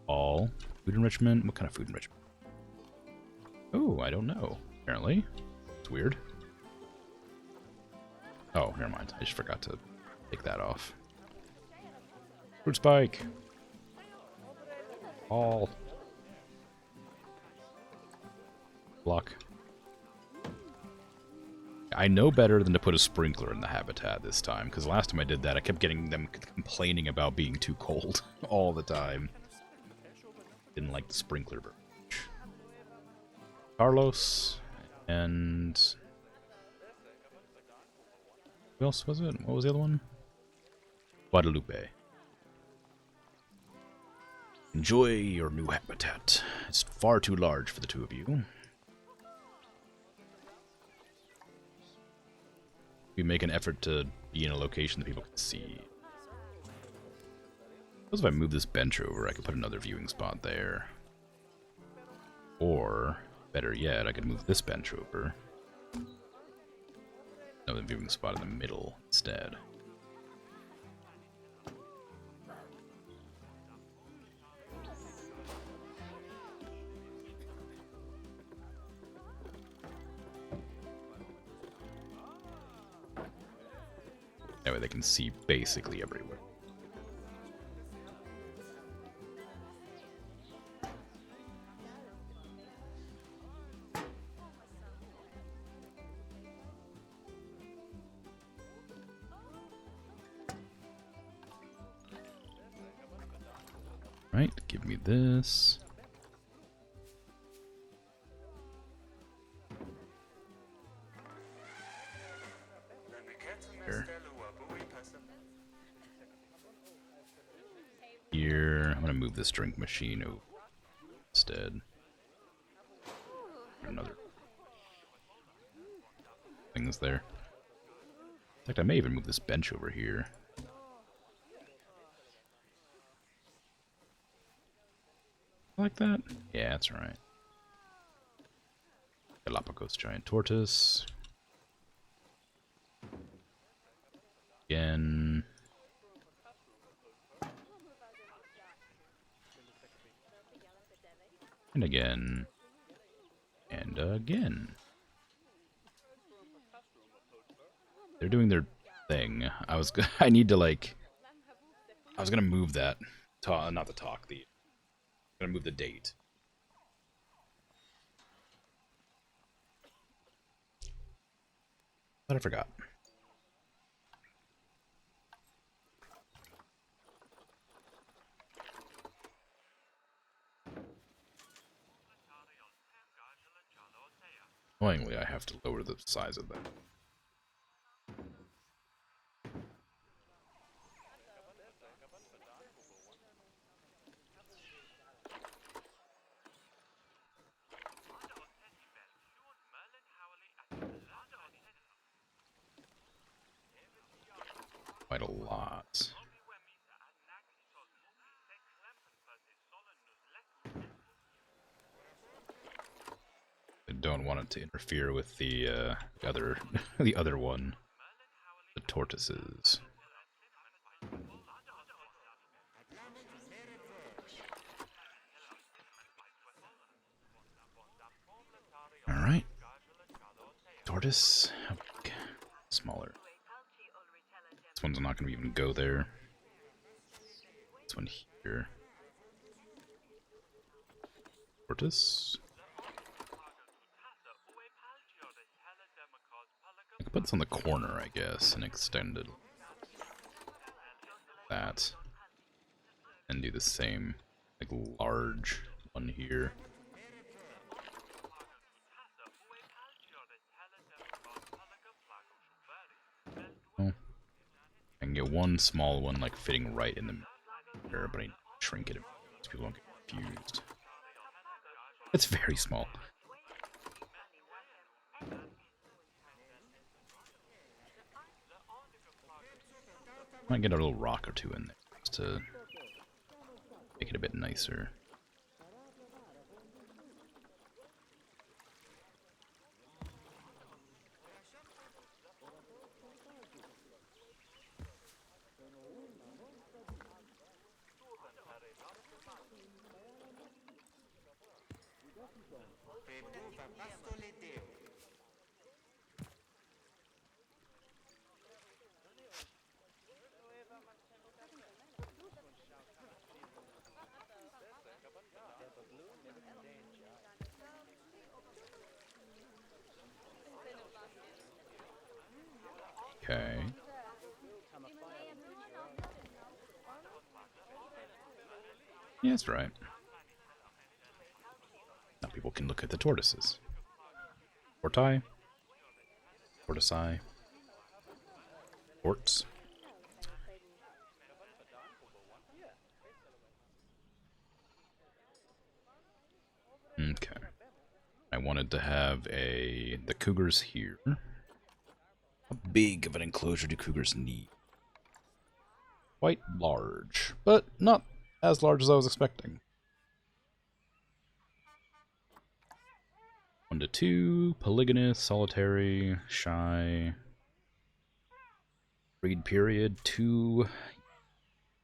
All food enrichment. What kind of food enrichment? Oh, I don't know. Apparently, it's weird. Oh, never mind. I just forgot to take that off. Fruit spike. All. Block. I know better than to put a sprinkler in the habitat this time, because last time I did that, I kept getting them complaining about being too cold all the time. Didn't like the sprinkler very much. Carlos, and... who else was it? What was the other one? Guadalupe. Enjoy your new habitat. It's far too large for the two of you. We make an effort to be in a location that people can see. Suppose if I move this bench over, I could put another viewing spot there. Or, better yet, I could move this bench over. Another viewing spot in the middle instead. That way they can see basically everywhere. Right, give me this. Here, I'm gonna move this drink machine over instead. Another things there. In fact, I may even move this bench over here. Like that? Yeah, that's right. Galapagos giant tortoise. Again. And again. And again. They're doing their thing. I need to like... I was gonna move that. Not the talk, I'm gonna move the date. But I forgot. Annoyingly, I have to lower the size of them. Quite a lot. I don't want it to interfere with the other the other one, the tortoises. All right, tortoise, how big? Smaller. This one's not going to even go there. This one here. Tortoise. I could put this on the corner, I guess, and extend it. That. And do the same, like, large one here. Oh. I can get one small one, like, fitting right in the middle, but I shrink it so people don't get confused. It's very small. Might get a little rock or two in there just to make it a bit nicer. Okay. Yeah, that's right. Now people can look at the tortoises. Tortoise. Tortoise. Torts. Okay. I wanted to have the cougars here. How big of an enclosure do cougars need? Quite large, but not as large as I was expecting. 1 to 2, polygynous, solitary, shy. Breed period 2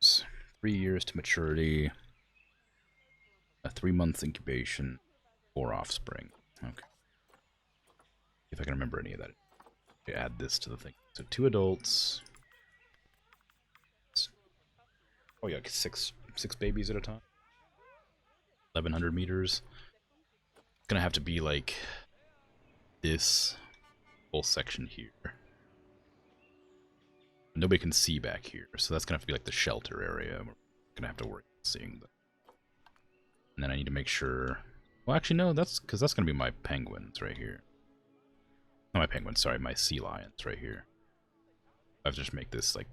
years, 3 years to maturity. A 3-month incubation, 4 offspring. Okay. If I can remember any of that. Add this to the thing. So 2 adults. Oh yeah, six babies at a time. 1,100 meters. It's gonna have to be like this whole section here. Nobody can see back here, so that's gonna have to be like the shelter area. We're gonna have to worry about seeing them. And then I need to make sure. Well, actually, no, that's because that's gonna be my penguins right here. Not my penguins, sorry, my sea lions right here. I have to just make this like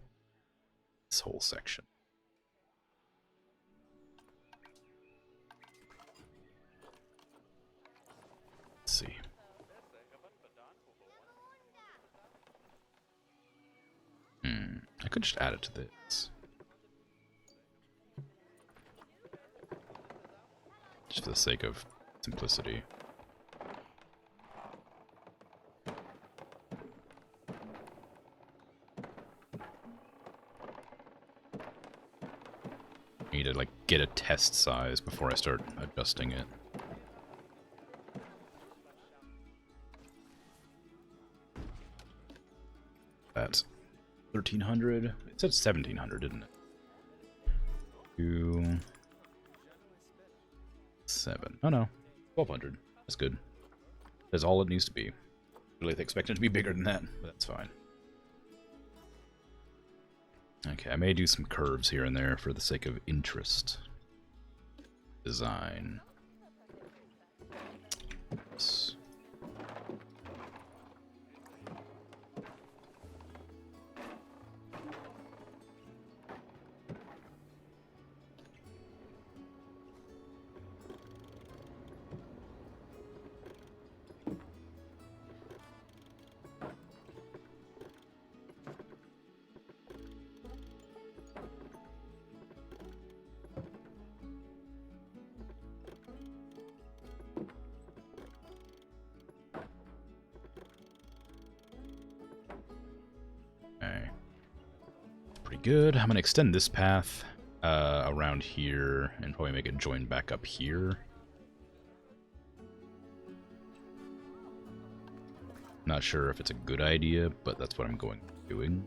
this whole section. Let's see. I could just add it to this. Just for the sake of simplicity. I need to like get a test size before I start adjusting it. That's 1,300. It said 1,700, didn't it? 2, 7. Oh no, 1,200. That's good. That's all it needs to be. Really expect it to be bigger than that, but that's fine. Okay, I may do some curves here and there for the sake of interest. Design. Oops. Pretty good. I'm going to extend this path around here and probably make it join back up here. Not sure if it's a good idea, but that's what I'm going to be doing.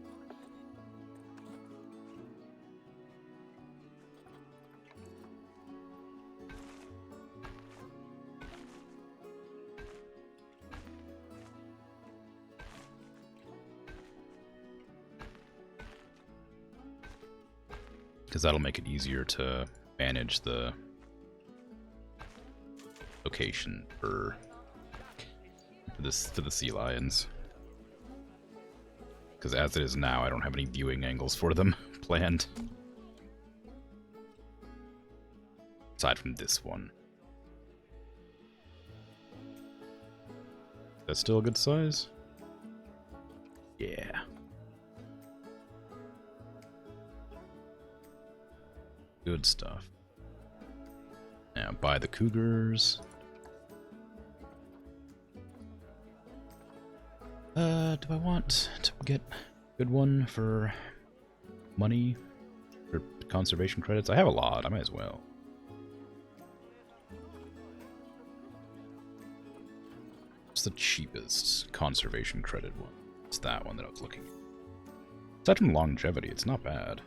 Because that'll make it easier to manage the location for the sea lions. Because as it is now, I don't have any viewing angles for them planned. Aside from this one. That's still a good size? Yeah. Good stuff. Now, buy the cougars. Do I want to get a good one for money? For conservation credits? I have a lot, I might as well. What's the cheapest conservation credit one? It's that one that I was looking at. Aside from longevity, it's not bad.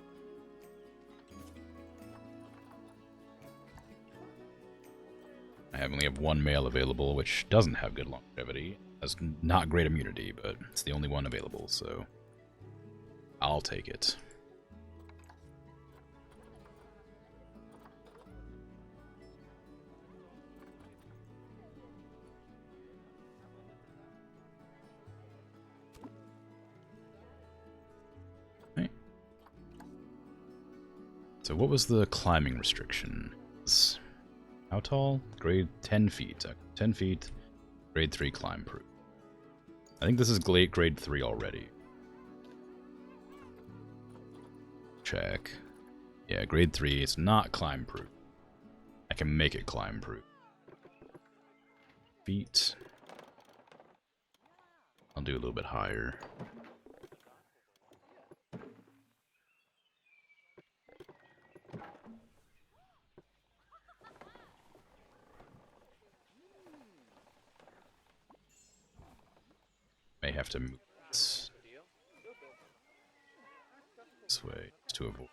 I only have one male available, which doesn't have good longevity. Has not great immunity, but it's the only one available, so I'll take it. Okay. So what was the climbing restriction? How tall? Grade 10 feet. 10 feet. Grade 3 climb proof. I think this is grade 3 already. Check. Yeah, grade 3. It's not climb proof. I can make it climb proof. Feet. I'll do a little bit higher. May have to move this way to avoid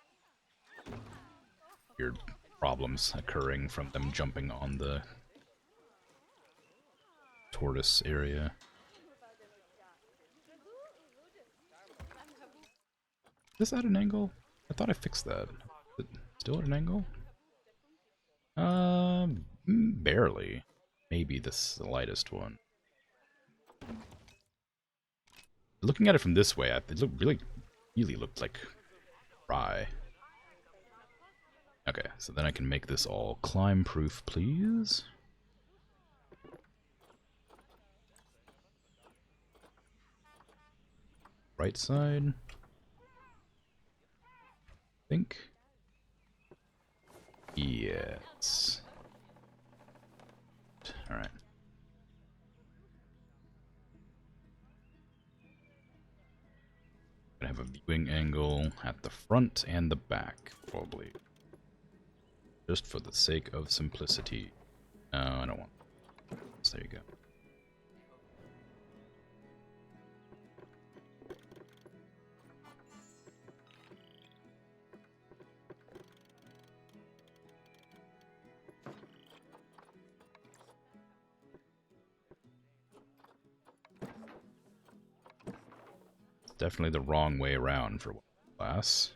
weird problems occurring from them jumping on the tortoise area. Is this at an angle? I thought I fixed that. Is it still at an angle? Barely. Maybe the slightest one. Looking at it from this way, it really looked like rye. Okay, so then I can make this all climb proof, please. Right side. I think. Yes. Alright. Gonna have a viewing angle at the front and the back, probably. Just for the sake of simplicity. No, I don't want this. There you go. Definitely the wrong way around for one class.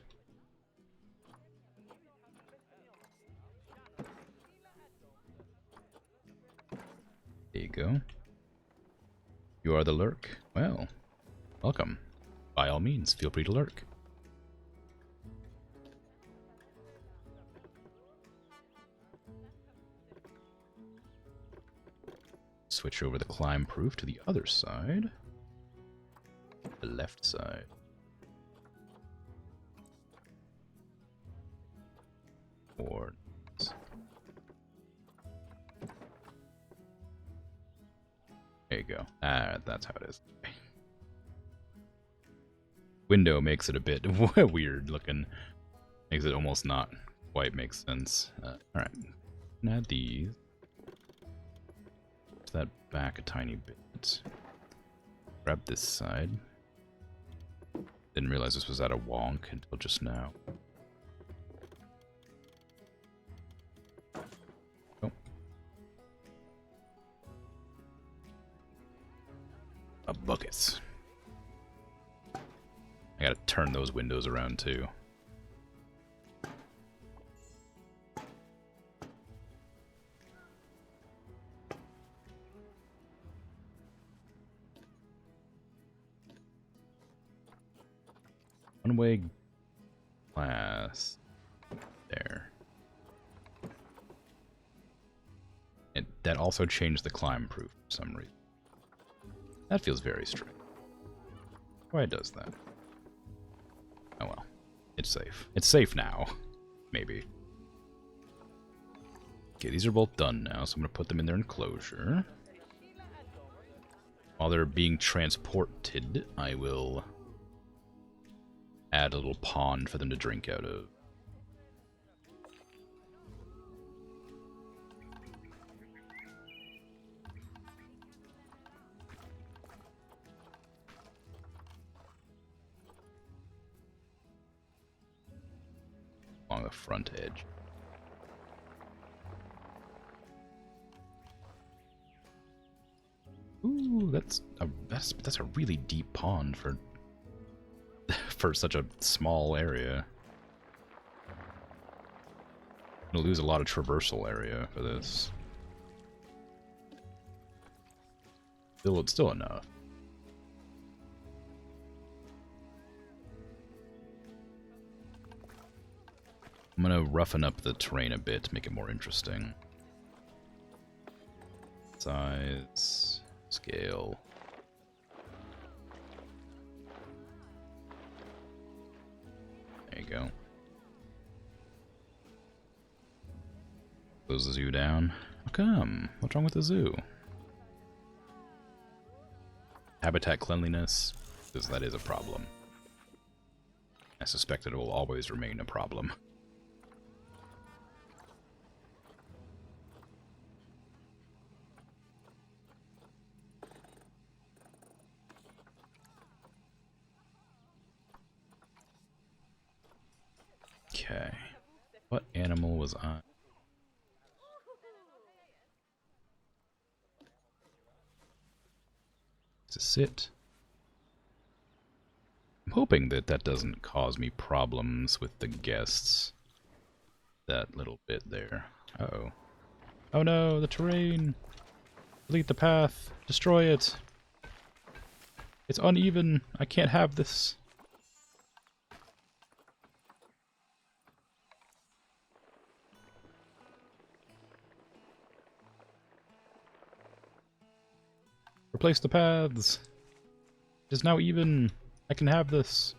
There you go. You are the lurk? Well, welcome. By all means, feel free to lurk. Switch over the climb proof to the other side. The left side. Or there you go. That's how it is. Window makes it a bit weird looking. Makes it almost not quite make sense. Alright. Add these. Push that back a tiny bit. Grab this side. Didn't realize this was at a wonk until just now. Oh. A bucket. I gotta turn those windows around too. One-way glass. There. That also changed the climb proof for some reason. That feels very strange. Why does that? Oh well. It's safe. It's safe now. Maybe. Okay, these are both done now, so I'm going to put them in their enclosure. While they're being transported, I will add a little pond for them to drink out of. Along the front edge. Ooh, that's a really deep pond for for such a small area. I'm gonna lose a lot of traversal area for this. It's still enough. I'm gonna roughen up the terrain a bit to make it more interesting. Size, scale. There you go. Close the zoo down. How come? What's wrong with the zoo? Habitat cleanliness, because that is a problem. I suspect it will always remain a problem. Okay. What animal was I? To sit. I'm hoping that that doesn't cause me problems with the guests. That little bit there. Uh-oh. Oh no, the terrain! Delete the path. Destroy it. It's uneven. I can't have this. Replace the paths. It is now even. I can have this.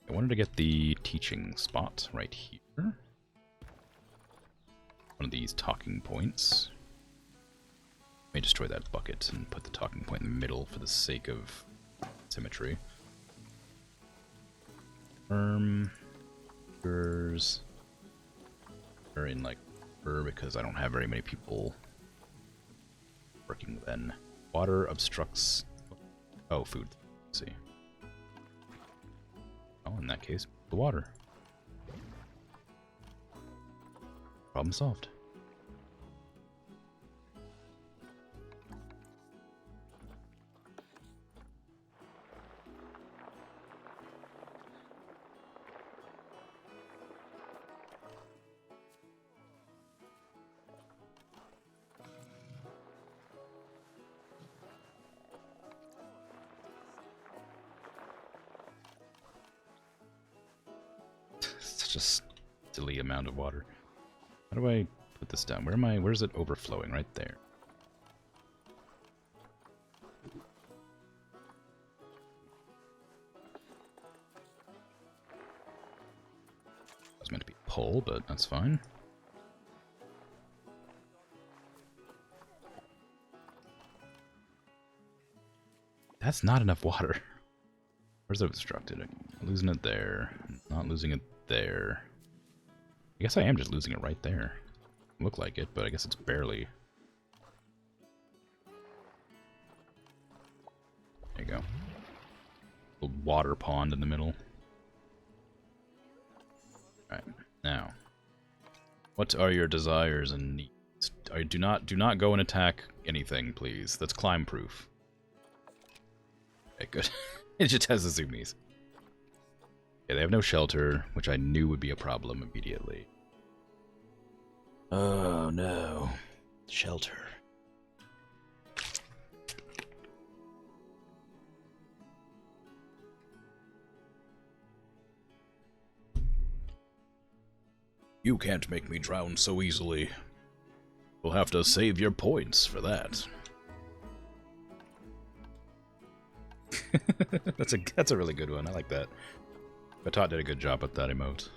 I wanted to get the teaching spot right here. One of these talking points. Let me destroy that bucket and put the talking point in the middle for the sake of symmetry. Burgers are in like because I don't have very many people working then. Water obstructs. Oh, food. Let's see. Oh, in that case, the water. Problem solved. Such a silly amount of water. How do I put this down? Where am I? Where's it overflowing? Right there. It was meant to be pull, but that's fine. That's not enough water. Where's it obstructed? I'm losing it there. Not losing it there. I guess I am just losing it right there. Look like it, but I guess it's barely. There you go. Little water pond in the middle. Alright, now. What are your desires and needs? Do not go and attack anything, please. That's climb proof. Okay, good. It just has the zoomies. Yeah, they have no shelter, which I knew would be a problem immediately. Oh no. Shelter. You can't make me drown so easily. You'll have to save your points for that. That's a really good one. I like that. Batot did a good job at that emote.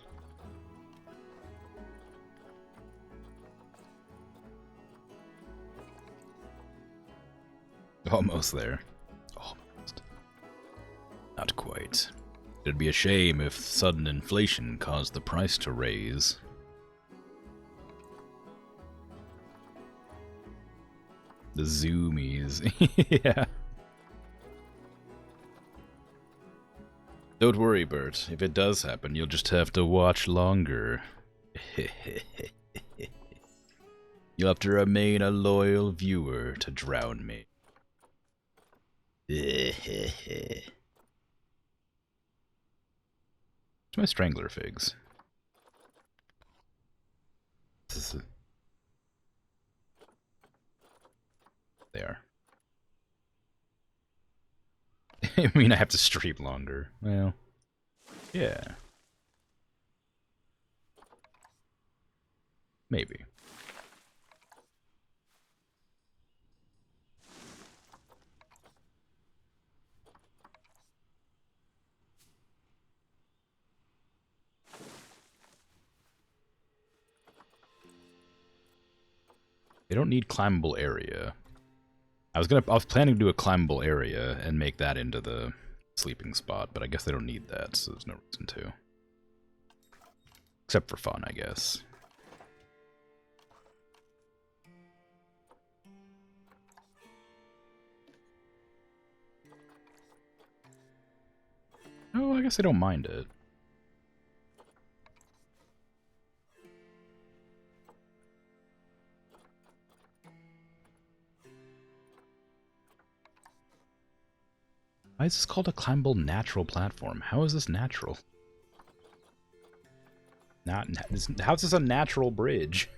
Almost there. Almost. Not quite. It'd be a shame if sudden inflation caused the price to raise. The zoomies. Yeah. Don't worry, Bert. If it does happen, you'll just have to watch longer. You'll have to remain a loyal viewer to drown me. Where's my strangler figs? They are. I mean, I have to stream longer. Well, yeah. Maybe. They don't need climbable area. I was planning to do a climbable area and make that into the sleeping spot, but I guess they don't need that, so there's no reason to. Except for fun, I guess. Oh, I guess they don't mind it. Why is this called a climbable natural platform? How is this natural? How is this a natural bridge?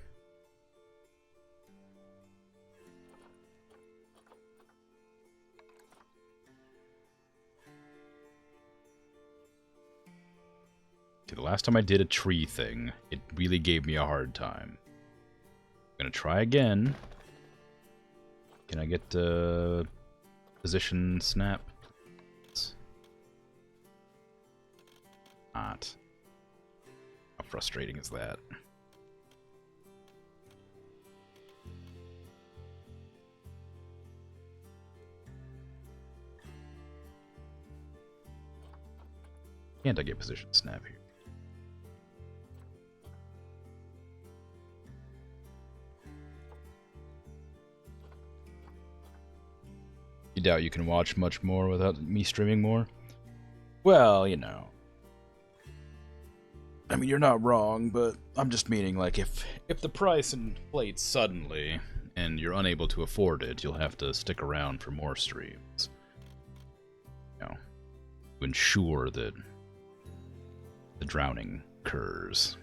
The last time I did a tree thing, it really gave me a hard time. I'm gonna try again. Can I get position snap? Not. How frustrating is that? Can't I get position snap here? You doubt you can watch much more without me streaming more? Well, you know. I mean, you're not wrong, but I'm just meaning, like, if the price inflates suddenly and you're unable to afford it, you'll have to stick around for more streams. You know, to ensure that the drowning occurs.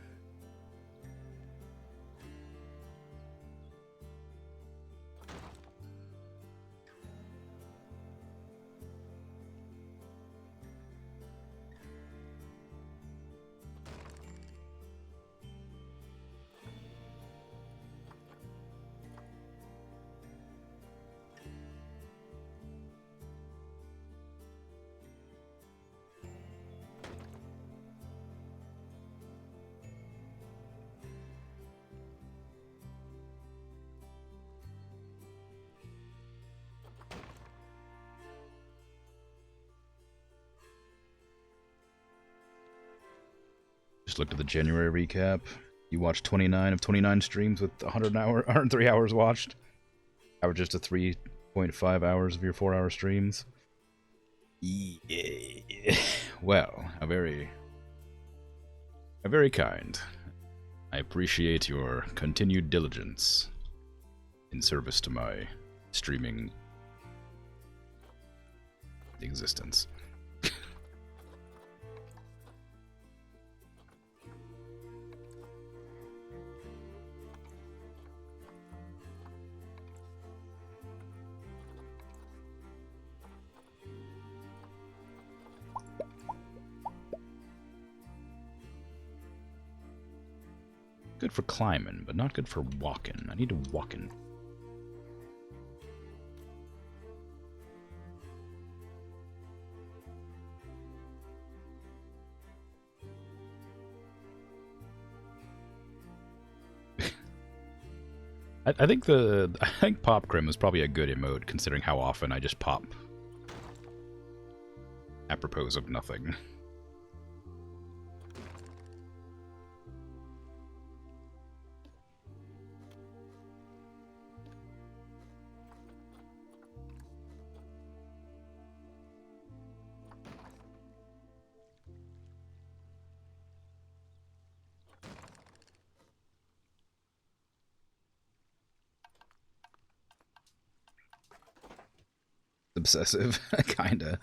Just looked at the January recap. You watched 29 of 29 streams with 103 hours watched. Averages to 3.5 hours of your 4-hour streams. Yeah. Well, how very kind. I appreciate your continued diligence in service to my streaming existence. Good for climbing, but not good for walking. I need to walking. I think Pop Krim is probably a good emote considering how often I just pop apropos of nothing. Obsessive, kinda.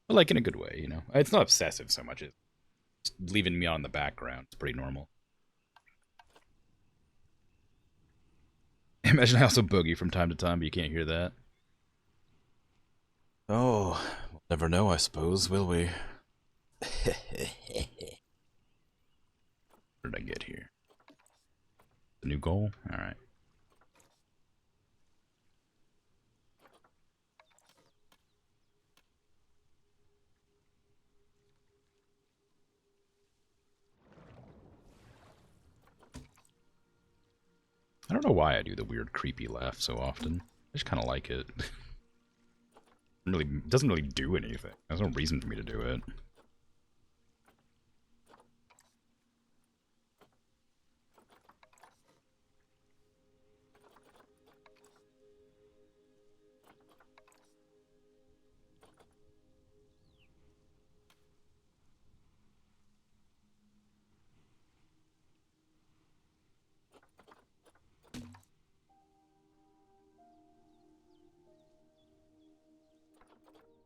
But like in a good way, you know. It's not obsessive so much. It's leaving me on the background. It's pretty normal. Imagine I also boogie from time to time, but you can't hear that. Oh, we'll never know, I suppose, will we? What did I get here? The new goal? Alright. I don't know why I do the weird creepy laugh so often. I just kind of like it. It doesn't really do anything. There's no reason for me to do it.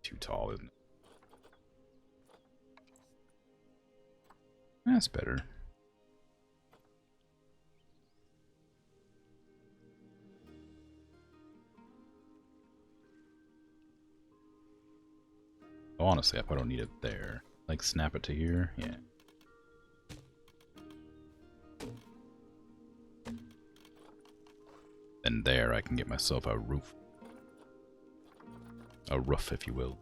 Too tall, isn't it? That's better. Oh, honestly, I probably don't need it there. Like, snap it to here? Yeah. And there I can get myself a roof. A roof, if you will.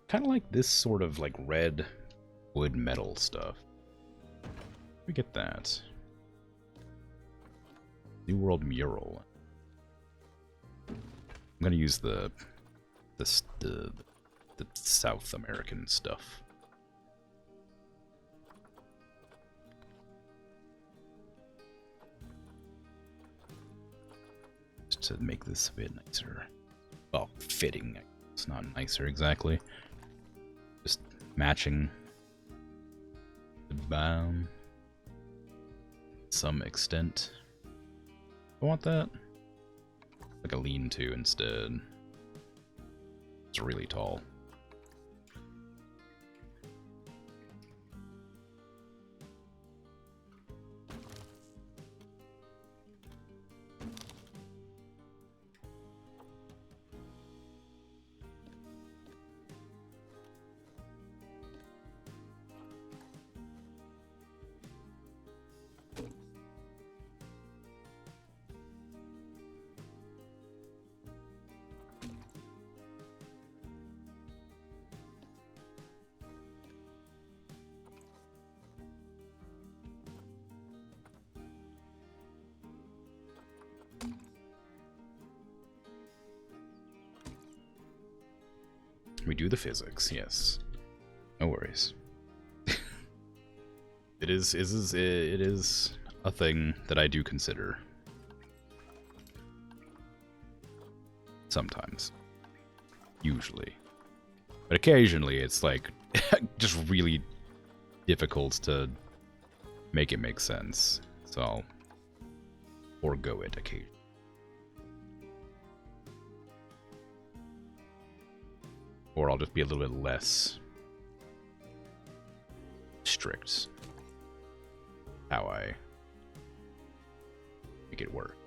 Kind of like this sort of like red wood metal stuff. We get that. New World mural. I'm gonna use the South American stuff. Just to make this a bit nicer. Well, fitting. It's not nicer exactly. Just matching the bound to some extent. I want that. Like a lean-to instead. It's really tall. We do the physics, yes. No worries. It is a thing that I do consider. Sometimes. Usually. But occasionally it's like just really difficult to make it make sense. So I'll forego it occasionally. Or I'll just be a little bit less strict how I make it work.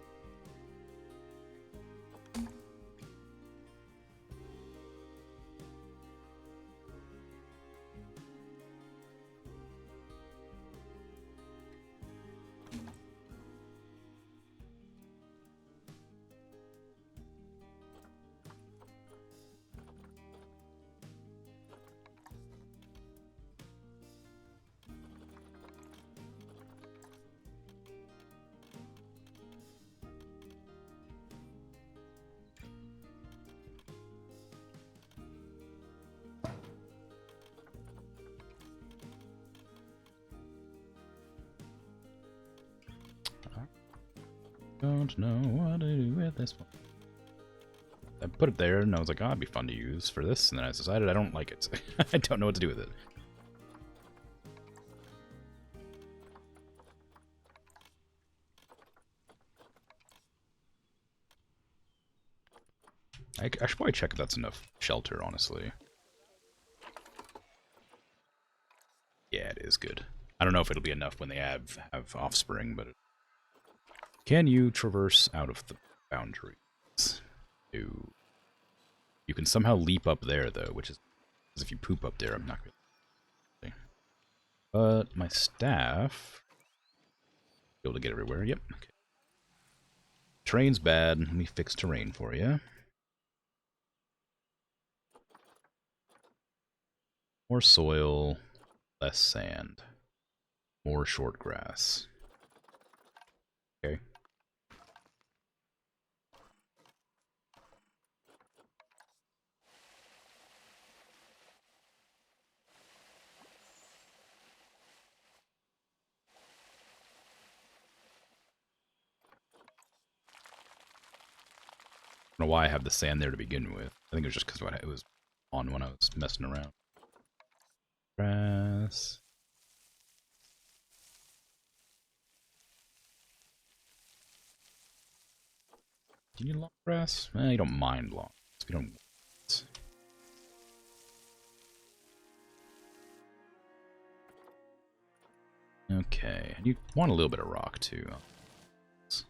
Don't know what to do with this one. I put it there and I was like, oh, it'd be fun to use for this, and then I decided I don't like it. I don't know what to do with it. I should probably check if that's enough shelter, honestly. Yeah, it is good. I don't know if it'll be enough when they have offspring, but can you traverse out of the boundaries? No. You can somehow leap up there, though, which is if you poop up there, I'm not going to. But my staff, be able to get everywhere. Yep. Okay. Terrain's bad. Let me fix terrain for you. More soil, less sand, more short grass. Okay. I don't know why I have the sand there to begin with. I think it was just because it was on when I was messing around. Grass. Do you need long grass? You don't mind long. You don't want it. Okay, you want a little bit of rock too. Sort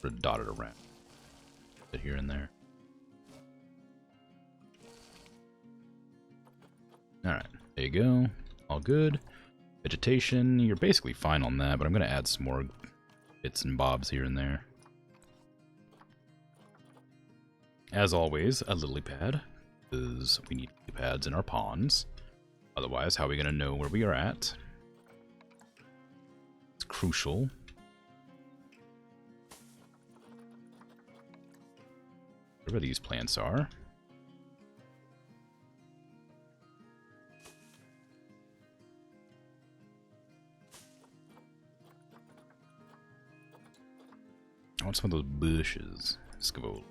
of dotted around. Bit here and there. Alright, there you go. All good. Vegetation, you're basically fine on that, but I'm going to add some more bits and bobs here and there. As always, a lily pad, because we need lily pads in our ponds. Otherwise, how are we going to know where we are at? It's crucial. Wherever these plants are. I want some of those bushes. Scavol.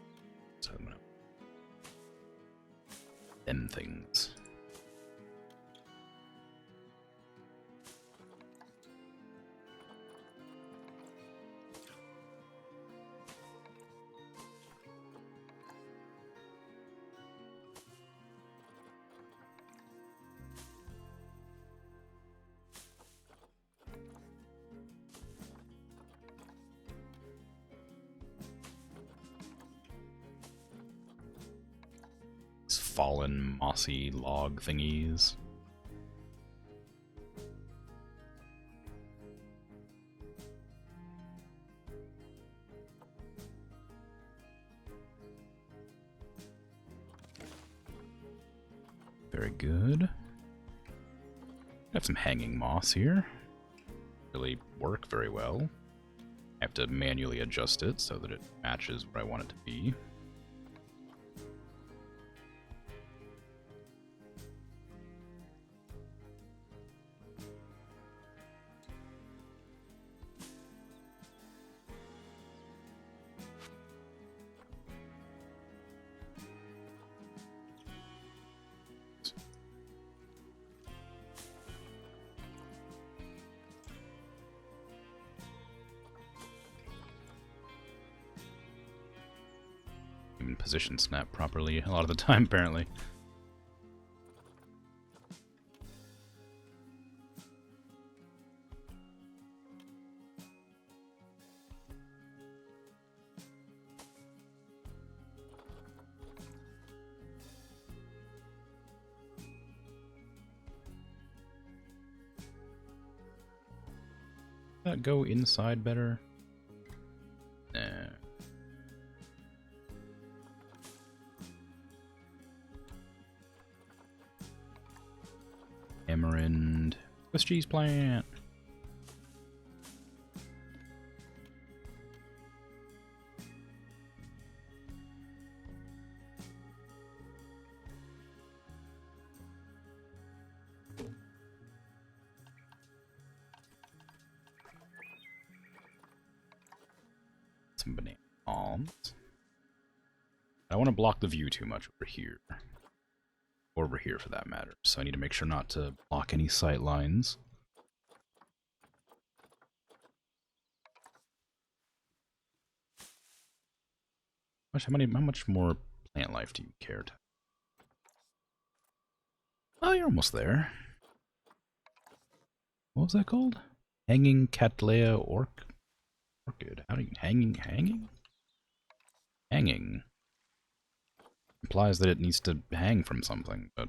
Them things. Fallen, mossy log thingies. Very good. Got some hanging moss here. Really work very well. I have to manually adjust it so that it matches what I want it to be. Even position snap properly a lot of the time, apparently. That go inside better? Nah. Amaranth. Swiss cheese plant. Some banana palms. I don't want to block the view too much over here. Or over here for that matter. So I need to make sure not to block any sight lines. How much more plant life do you care to? Oh, you're almost there. What was that called? Hanging Cattleya Orchid. How do you... Hanging? Hanging. Implies that it needs to hang from something, but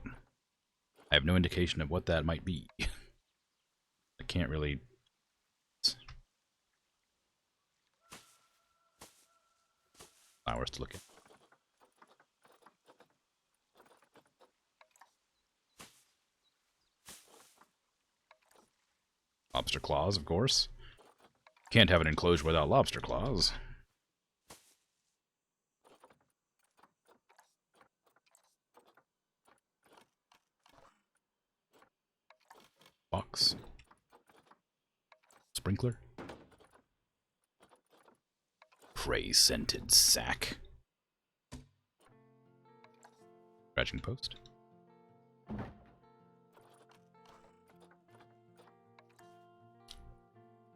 I have no indication of what that might be. I can't really... Flowers to look at. Lobster claws, of course. Can't have an enclosure without lobster claws. Box. Sprinkler. Prey-scented sack. Scratching post.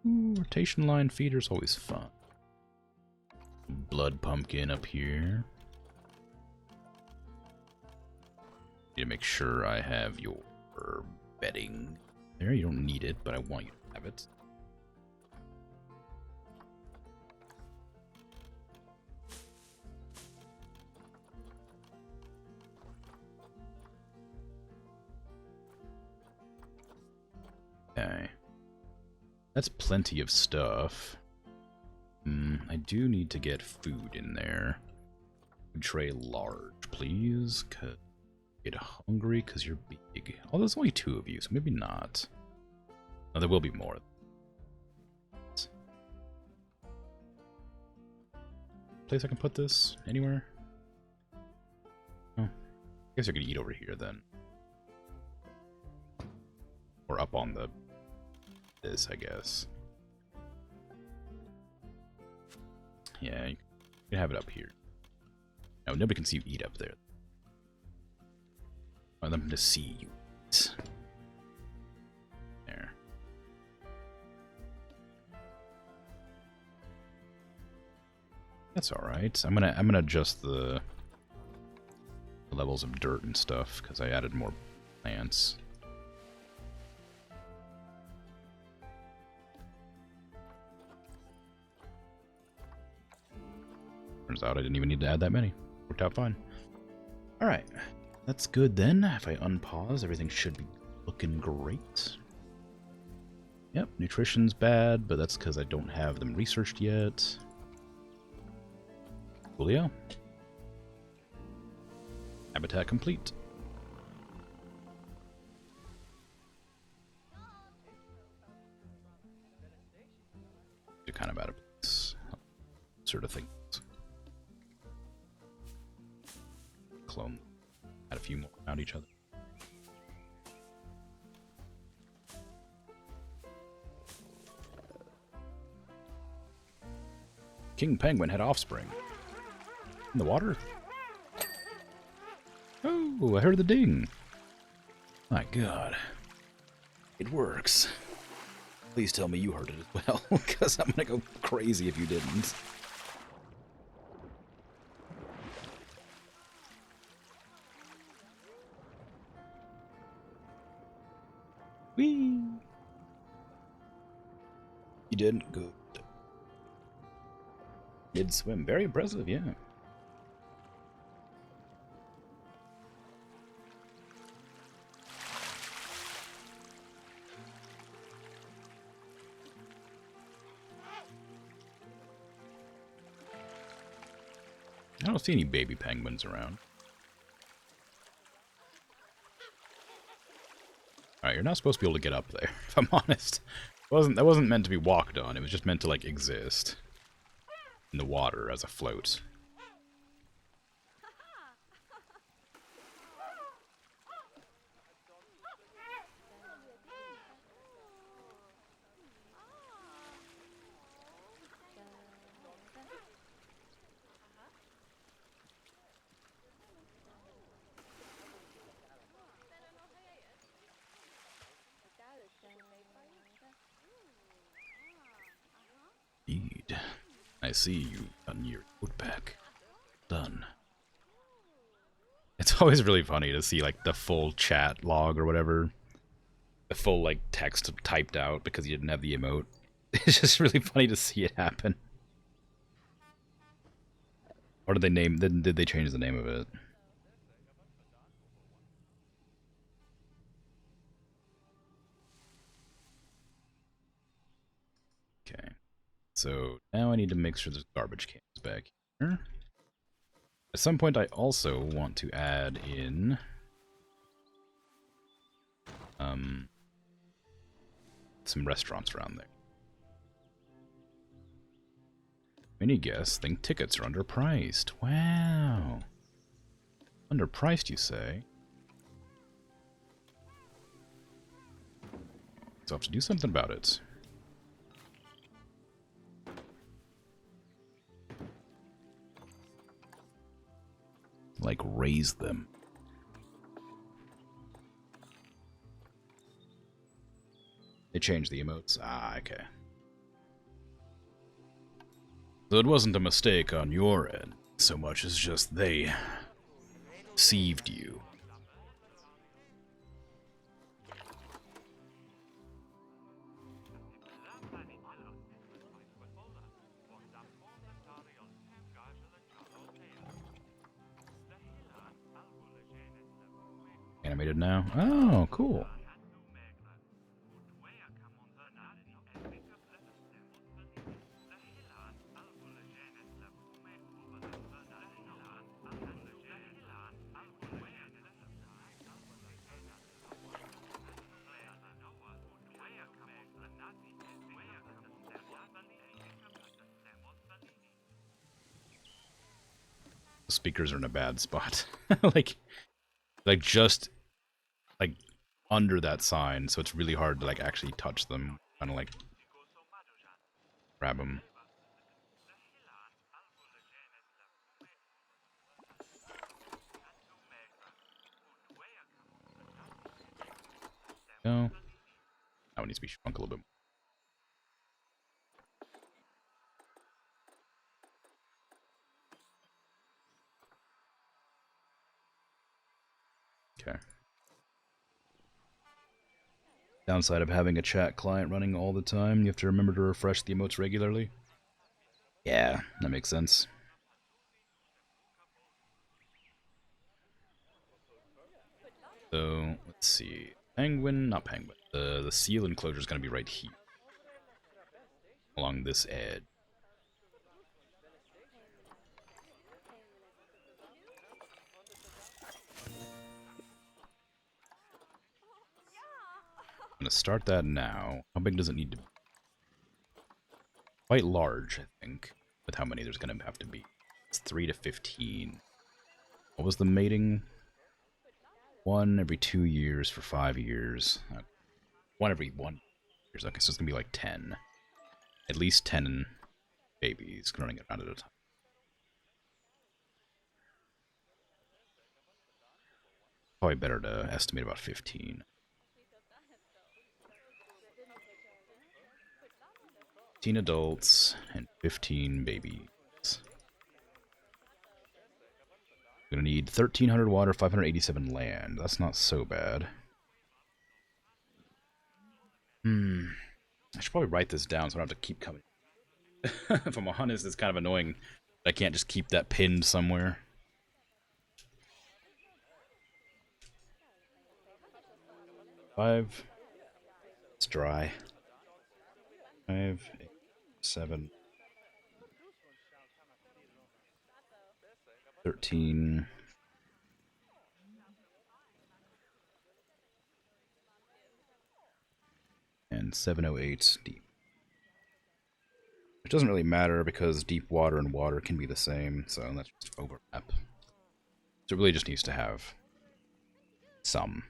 Ooh, rotation line feeder's always fun. Blood pumpkin up here. Need to make sure I have your bedding there. You don't need it, but I want you to have it. Okay. That's plenty of stuff. I do need to get food in there. Food tray large, please. Get hungry because you're big. Oh, there's only 2 of you, so maybe not. Oh, there will be more. Place I can put this? Anywhere? Oh. I guess I could eat over here then. Or up on this, I guess. Yeah, you can have it up here. No, nobody can see you eat up there. I want them to see you eat. There. That's all right. I'm gonna adjust the levels of dirt and stuff because I added more plants. Turns out I didn't even need to add that many. Worked out fine. Alright. That's good then. If I unpause, everything should be looking great. Yep, nutrition's bad, but that's because I don't have them researched yet. Coolio. Habitat complete. You're kind of out of place. Sort of things. Clone. Add a few more around each other. King Penguin had offspring. In the water? Oh, I heard the ding. My god. It works. Please tell me you heard it as well, because I'm gonna go crazy if you didn't. Whee! You did good. Did swim. Very impressive, yeah. I don't see any baby penguins around. Alright, you're not supposed to be able to get up there, if I'm honest. That wasn't meant to be walked on, it was just meant to, like, exist in the water as a float. Indeed. I see you on your coat back. Done. It's always really funny to see like the full chat log or whatever, the full like text typed out because you didn't have the emote. It's just really funny to see it happen. Or did they name? Did they change the name of it? Okay. So now I need to make sure there's garbage cans back here. At some point, I also want to add in some restaurants around there. Mini guess, think tickets are underpriced. Wow. Underpriced, you say? So I have to do something about it. Like, raise them. They changed the emotes. Ah, okay. So it wasn't a mistake on your end, so much as just they deceived you. Animated now? Oh, cool. The speakers are in a bad spot. like just like under that sign, so it's really hard to like actually touch them. Kind of like grab them. No. That one needs to be shrunk a little bit more. Okay. Downside of having a chat client running all the time, you have to remember to refresh the emotes regularly. Yeah, that makes sense. So, let's see. Penguin, not penguin. The seal enclosure is going to be right here. Along this edge. I'm going to start that now. How big does it need to be? Quite large, I think, with how many there's going to have to be. It's 3 to 15. What was the mating? 1 every 2 years for 5 years. 1 every 1 years. Okay, so it's going to be like 10. At least 10 babies running around at a time. Probably better to estimate about 15. 15 adults and 15 babies. Gonna need 1,300 water, 587 land. That's not so bad. I should probably write this down so I don't have to keep coming. If I'm honest, it's kind of annoying that I can't just keep that pinned somewhere. Five. It's dry. 5, 8, 7, 13. And 708 deep. Which doesn't really matter because deep water and water can be the same, so that's just overlap. So it really just needs to have some.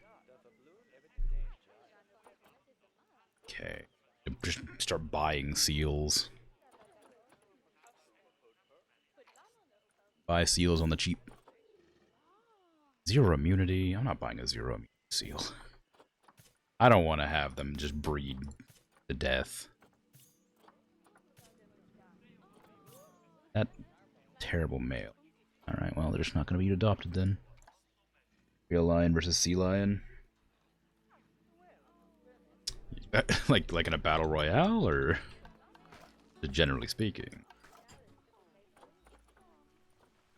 Okay. Just start buying seals. Buy seals on the cheap. Zero immunity? I'm not buying a zero immunity seal. I don't want to have them just breed to death. That terrible male. Alright, well, they're just not going to be adopted then. Real lion versus sea lion. like in a battle royale, or just generally speaking?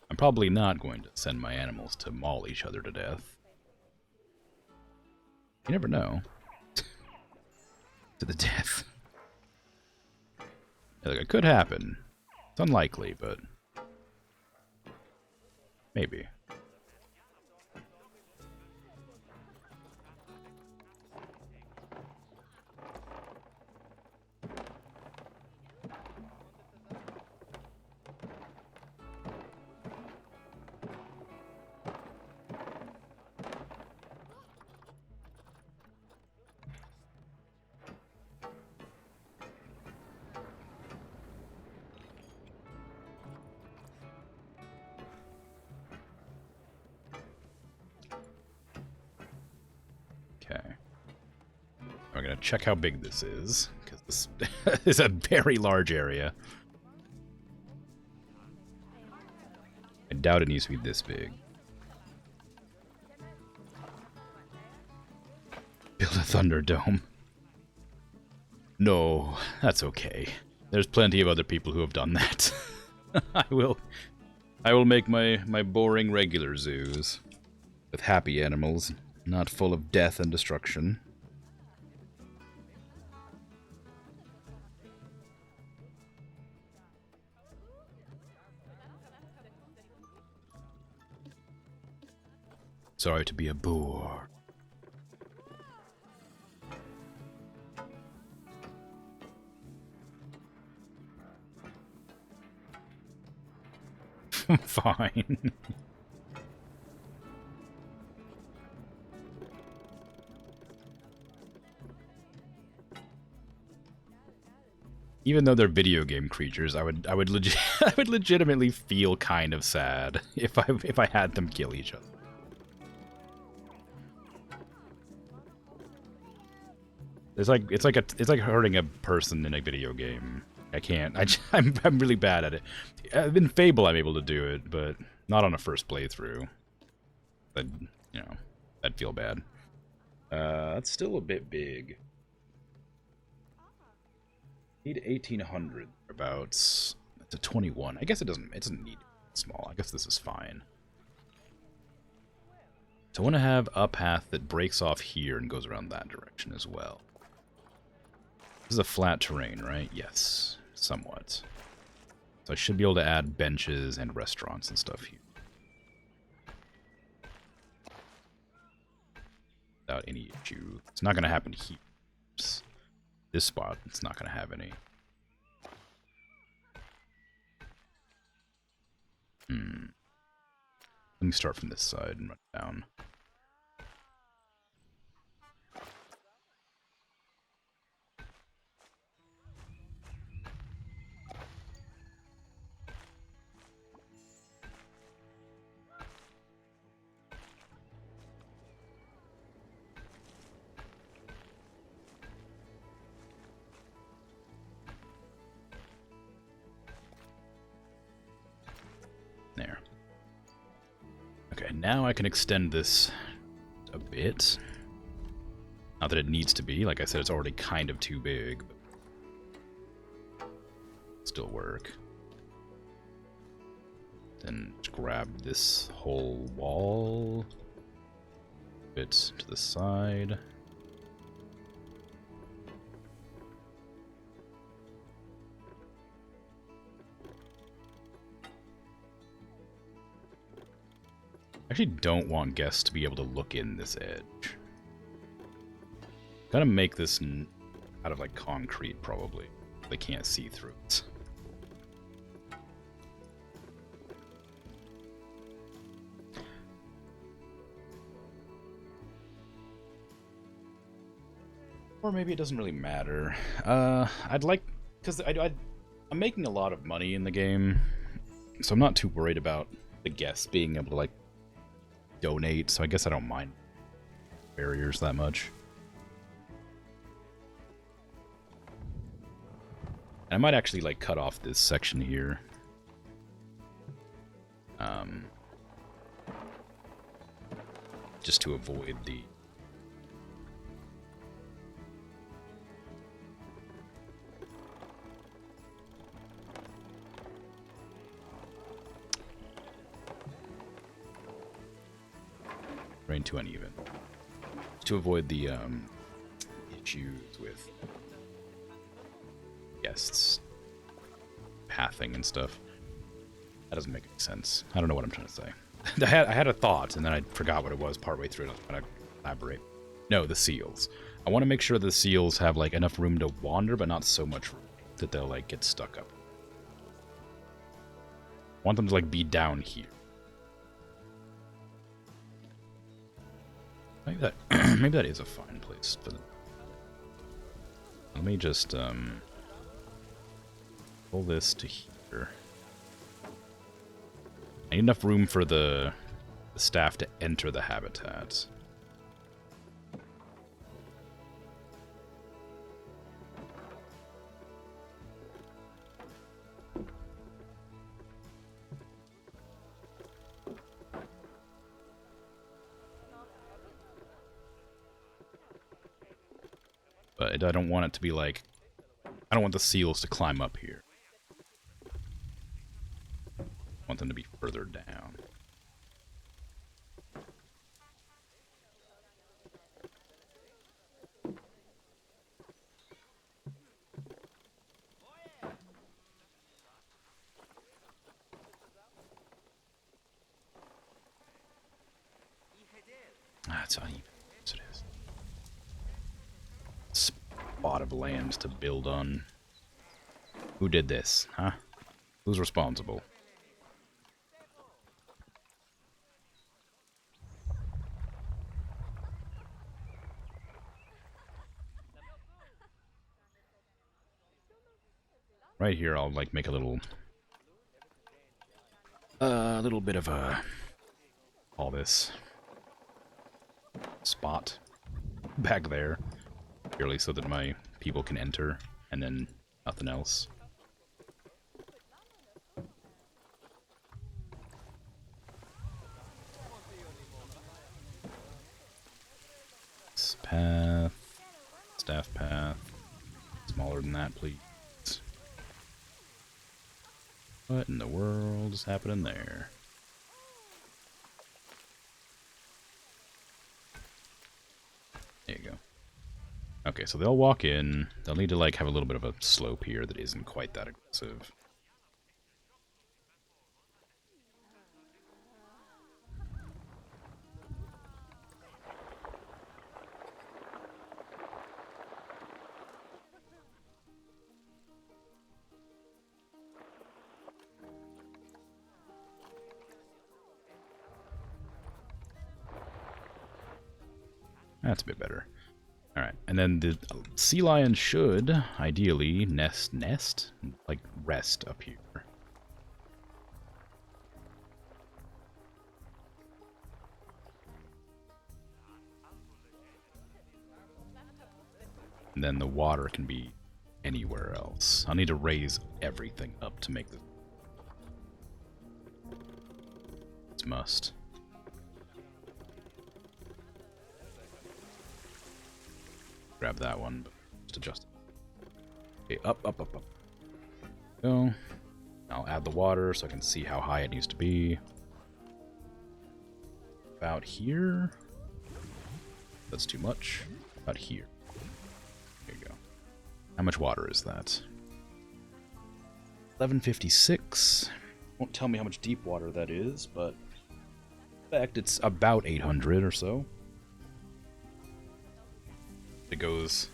I'm probably not going to send my animals to maul each other to death. You never know. To the death. Yeah, like, it could happen. It's unlikely, but maybe. Okay. I'm gonna check how big this is, because this is a very large area. I doubt it needs to be this big. Build a Thunderdome. No, that's okay. There's plenty of other people who have done that. I will make my boring regular zoos with happy animals, not full of death and destruction. Sorry to be a bore. Fine. Even though they're video game creatures, I would legitimately feel kind of sad if I had them kill each other. It's like hurting a person in a video game. I can't. I'm really bad at it. In Fable, I'm able to do it, but not on a first playthrough. I'd feel bad. That's still a bit big. Need 1800 about. It's a 21. I guess it doesn't need small. I guess this is fine. So I want to have a path that breaks off here and goes around that direction as well. This is a flat terrain, right? Yes, somewhat. So I should be able to add benches and restaurants and stuff here. Without any issue. It's not going to happen here. This spot, it's not going to have any. Let me start from this side and run down. There. Okay, now I can extend this a bit. Not that it needs to be. Like I said, it's already kind of too big. But still work. Then just grab this whole wall. Bit to the side. I actually don't want guests to be able to look in this edge. Gotta make this out of like concrete, probably. They can't see through it. Or maybe it doesn't really matter. I'd like, because I'm making a lot of money in the game, so I'm not too worried about the guests being able to like donate, so I guess I don't mind barriers that much. And I might actually like cut off this section here. just to avoid the... rain too uneven. To avoid the issues with guests pathing and stuff. That doesn't make any sense. I don't know what I'm trying to say. I had a thought, and then I forgot what it was partway through. I'm going to elaborate. No, the seals. I want to make sure the seals have, like, enough room to wander, but not so much room that they'll, like, get stuck up. I want them to, like, be down here. Maybe that, maybe that is a fine place for them. Let me just, pull this to here. I need enough room for the staff to enter the habitat. But I don't want it to be like... I don't want the seals to climb up here. I want them to be further down. That's uneven. Yes, it is. Spot of land to build on. Who did this, huh? Who's responsible? Right here, I'll like make a little bit of a all this spot back there, purely so that my people can enter, and then nothing else. This path, staff path, smaller than that, please. What in the world is happening there? There you go. Okay, so they'll walk in. They'll need to like have a little bit of a slope here that isn't quite that aggressive. That's a bit better. Alright, and then the sea lion should, ideally, like, rest up here. And then the water can be anywhere else. I'll need to raise everything up to make this. It's a must. Grab that one, but just adjust it. Okay, up. Go. I'll add the water so I can see how high it needs to be. About here. That's too much. About here. There you go. How much water is that? 1156. Won't tell me how much deep water that is, but in fact, it's about 800 or so. It goes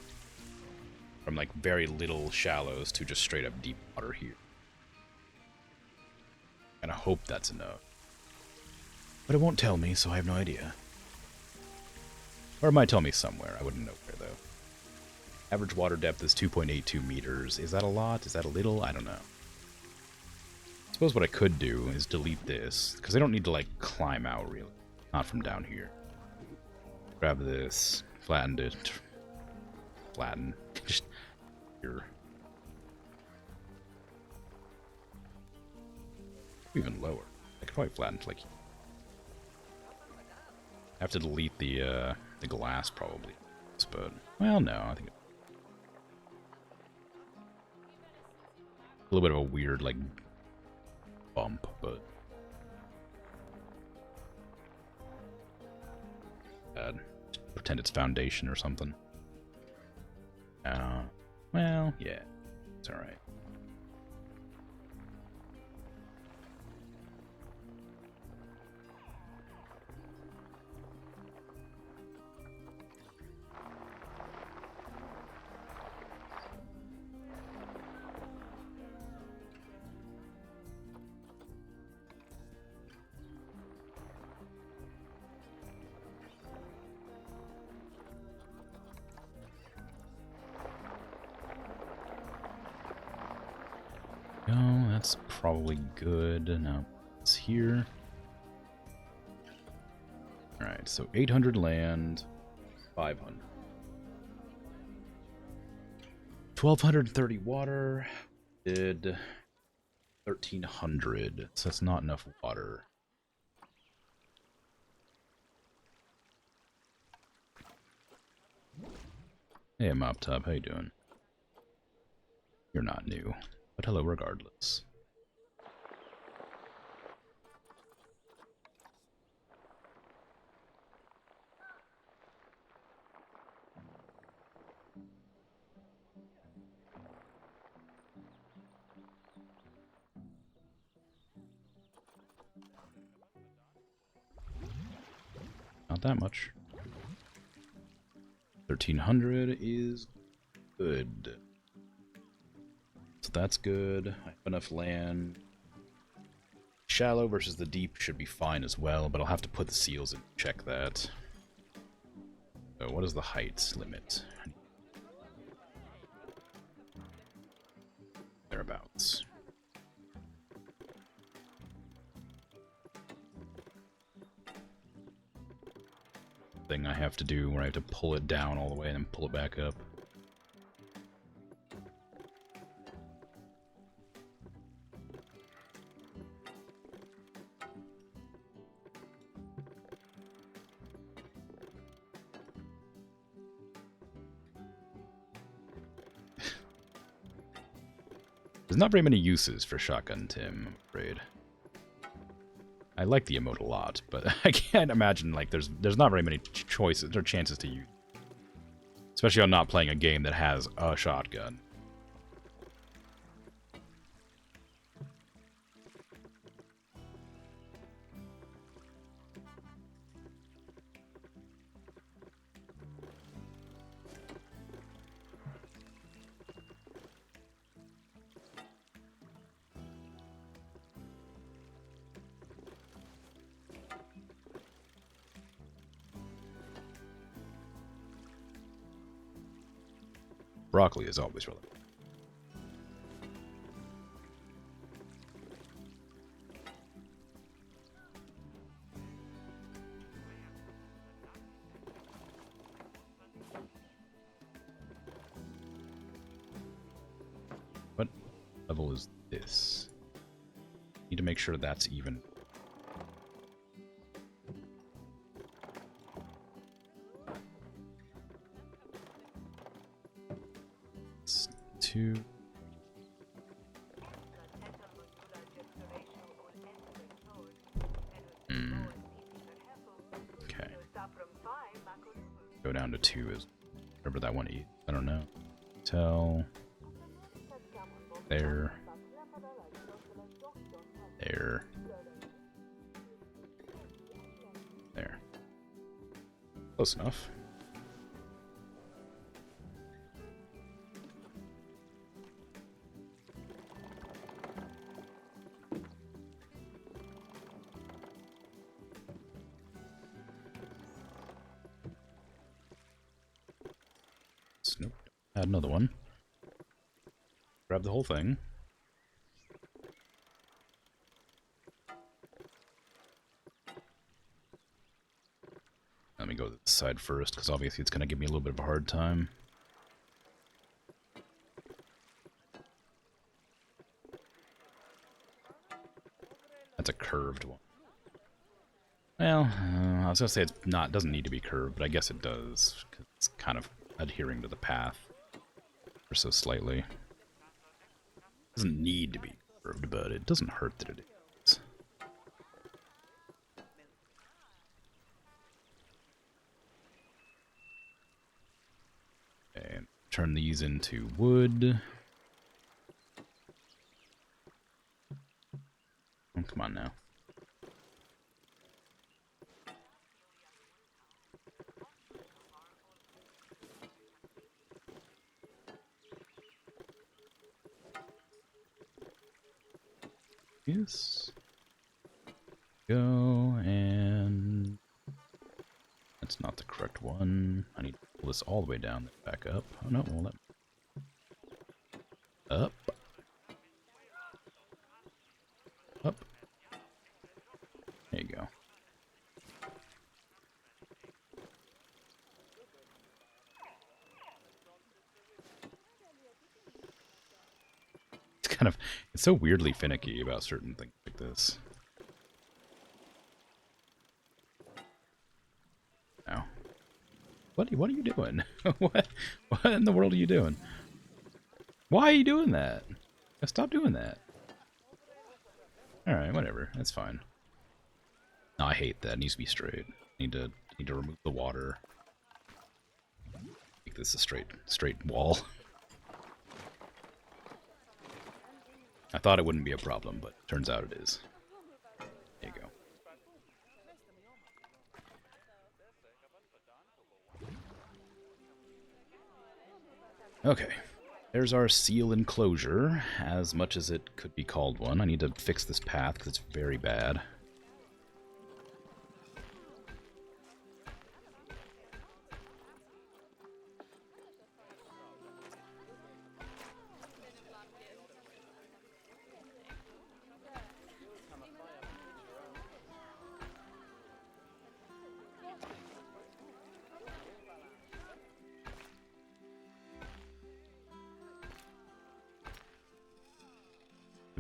from like very little shallows to just straight up deep water here. And I hope that's enough. But it won't tell me, so I have no idea. Or it might tell me somewhere. I wouldn't know where, though. Average water depth is 2.82 meters. Is that a lot? Is that a little? I don't know. I suppose what I could do is delete this, because I don't need to, like, climb out, really. Not from down here. Grab this, flattened it. Flatten. Just here. Even lower. I could probably flatten it like... I have to delete the glass probably, but well, no, I think a little bit of a weird like bump, but bad. Pretend it's foundation or something. Well, yeah, it's all right. Oh, that's probably good. Now it's here. Alright, so 800 land, 500. 1230 water, did 1300, so that's not enough water. Hey, Mop Top, how you doing? You're not new, but hello regardless. Not that much. 1300 is good. So that's good. I have enough land. Shallow versus the deep should be fine as well, but I'll have to put the seals in to check that. So what is the height limit? Thereabouts. Thing I have to do where I have to pull it down all the way and then pull it back up. There's not very many uses for Shotgun Tim, I'm afraid. I like the emote a lot, but I can't imagine like there's not very many choices or chances to use. Especially on not playing a game that has a shotgun. Broccoli is always relevant. What level is this? Need to make sure that's even. It's 2. Okay. Go down to 2 is whatever that one eats. I don't know. Tell. There. There. There. Close enough. Nope. Add another one. Grab the whole thing. Let me go to the side first, because obviously it's going to give me a little bit of a hard time. That's a curved one. Well, I was gonna say doesn't need to be curved, but I guess it does, because it's kind of adhering to the path ever so slightly. Doesn't need to be curved, but it doesn't hurt that it is. Okay, turn these into wood. Oh, come on now. Yes. Go, and that's not the correct one. I need to pull this all the way down, then back up. Oh no, well, up. Up. There you go. It's so weirdly finicky about certain things like this. Now, what are you doing? what in the world are you doing? Why are you doing that? Stop doing that. Alright, whatever. That's fine. No, I hate that. It needs to be straight. Need to remove the water. Make this a straight wall. I thought it wouldn't be a problem, but turns out it is. There you go. Okay. There's our seal enclosure, as much as it could be called one. I need to fix this path because it's very bad.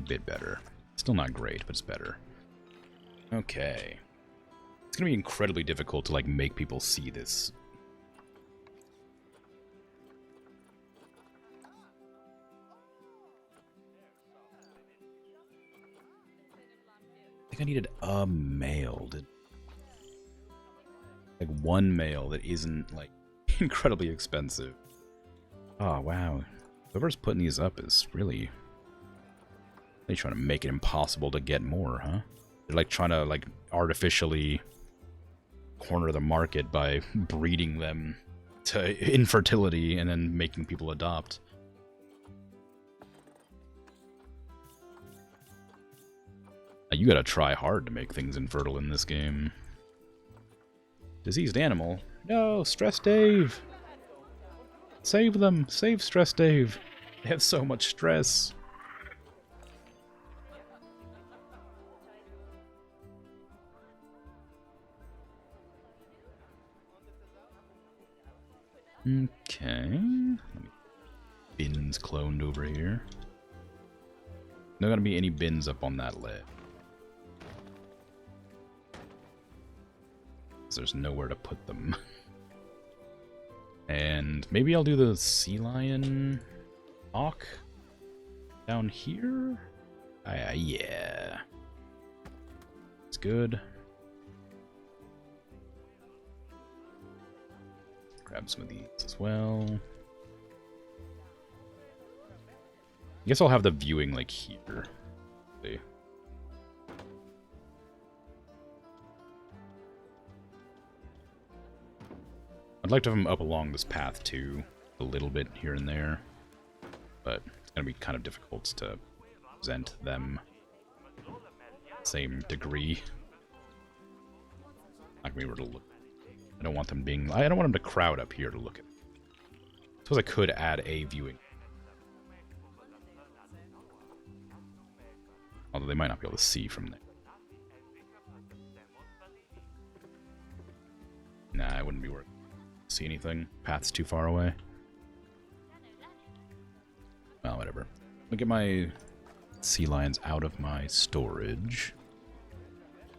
Bit better. Still not great, but it's better. Okay. It's gonna be incredibly difficult to, like, make people see this. I think I needed a male. Like, one male that isn't, like, incredibly expensive. Oh, wow. Whoever's putting these up is really... They're trying to make it impossible to get more, huh? They're like trying to like artificially corner the market by breeding them to infertility and then making people adopt. You gotta try hard to make things infertile in this game. Diseased animal? No, Stress Dave! Save them! Save Stress Dave! They have so much stress. Okay. Bins cloned over here. Not gonna be any bins up on that ledge. There's nowhere to put them. And maybe I'll do the sea lion hawk down here. Yeah. It's good. Grab some of these as well. I guess I'll have the viewing like here. See. I'd like to have them up along this path too, a little bit here and there, but it's gonna be kind of difficult to present them same degree. Not gonna be able to look. I don't want them being... I don't want them to crowd up here to look at them. I suppose I could add a viewing. Although they might not be able to see from there. Nah, it wouldn't be worth it. See anything? Path's too far away. Well, whatever. Let me get my sea lions out of my storage.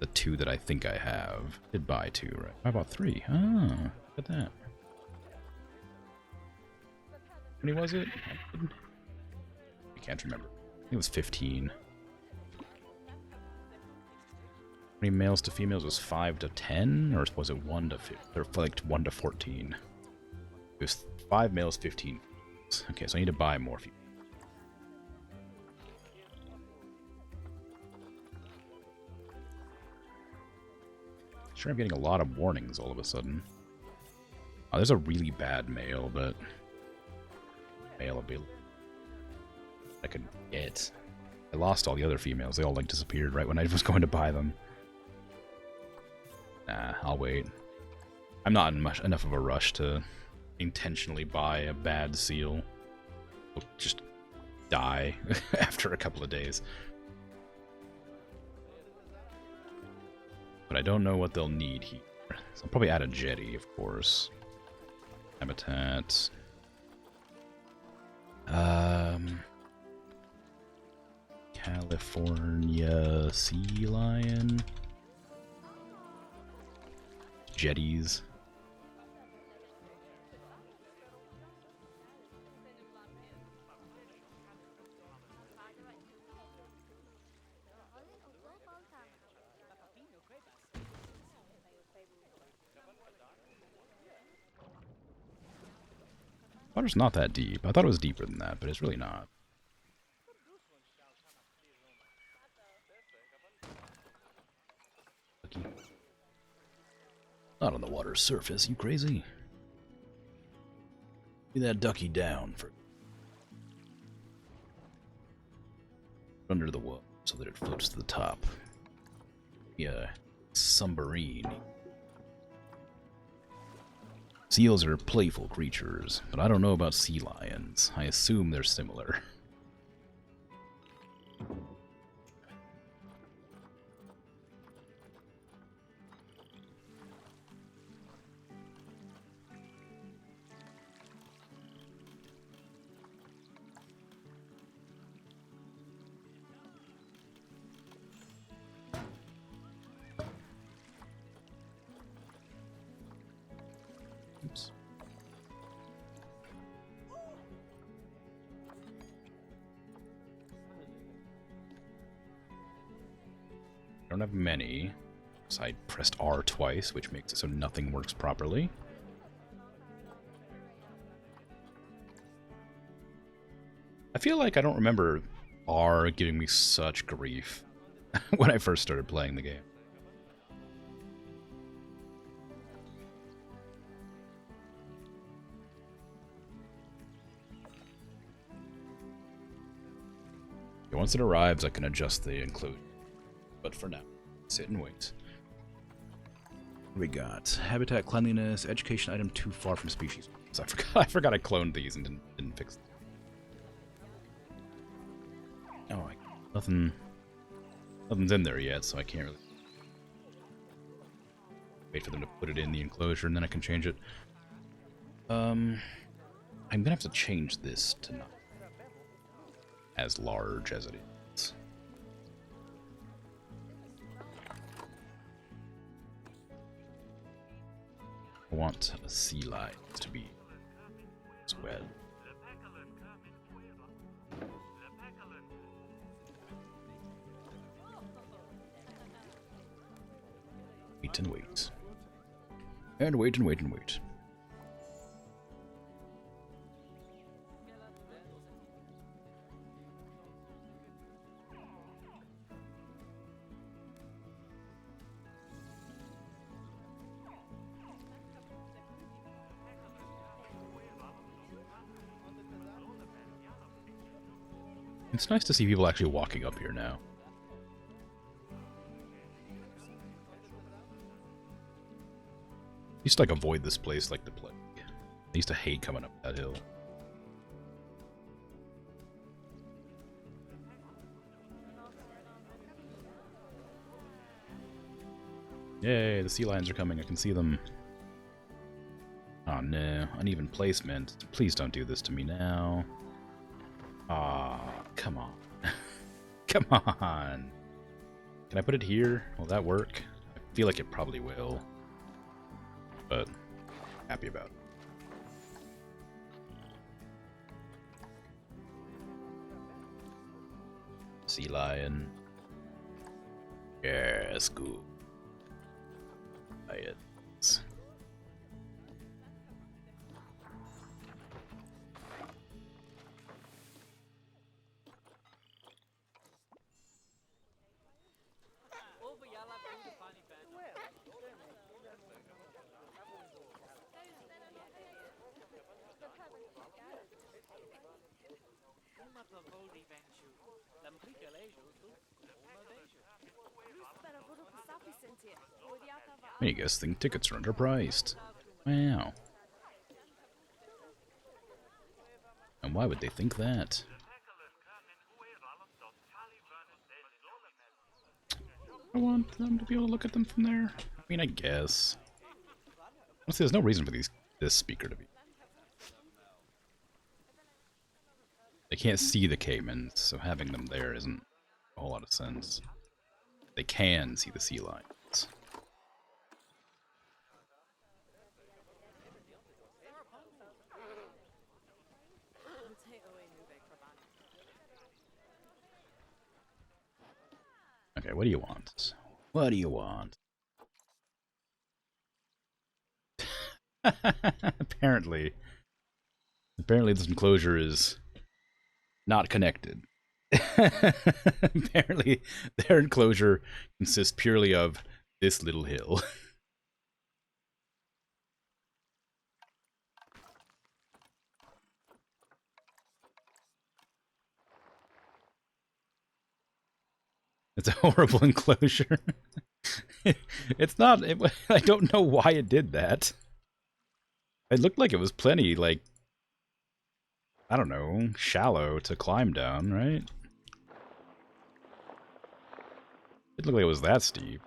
the 2 that I think I have. Did buy 2, right? I bought 3. Ah, look at that. How many was it? I can't remember. I think it was 15. How many males to females was 5 to 10? Or was it 1 to 15? Or like 1 to 14? It was 5 males, 15 females. Okay, so I need to buy more females. Sure, I'm getting a lot of warnings all of a sudden. Oh, there's a really bad male, but male ability I could get. I lost all the other females. They all like disappeared right when I was going to buy them. Nah, I'll wait. I'm not in enough of a rush to intentionally buy a bad seal. I'll just die after a couple of days. But I don't know what they'll need here. So I'll probably add a jetty, of course. Habitat. California sea lion. Jetties. Water's not that deep. I thought it was deeper than that, but it's really not. Not on the water's surface, you crazy? Get that ducky down for under the water so that it floats to the top. Yeah, submarine. Seals are playful creatures, but I don't know about sea lions. I assume they're similar. Oops. I don't have many. So I pressed R twice, which makes it so nothing works properly. I feel like I don't remember R giving me such grief when I first started playing the game. Once it arrives, I can adjust the include. But for now, sit and wait. What do we got? Habitat cleanliness, education item too far from species. So I forgot I cloned these and didn't fix them. Oh, nothing's in there yet, so I can't really wait for them to put it in the enclosure, and then I can change it. I'm gonna have to change this to not as large as it is. I want a sea lion to be as well. Wait and wait. And wait and wait and wait. It's nice to see people actually walking up here now. I used to like avoid this place like the plague. I used to hate coming up that hill. Yay, the sea lions are coming. I can see them. Oh no, uneven placement. Please don't do this to me now. Ah, come on. Come on. Can I put it here? Will that work? I feel like it probably will. But happy about it. Sea lion. Yes, good. Lions. You guys think tickets are underpriced? Wow. And why would they think that? I want them to be able to look at them from there. I mean, I guess. Honestly, there's no reason for this speaker to be. They can't see the caimans, so having them there isn't a whole lot of sense. They can see the sea lions. Okay, what do you want? What do you want? Apparently this enclosure is not connected. Apparently their enclosure consists purely of this little hill. It's a horrible enclosure. It's not. I don't know why it did that. It looked like it was plenty, like, I don't know, shallow to climb down, right? It looked like it was that steep.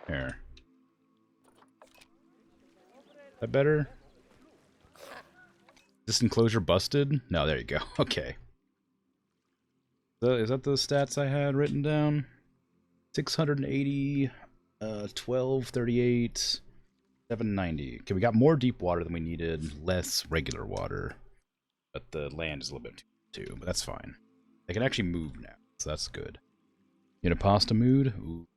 Here. Is that better? This enclosure busted? No, there you go. Okay. Is that the stats I had written down? 680, 1238, 790. Okay, we got more deep water than we needed, less regular water. But the land is a little bit too, but that's fine. I can actually move now, so that's good. In a pasta mood? Ooh.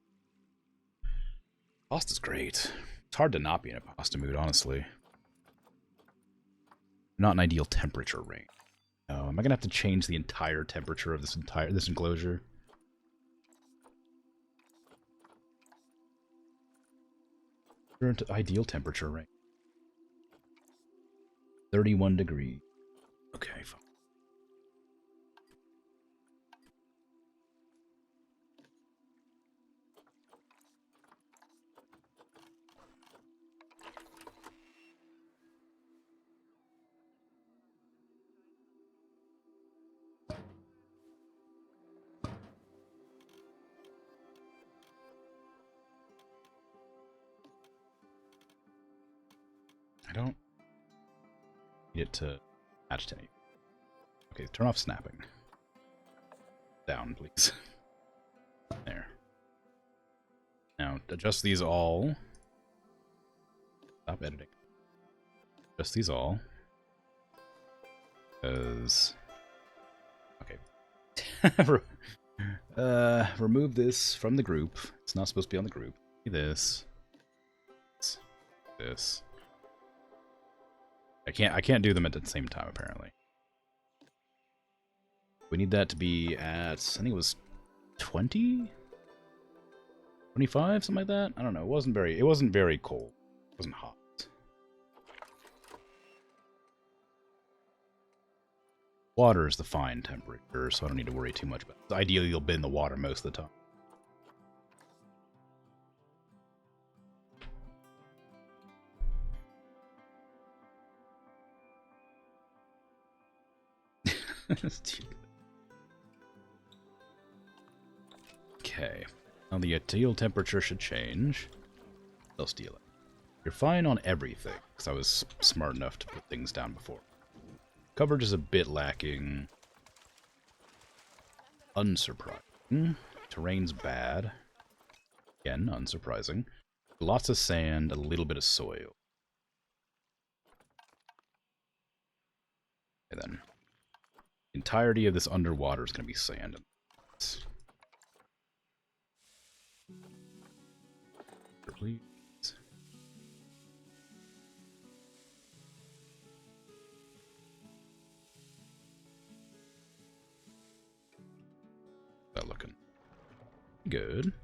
Pasta's great. It's hard to not be in a pasta mood, honestly. Not an ideal temperature range. Oh, am I gonna have to change the entire temperature of this enclosure? Current ideal temperature range. 31 degrees. Okay, fine. I don't need it to match to anything. Okay, turn off snapping. Down, please. There. Now, adjust these all. Stop editing. Adjust these all. Because... Okay. Remove this from the group. It's not supposed to be on the group. This. This. I can't do them at the same time, apparently. We need that to be at, I think it was 20? 25, something like that? I don't know. It wasn't very cold. It wasn't hot. Water is the fine temperature, so I don't need to worry too much about it. Ideally, you'll be in the water most of the time. Okay. Now the ideal temperature should change. They'll steal it. You're fine on everything, because I was smart enough to put things down before. Coverage is a bit lacking. Unsurprising. Terrain's bad. Again, unsurprising. Lots of sand, a little bit of soil. And then the entirety of this underwater is going to be sand. Please. That looking good.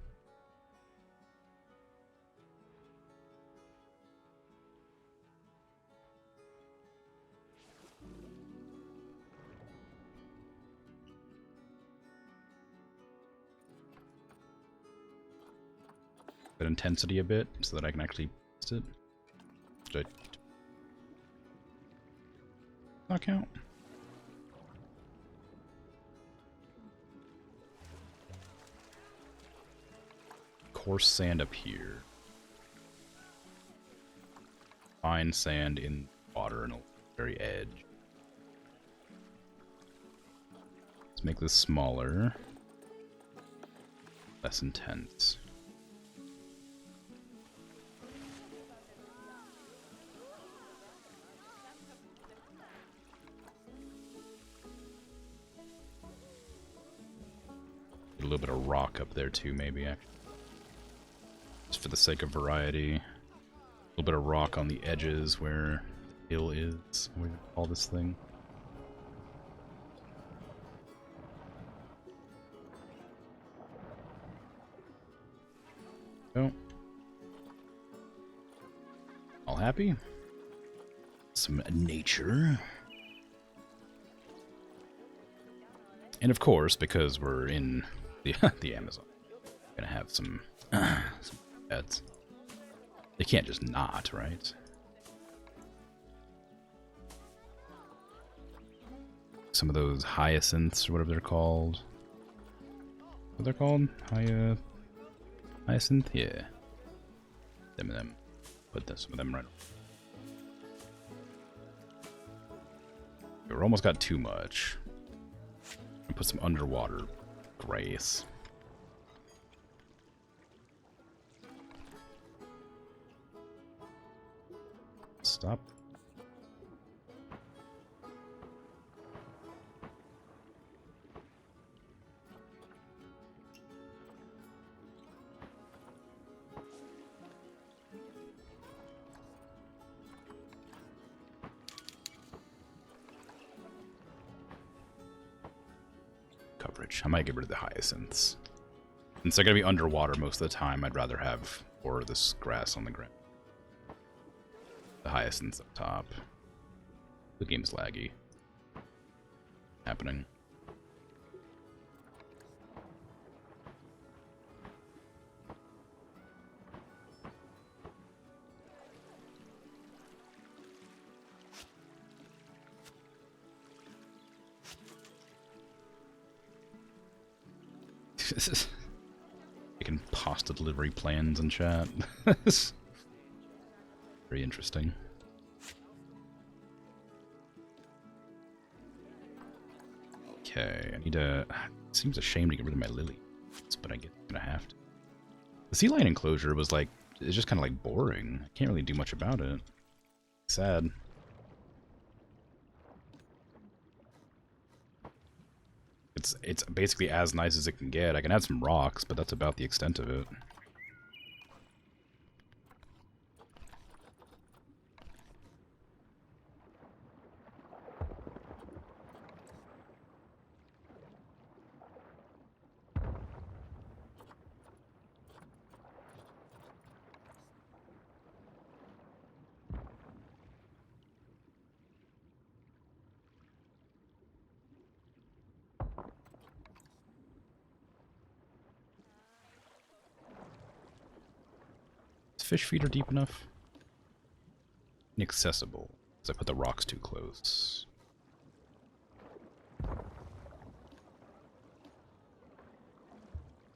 That intensity a bit so that I can actually test it. Should I not count? Coarse sand up here. Fine sand in water and a very edge. Let's make this smaller. Less intense. A little bit of rock up there too, maybe, actually. Just for the sake of variety. A little bit of rock on the edges where the hill is. What do we call this thing? Oh. All happy? Some nature. And of course, because we're in the Amazon, we're gonna have some pets. They can't just not, right? Some of those hyacinths, or whatever they're called. What they're called? Hyacinth? Yeah. Them. Put some of them right. We're almost got too much. Put some underwater grace. Stop. Coverage. I might get rid of the hyacinths. Since they're going to be underwater most of the time, I'd rather have more of this grass on the ground. The hyacinths up top. The game's laggy. Happening. Making pasta delivery plans in chat. Very interesting. Okay, I need to... It seems a shame to get rid of my lily, but I guess I'm gonna have to. The sea lion enclosure was like... It's just kind of like boring. I can't really do much about it. Sad. It's basically as nice as it can get. I can add some rocks, but that's about the extent of it. Fish feeder deep enough? Inaccessible, because I put the rocks too close.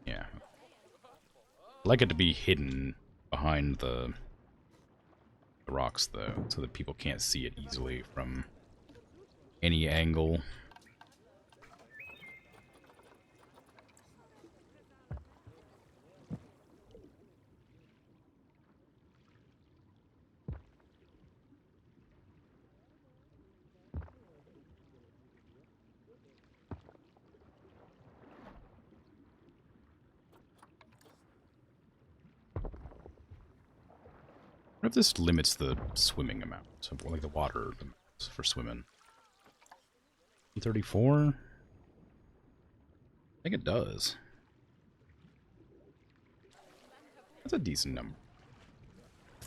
Yeah. I'd like it to be hidden behind the rocks, though, so that people can't see it easily from any angle. if this limits the swimming amount, so like the water for swimming. 34? I think it does. That's a decent number.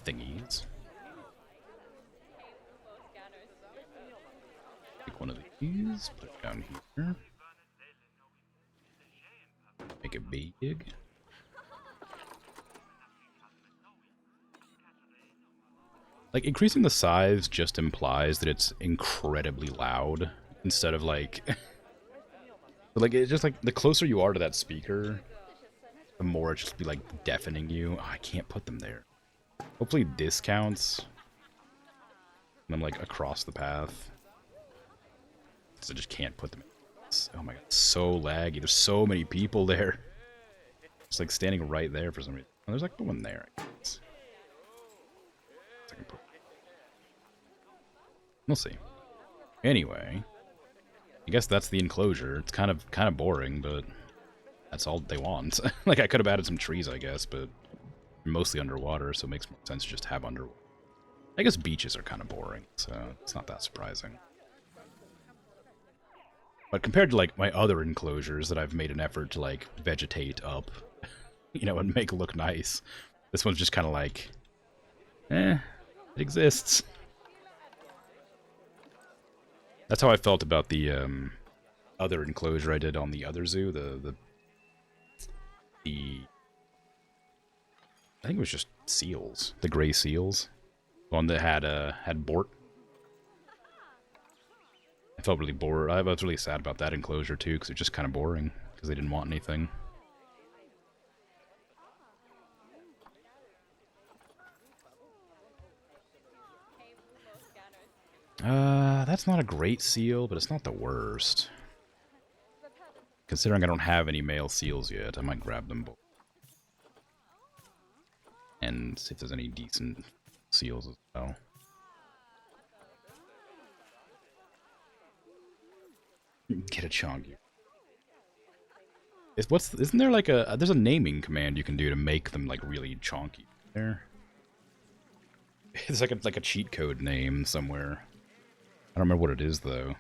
Thingies. Take one of these, put it down here. Make it big. Like, increasing the size just implies that it's incredibly loud, instead of, like... like, it's just, like, the closer you are to that speaker, the more it just be, like, deafening you. Oh, I can't put them there. Hopefully this counts. And I'm, like, across the path. So I just can't put them in. Oh my god, it's so laggy. There's so many people there. Just, like, standing right there for some reason. Oh, there's, like, one there, I guess. We'll see. Anyway, I guess that's the enclosure. It's kind of boring, but that's all they want. Like, I could have added some trees, I guess, but mostly underwater, so it makes more sense to just have underwater. I guess beaches are kind of boring, so it's not that surprising. But compared to, like, my other enclosures that I've made an effort to, like, vegetate up, you know, and make look nice, this one's just kind of like, it exists. That's how I felt about the other enclosure I did on the other zoo. The I think it was just seals, the gray seals, the one that had bort. I felt really bored. I was really sad about that enclosure too, because it's just kind of boring because they didn't want anything. That's not a great seal, but it's not the worst. Considering I don't have any male seals yet, I might grab them both. And see if there's any decent seals as well. Get a chonky. Isn't there like there's a naming command you can do to make them like really chonky there? It's like a cheat code name somewhere. I don't remember what it is, though.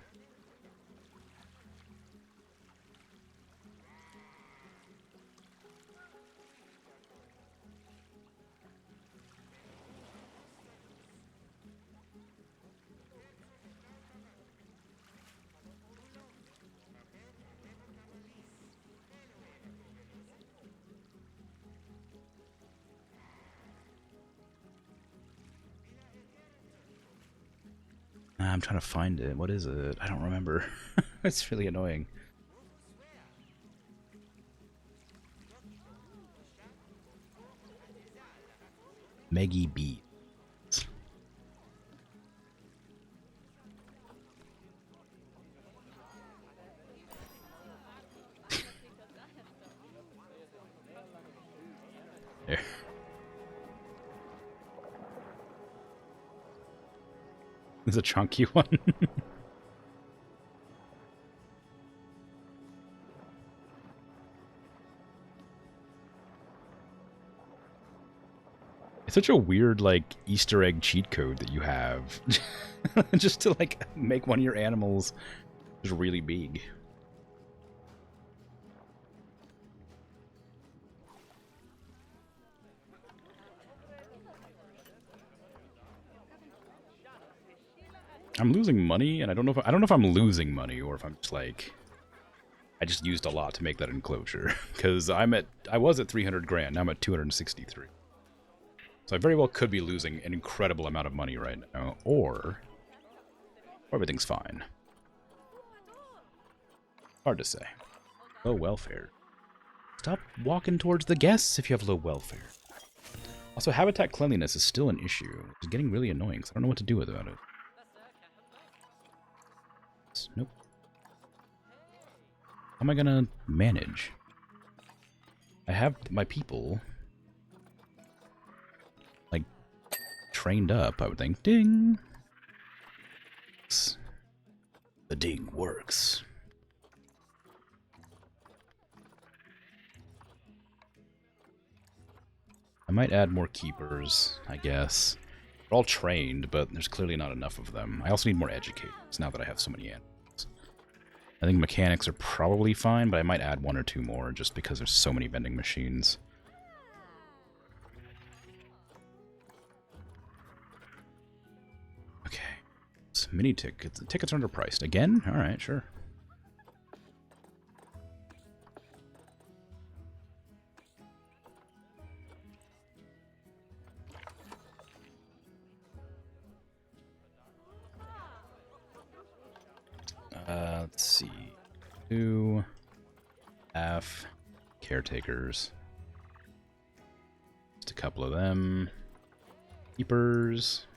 I'm trying to find it. What is it? I don't remember. It's really annoying. Meggy Beats. There. It's a chunky one. It's such a weird, like, Easter egg cheat code that you have. Just to, like, make one of your animals just really big. I'm losing money, and I don't know if I'm losing money or if I'm just like, I just used a lot to make that enclosure. Because I was at 300 grand, now I'm at 263. So I very well could be losing an incredible amount of money right now, or everything's fine. Hard to say. Low welfare. Stop walking towards the guests if you have low welfare. Also, habitat cleanliness is still an issue. It's getting really annoying, so I don't know what to do about it. Nope. How am I gonna manage? I have my people, like, trained up, I would think. Ding! The ding works. I might add more keepers, I guess. They're all trained, but there's clearly not enough of them. I also need more educators now that I have so many animals. I think mechanics are probably fine, but I might add 1 or 2 more just because there's so many vending machines. Okay. Mini tickets. Tickets are underpriced. Again? Alright, sure. Let's see. 2 F caretakers. Just a couple of them. Keepers.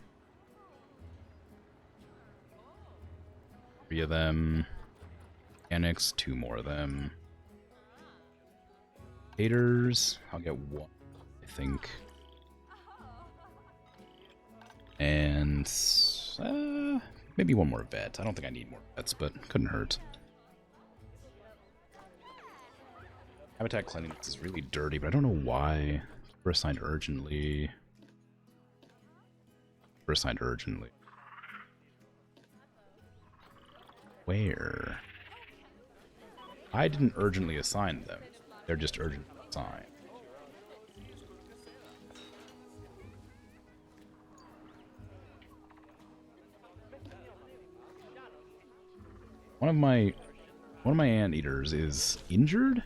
3 of them. Mechanics, 2 more of them. Haters, I'll get 1, I think. And maybe 1 more vet. I don't think I need more vets, but couldn't hurt. Habitat cleanliness is really dirty, but I don't know why. We're assigned urgently. We're assigned urgently. Where? I didn't urgently assign them. They're just urgently assigned. One of my anteaters is injured?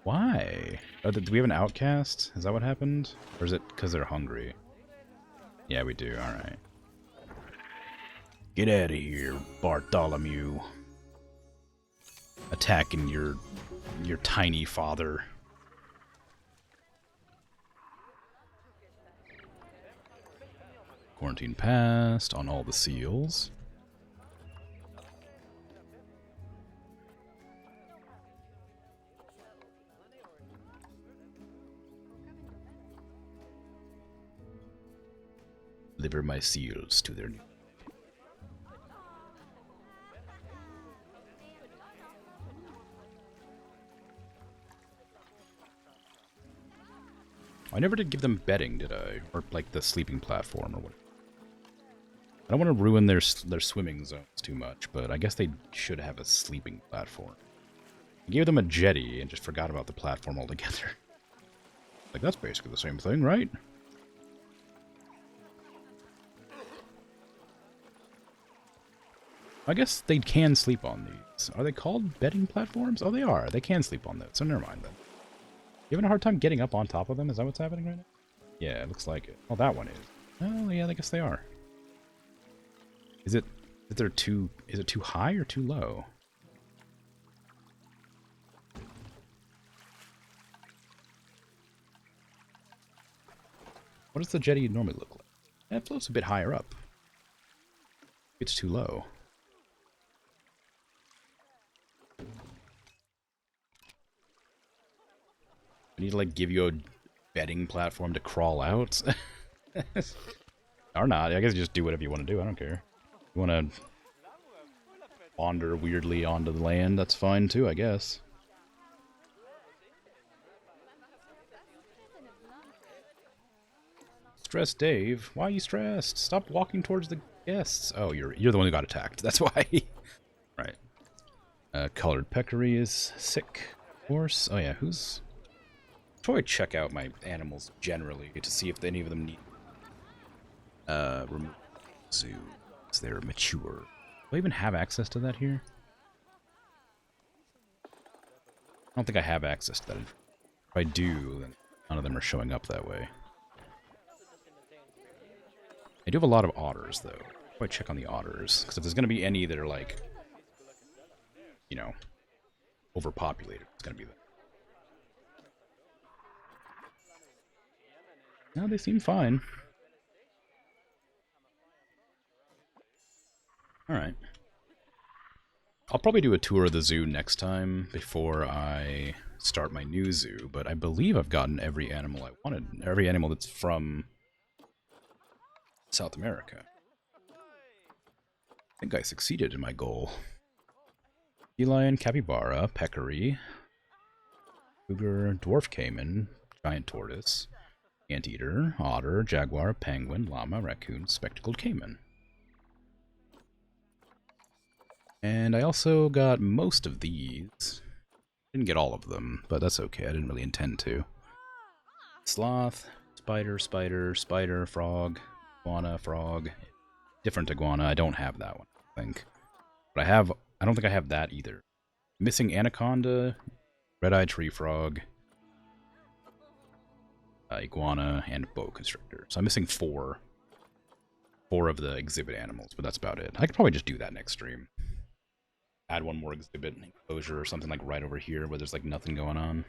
Why? Do we have an outcast? Is that what happened? Or is it because they're hungry? Yeah, we do. Alright. Get out of here, Bartholomew. Attacking your tiny father. Quarantine passed on all the seals. Deliver my seals to their new... I never did give them bedding, did I? Or like the sleeping platform or what? I don't want to ruin their swimming zones too much, but I guess they should have a sleeping platform. I gave them a jetty and just forgot about the platform altogether. Like, that's basically the same thing, right? I guess they can sleep on these. Are they called bedding platforms? Oh, they are. They can sleep on those, so never mind then. You having a hard time getting up on top of them? Is that what's happening right now? Yeah, it looks like it. Oh, that one is. Oh, yeah, I guess they are. Is it too high or too low? What does the jetty normally look like? It floats a bit higher up. It's too low. I need to, like, give you a bedding platform to crawl out? Or not. I guess you just do whatever you want to do. I don't care. You want to wander weirdly onto the land, that's fine too, I guess. Stressed Dave? Why are you stressed? Stop walking towards the guests. Oh, you're the one who got attacked. That's why. Right. Colored peccary is sick. Of course. Oh yeah, who's... Probably check out my animals generally to see if any of them need remove zoo. So they're mature. Do I even have access to that here? I don't think I have access to that. If I do, then none of them are showing up that way. I do have a lot of otters, though. Probably check on the otters, because if there's going to be any that are, like, you know, overpopulated, it's going to be them. No, they seem fine. Alright. I'll probably do a tour of the zoo next time before I start my new zoo, but I believe I've gotten every animal I wanted. Every animal that's from South America. I think I succeeded in my goal. Sea lion, capybara, peccary, cougar, dwarf caiman, giant tortoise, Anteater, otter, jaguar, penguin, llama, raccoon, spectacled caiman. And I also got most of these. Didn't get all of them, but that's okay. I didn't really intend to. Sloth, spider, spider, frog, iguana, frog. Different iguana. I don't have that one, I think. But I don't think I have that either. Missing anaconda, red-eyed tree frog, iguana, and boa constrictor. So I'm missing four of the exhibit animals, but that's about it. I could probably just do that next stream. Add one more exhibit enclosure or something like right over here where there's like nothing going on.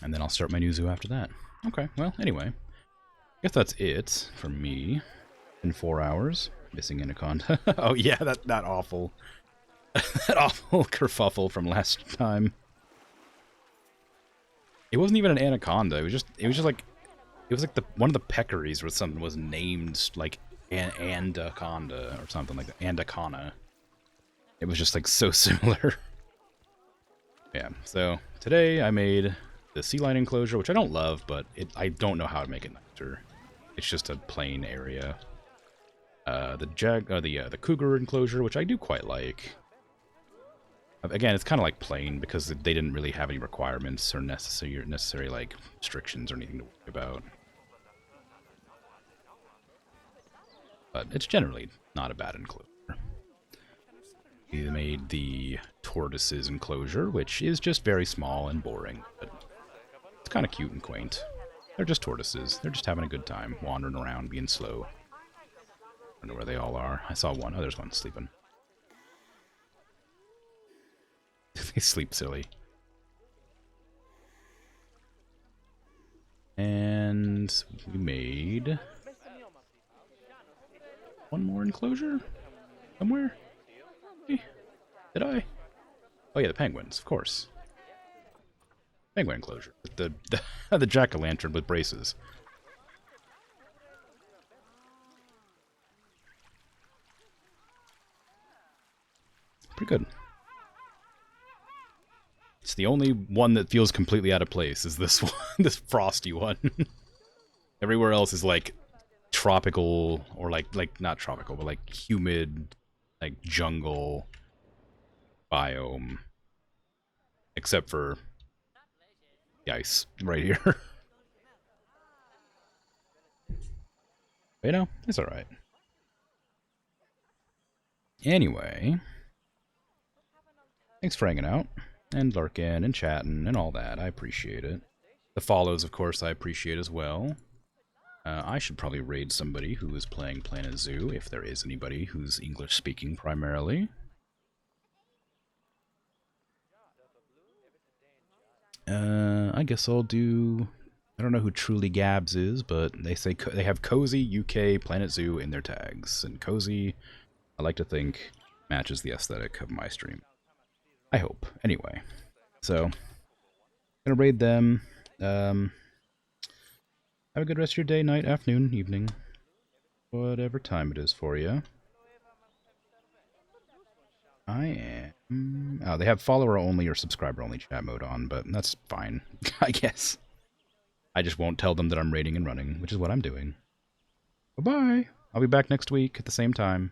And then I'll start my new zoo after that. Okay, well, anyway. I guess that's it for me. In 4 hours. Missing anaconda. Oh yeah, that awful that awful kerfuffle from last time. It wasn't even an anaconda, it was just like one of the peccaries where something was named like an anaconda or something like that. Andacana. It was just like so similar. Yeah, so today I made the sea lion enclosure, which I don't love, but I don't know how to make it nicer. It's just a plain area. The cougar enclosure, which I do quite like. Again, it's kind of like plain because they didn't really have any requirements or necessary like restrictions or anything to worry about. But it's generally not a bad enclosure. We made the tortoises enclosure, which is just very small and boring, but it's kind of cute and quaint. They're just tortoises. They're just having a good time, wandering around, being slow. I don't know where they all are. I saw one. Oh, there's one sleeping. They sleep silly. And we made one more enclosure somewhere. Did I? Oh yeah, the penguins, of course. Penguin enclosure. The jack-o'-lantern with braces. Pretty good. It's the only one that feels completely out of place is this one, this frosty one. Everywhere else is like tropical or like not tropical, but like humid, like jungle biome. Except for the ice right here. But, you know, it's alright. Anyway, thanks for hanging out and lurking and chatting and all that. I appreciate it. The follows, of course, I appreciate as well. I should probably raid somebody who is playing Planet Zoo, if there is anybody who's English-speaking primarily. I guess I'll do... I don't know who Truly Gabs is, but they say they have Cozy, UK, Planet Zoo in their tags. And Cozy, I like to think, matches the aesthetic of my stream. I hope. Anyway. So, gonna raid them. Have a good rest of your day, night, afternoon, evening. Whatever time it is for you. I am... Oh, they have follower-only or subscriber-only chat mode on, but that's fine, I guess. I just won't tell them that I'm raiding and running, which is what I'm doing. Bye-bye! I'll be back next week at the same time.